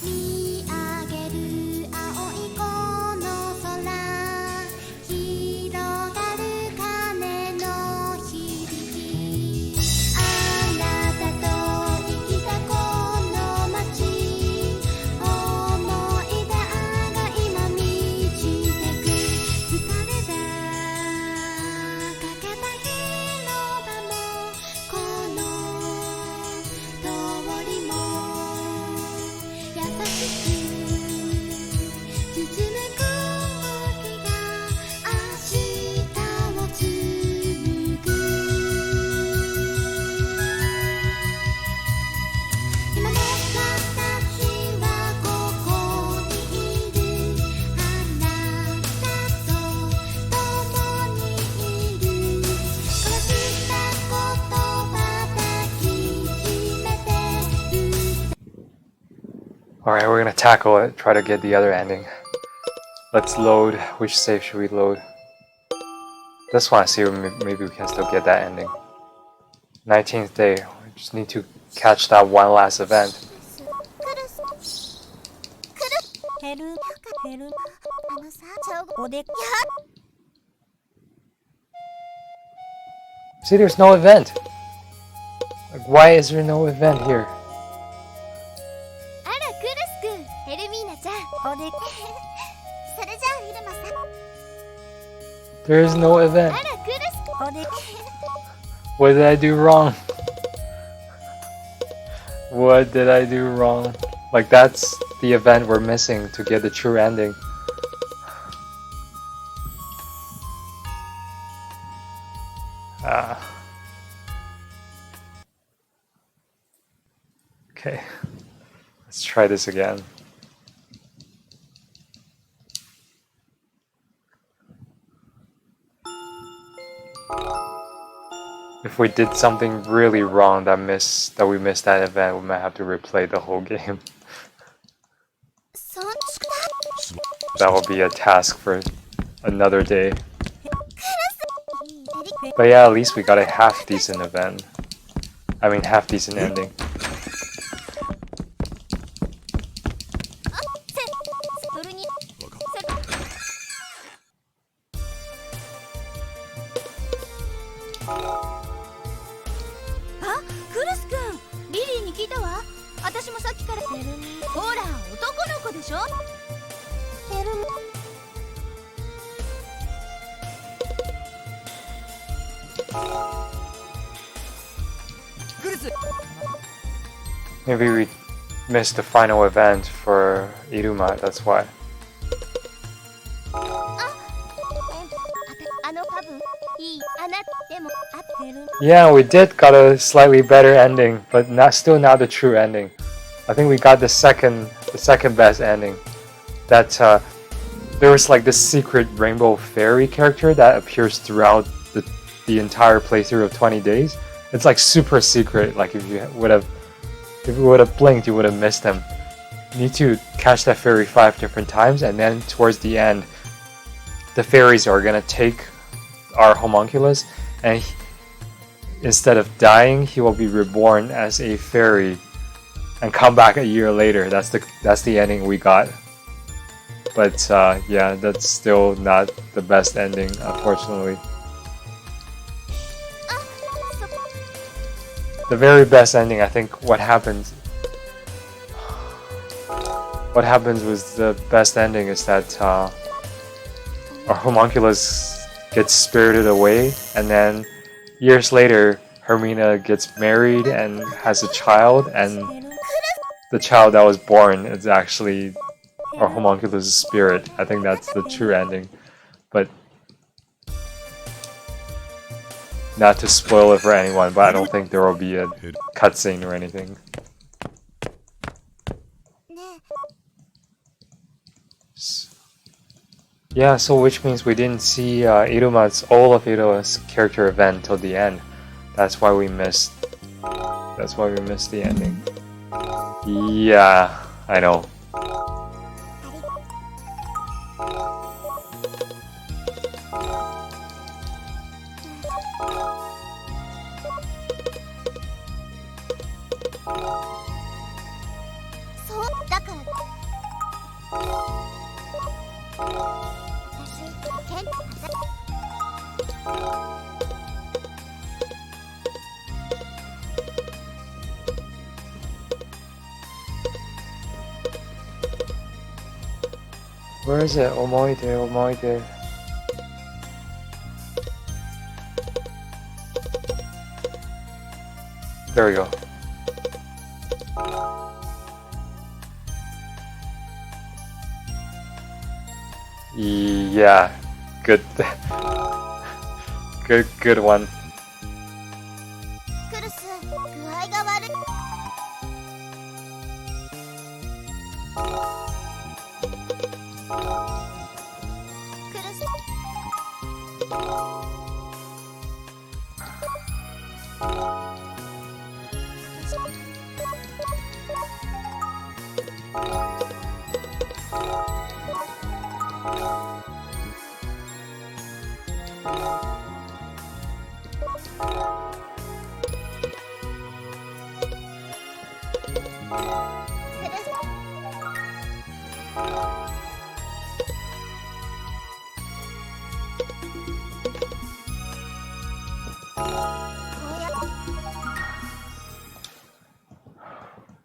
見上げる青いこの空、広がる鐘の響き、あなたと生きたこの街、思い出が今満ちてく、疲れたかけた広場もこの通りも優しく包む空気が明日を紡ぐ、今も私はここにいる、あなたと共にいる、交わした言葉抱きしめてる。 Alright, we're gonna tackle it, try to get the other ending. Let's load. Which save should we load? This one, I see maybe we can still get that ending. 19th day. We just need to catch that one last event. ヘルあのさ、おで See, there's no event. Like, why is there no event here? あら、クルスくん、ヘルミーナちゃん。おでそれじゃあ、イルマさん。 There is no あ event. ら、クルスくん。おで What did I do wrong? What did I do wrong? Like, that's the event we're missing to get the true ending. Ah. Okay. Let's try this again. If we did something really wrong that we missed that event, we might have to replay the whole game. そんな。 That will be a task for another day. But yeah, at least we got a half decent event. I mean, half decent ending. ドルニエ。あ、クルスくん、リリーに聞いたわ。私もさっきから。ほら、男の子でしょ。ヘルミ。 クルス Maybe we missed the final event for Iruma, that's why. あの多分いいあなでもあヘル。 Yeah, we did got a slightly better ending, but still not the true ending. I think we got the second best ending. That there was like this secret rainbow fairy character that appears throughout the entire playthrough of 20 days. It's like super secret. Like if you would have blinked, you would have missed him. You need to catch that fairy 5 different times, and then towards the end, the fairies are gonna take our homunculus, and instead of dying, he will be reborn as a fairy and come back a year later. That's the ending we got. But yeah, that's still not the best ending, unfortunately. The very best ending, I think what happens was the best ending is that our homunculus gets spirited away, and then years later Hermina gets married and has a child, and the child that was born is actually our homunculus' spirit. I think that's the true ending, but not to spoil it for anyone, but I don't think there will be a cutscene or anything. Yeah, so which means we didn't see all of Iruma's character event till the end. That's why we missed That's why we missed the ending. Yeah, I know. Where is it? Omoide. There we go. Yeah, good. good one. クルス、具合が悪い。クルス。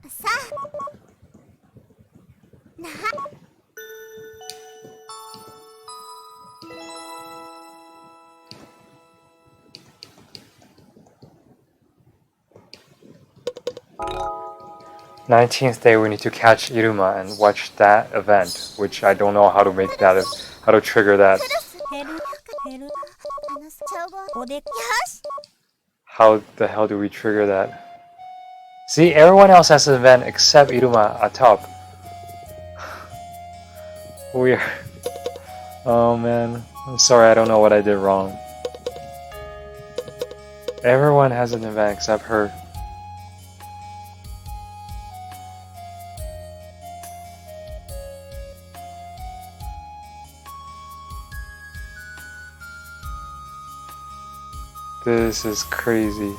さあ、な。19th day, we need to catch Iruma and watch that event, which I don't know how to make that, how to trigger that. ヘル帳簿。おでよし。 How the hell do we trigger that? See, everyone else has an event except Iruma at top. Weird. Oh man, I'm sorry, I don't know what I did wrong. Everyone has an event except her. This is crazy.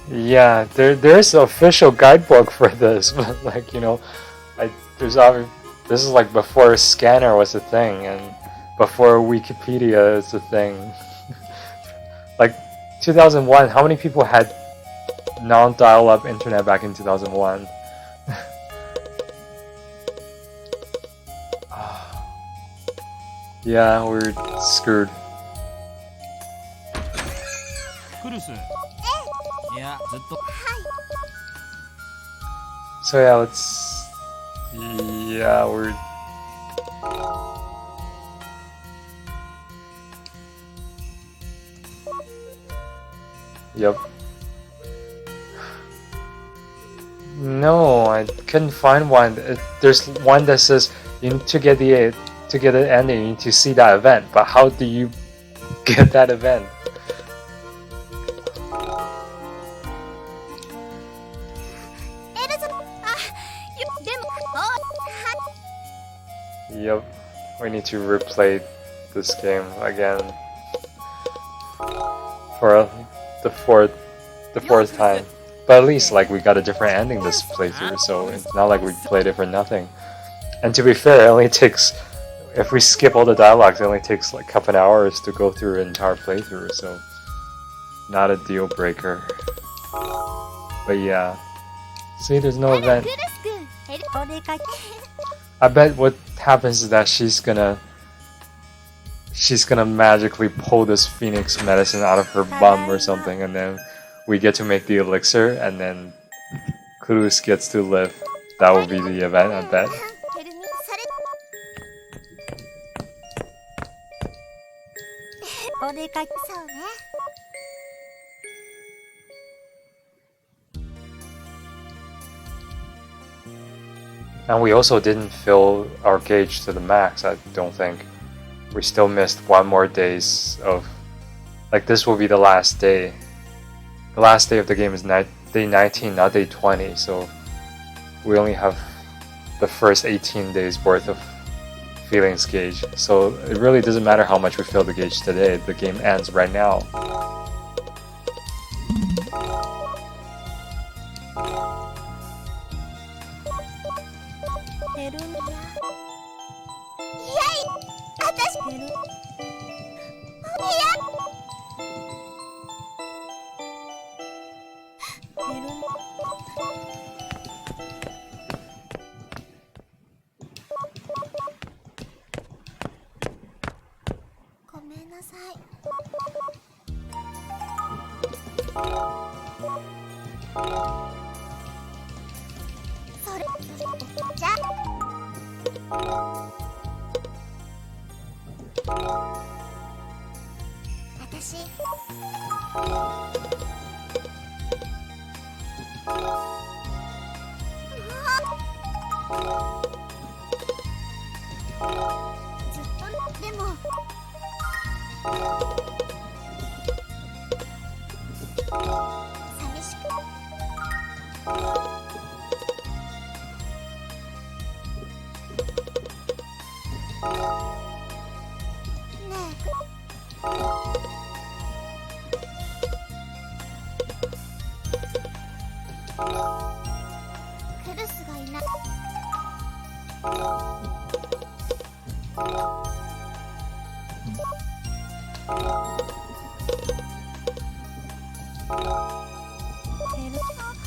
Yeah, there's an official guidebook for this, but like, you know, this is like before a scanner was a thing and before Wikipedia is a thing. Like 2001, how many people had non-dial-up internet back in 2001? Yeah, we're screwed. クルス。いや、ずっと。So yeah, we're. Yep. No, I couldn't find one. There's one that says you need to get the ending. You need to see that event. But how do you get that event? Yep, we need to replay this game again for the fourth time. But at least like we got a different ending this playthrough, so it's not like we played it for nothing. And to be fair, it only takes, if we skip all the dialogues, it only takes like a couple hours to go through an entire playthrough, so not a deal breaker. But yeah, see, there's no event. I bet what happens is that she's gonna magically pull this phoenix medicine out of her bum or something, and then we get to make the elixir, and then Culus gets to live. That will be the event, I bet. And we also didn't fill our gauge to the max, I don't think. We still missed one more days of... Like, this will be the last day. The last day of the game is day 19, not day 20, so we only have the first 18 days worth of feelings gauge. So it really doesn't matter how much we fill the gauge today, the game ends right now.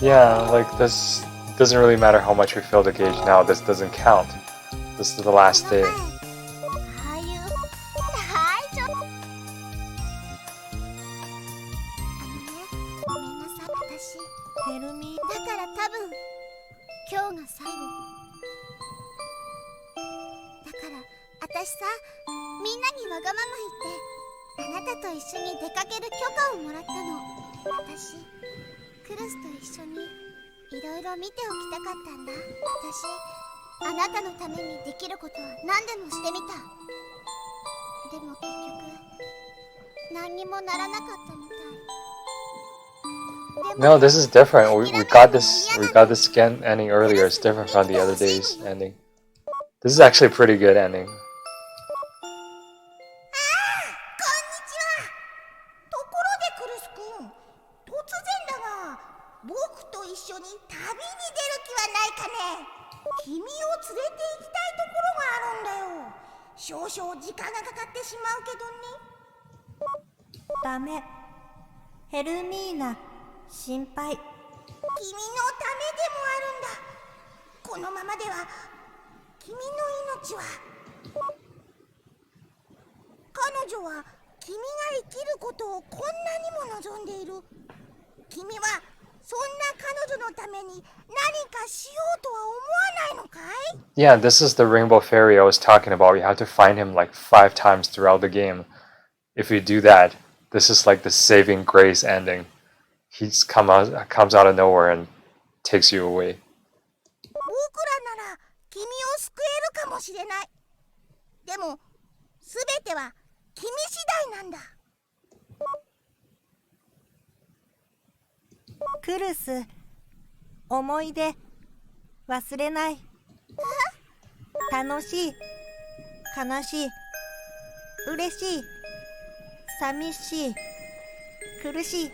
Yeah, like this doesn't really matter how much we fill the gauge now, this doesn't count. This is the last day. No, this is different. We got this again ending earlier. It's different from the other day's ending. This is actually a pretty good ending. Hermina, 心配。君のためでもあるんだ。このままでは君の命は。彼女は君が生きることをこんなにも望んでいる。君はそんな彼女のために何かしようとは思わないのかい？ Yeah, this is the rainbow fairy I was talking about. You have to find him like 5 times throughout the game. If you do that, this is like the saving grace ending. He comes out of nowhere and takes you away. 僕らなら君を救えるかもしれない。でも、すべては君次第なんだ。クルス、思い出忘れない。楽しい、悲しい、嬉しい、寂しい、苦しい。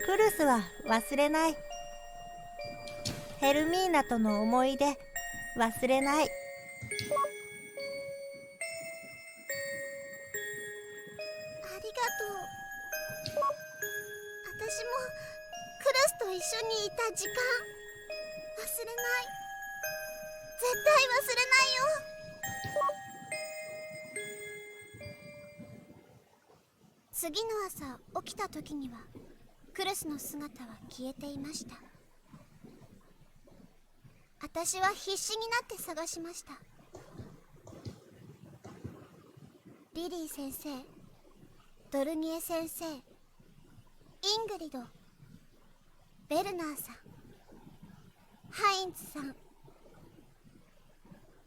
クルスは忘れない。ヘルミーナとの思い出忘れない。私もクルスと一緒にいた時間忘れない。絶対忘れないよ。次の朝起きた時にはクルスの姿は消えていました。私は必死になって探しました。リリー先生、ドルニエ先生、イングリド、ベルナーさん、ハインツさん、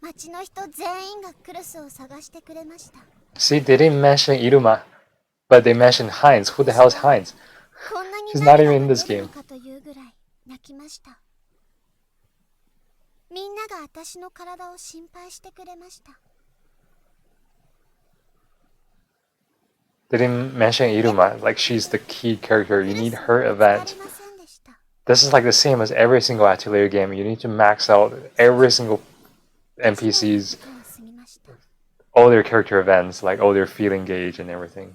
町の人全員がクルスを探してくれました。 See, they didn't mention Iruma, but they mentioned Heinz. Who the hell is Heinz? こんなに He's 涙 not が even in 出 this る game. のかというぐらい泣きました。みんなが私の体を心配してくれました。 They didn't mention Iruma, like she's the key character. You need her クルスは見 event. つかりませんでした。 This is like the same as every single Atelier game. You need to max out every single 1 NPC's, 年が過ぎました。 all their character events, like all their feeling gauge and everything.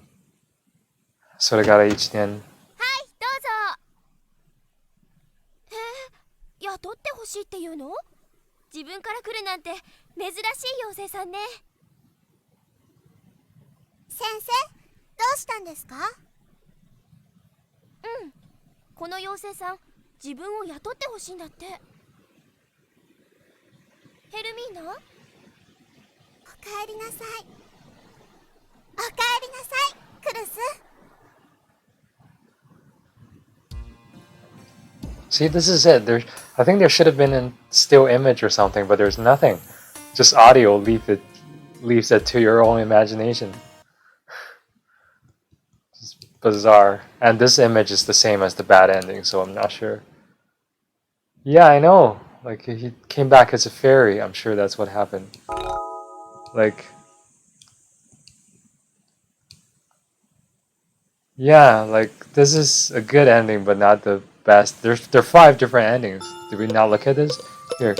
それから1年。はい、どうぞ。雇ってほしいっていうの？自分から来るなんて珍しい妖精さんね。先生、どうしたんですか？この妖精さん、自分を雇ってほしいんだって。ヘルミーナ？おかえりなさい。おかえりなさい、クルス。 See, this is it. I think there should have been a still image or something, but there's nothing. Just audio. Leaves it to your own imagination. Just bizarre. And this image is the same as the bad ending, so I'm not sure. Yeah, I know. Like, he came back as a fairy. I'm sure that's what happened. Like... Yeah, like, this is a good ending, but not the best. There are 5 different endings. Did we not look at this? Here.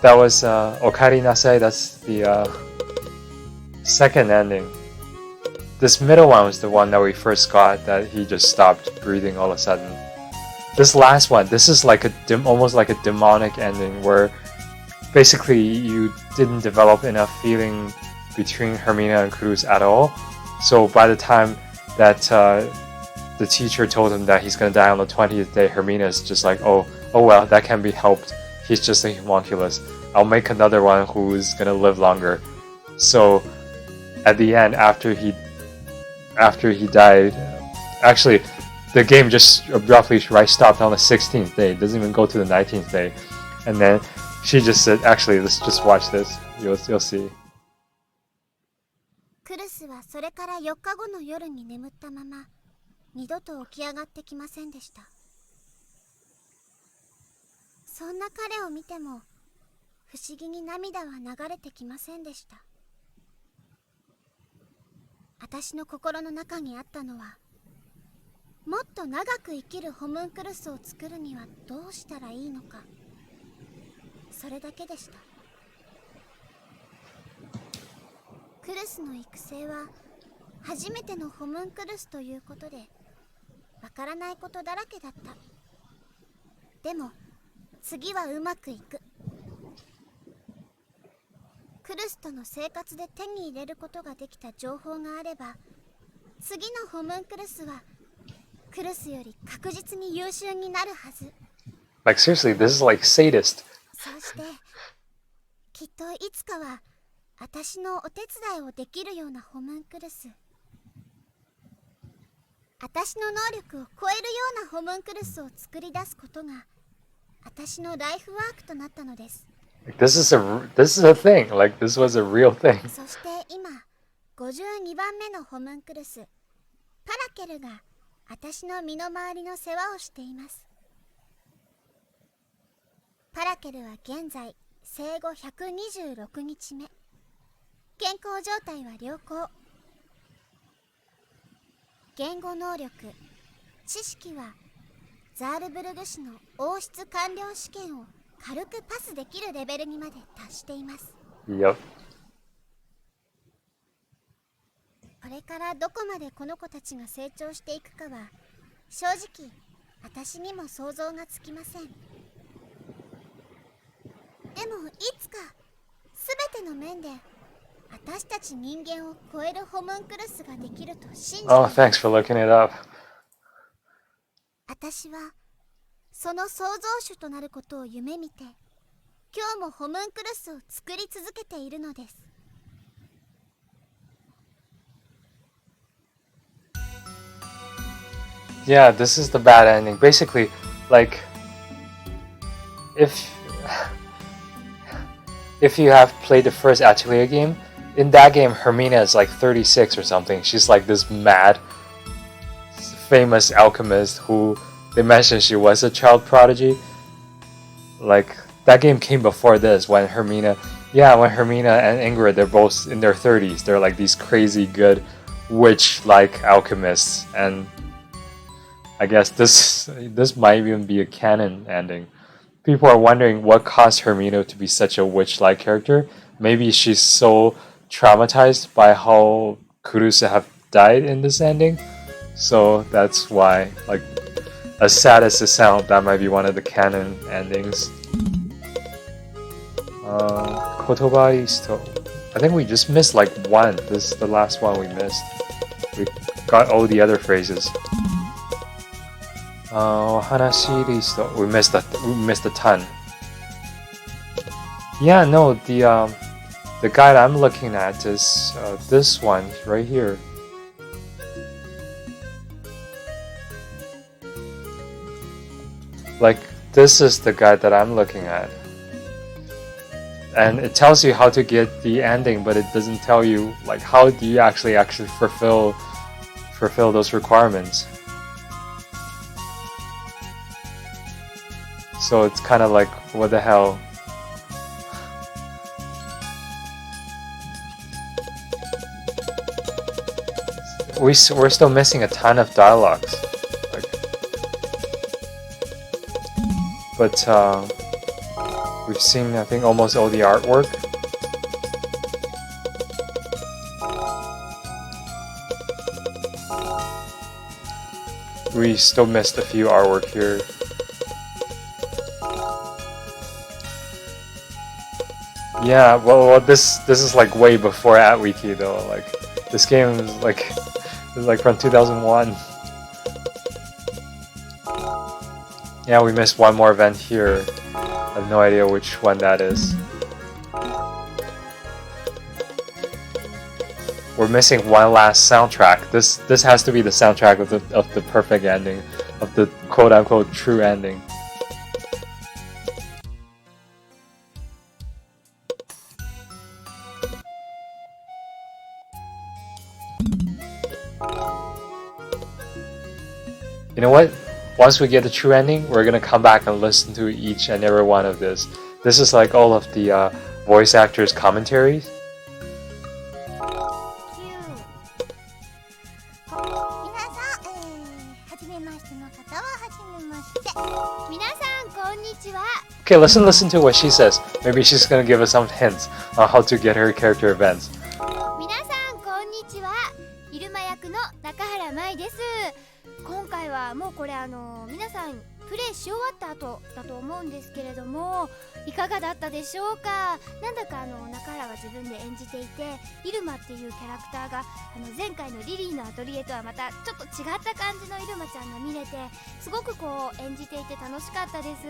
That was, Okari Nasai, that's the, second ending. This middle one was the one that we first got, that he just stopped breathing all of a sudden. This last one, this is like almost like a demonic ending, where basically you didn't develop enough feeling between Hermina and Culus at all. So by the time that the teacher told him that he's gonna die on the 20th day, Hermina is just like, oh well, that can be helped. He's just a homunculus. I'll make another one who's gonna live longer. So at the end, after he died, actually the game just abruptly stopped on the 16th day. It doesn't even go to the 19th day. And then she just said, actually, let's just watch this. You'll see. クルスはそれから4日後の夜に眠ったまま二度と起き上がってきませんでした。そんな彼を見ても不思議に涙は流れてきませんでした。私の心の中にあったのは、もっと長く生きるホムンクルスを作るにはどうしたらいいのか、それだけでした。クルスの育成は初めてのホムンクルスということでわからないことだらけだった。でも次はうまくいく。クルスとの生活で手に入れることができた情報があれば、次のホムンクルスはクルスより確実に優秀になるはず。 Like seriously, this is like sadist. そうしてきっといつかは私のお手伝いをできるようなホムンクルス、私の能力を超えるようなホムンクルスを作り出すことが私のライフワークとなったのです。 Like, this is a thing. Like this was a real thing. そして今52番目のホムンクルスパラケルが私の身の回りの世話をしています。パラケルは現在生後126日目。健康状態は良好。言語能力、知識はザールブルグ市の王室官僚試験を軽くパスできるレベルにまで達しています。 Yep. これからどこまでこの子たちが成長していくかは正直私にも想像がつきません。でもいつか全ての面で私たち人間を超えるホムンクルスができると信じています。 Oh, thanks for looking it up. 私はその創造主となることを夢見て今日もホムンクルスを作り続けているのです。Yeah, this is the bad ending. Basically, like, if you have played the first Atelier game, in that game, Hermina is like 36 or something. She's like this mad, famous alchemist who they mentioned she was a child prodigy. Like, that game came before this when Hermina and Ingrid, they're both in their 30s. They're like these crazy good witch-like alchemists, and I guess this might even be a canon ending. People are wondering what caused Hermina to be such a witch-like character. Maybe she's so traumatized by how Culus have died in this ending, so that's why, like, as sad as it sounds, that might be one of the canon endings. Kotoba-isto. I think we just missed like one. This is the last one we missed. We got all the other phrases. Hanashi-isto. We missed a ton. Yeah, no, the guide I'm looking at is this one right here. Like, this is the guide that I'm looking at. And it tells you how to get the ending, but it doesn't tell you, like, how do you actually fulfill those requirements. So it's kind of like, what the hell? We're still missing a ton of dialogues. Like, but we've seen, I think, almost all the artwork. We still missed a few artwork here. Yeah, well, this is like way before AtWiki though. Like, this game is like from 2001. Yeah, we missed one more event here. I have no idea which one that is. We're missing one last soundtrack. This has to be the soundtrack of the perfect ending, of the quote-unquote true ending. You know what? Once we get the true ending, we're gonna come back and listen to each and every one of this. This is like all of the voice actors' commentaries. 皆さんこんにちは。 Okay, listen to what she says. Maybe she's gonna give us some hints on how to get her character events. 皆さんこんにちは。イルマ役の中原舞です。今回はもうこれ皆さんプレイし終わった後だと思うんですけれども、いかがだったでしょうか。なんだか中原が自分で演じていて、イルマっていうキャラクターが前回のリリーのアトリエとはまたちょっと違った感じのイルマちゃんが見れて、すごくこう演じていて楽しかったです。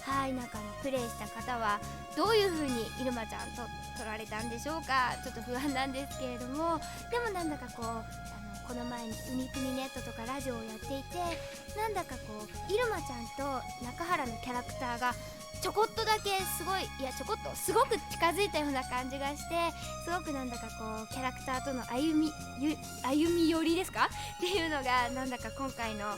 はい、なんかプレイした方はどういう風にイルマちゃんと撮られたんでしょうか。ちょっと不安なんですけれども、でもなんだかこうこの前にウニクミネットとかラジオをやっていて、なんだかこうイルマちゃんと中原のキャラクターがちょこっとだけすごい、いやちょこっとすごく近づいたような感じがして、すごくなんだかこうキャラクターとの歩み寄りですかっていうのがなんだか今回の、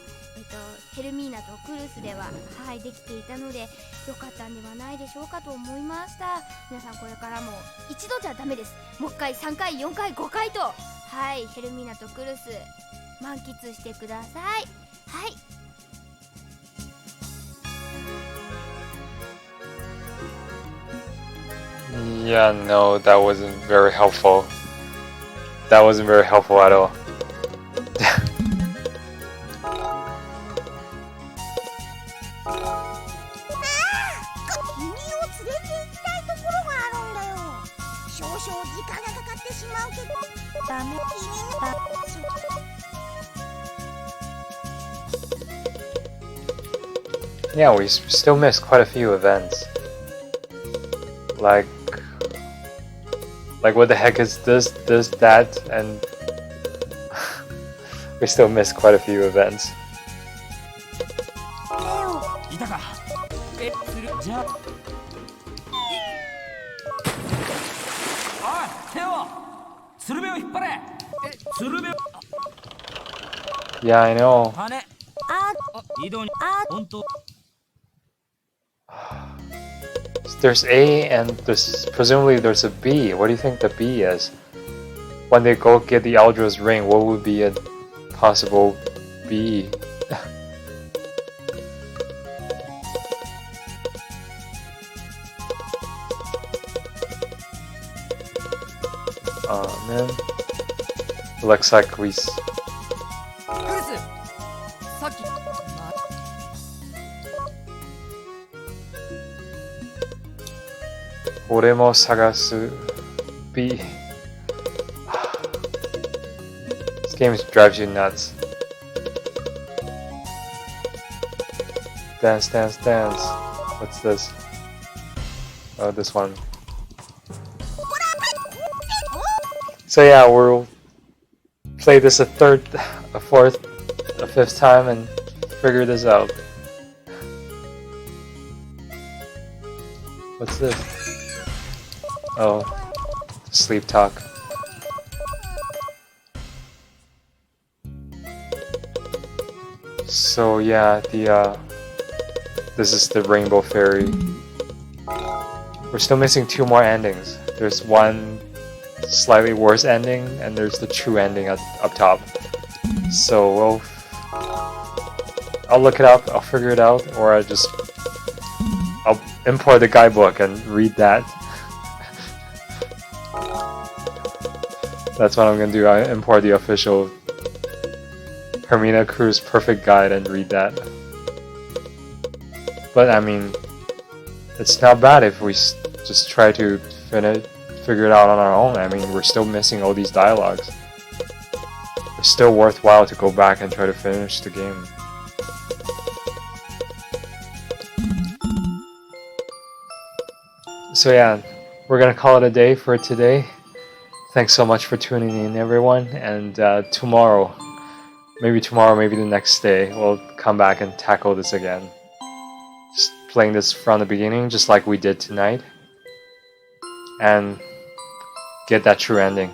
ヘルミーナとクルスでは、はい、できていたので良かったんではないでしょうかと思いました。皆さんこれからも一度じゃダメです。もう1回3回4回5回と、はい、ヘルミーナとクルス満喫してください。はい。Yeah, no, that wasn't very helpful. That wasn't very helpful at all. 君を連れて行きたいところがあるんだよ。少々時間がかかってしまうけど、ダメ。君の Yeah, we still missed quite a few events. Like what the heck is this, that, and we still missed quite a few events. おい手を鶴瓶を引っ張れ鶴瓶 Yeah, I know. 羽あ移動に本当 There's A and there's presumably there's a B. What do you think the B is? When they go get the Eldra's ring, what would be a possible B? Oh man. Looks like we. クルスさっき、俺も探す B. This game drives you nuts. Dance, dance, dance. What's this? Oh, this one. So yeah, we'll play this a third, a fourth, a fifth time and figure this out. What's this? Oh, sleep talk. So yeah, this is the Rainbow Fairy. We're still missing two more endings. There's one slightly worse ending, and there's the true ending up top. So I'll look it up, I'll figure it out, or I'll import the guidebook and read that. That's what I'm gonna do. I import the official Hermina Cruise Perfect Guide and read that. But I mean, it's not bad if we just try to figure it out on our own. I mean, we're still missing all these dialogues. It's still worthwhile to go back and try to finish the game. So yeah, we're gonna call it a day for today. Thanks so much for tuning in, everyone. And tomorrow, maybe the next day, we'll come back and tackle this again. Just playing this from the beginning, just like we did tonight. And get that true ending.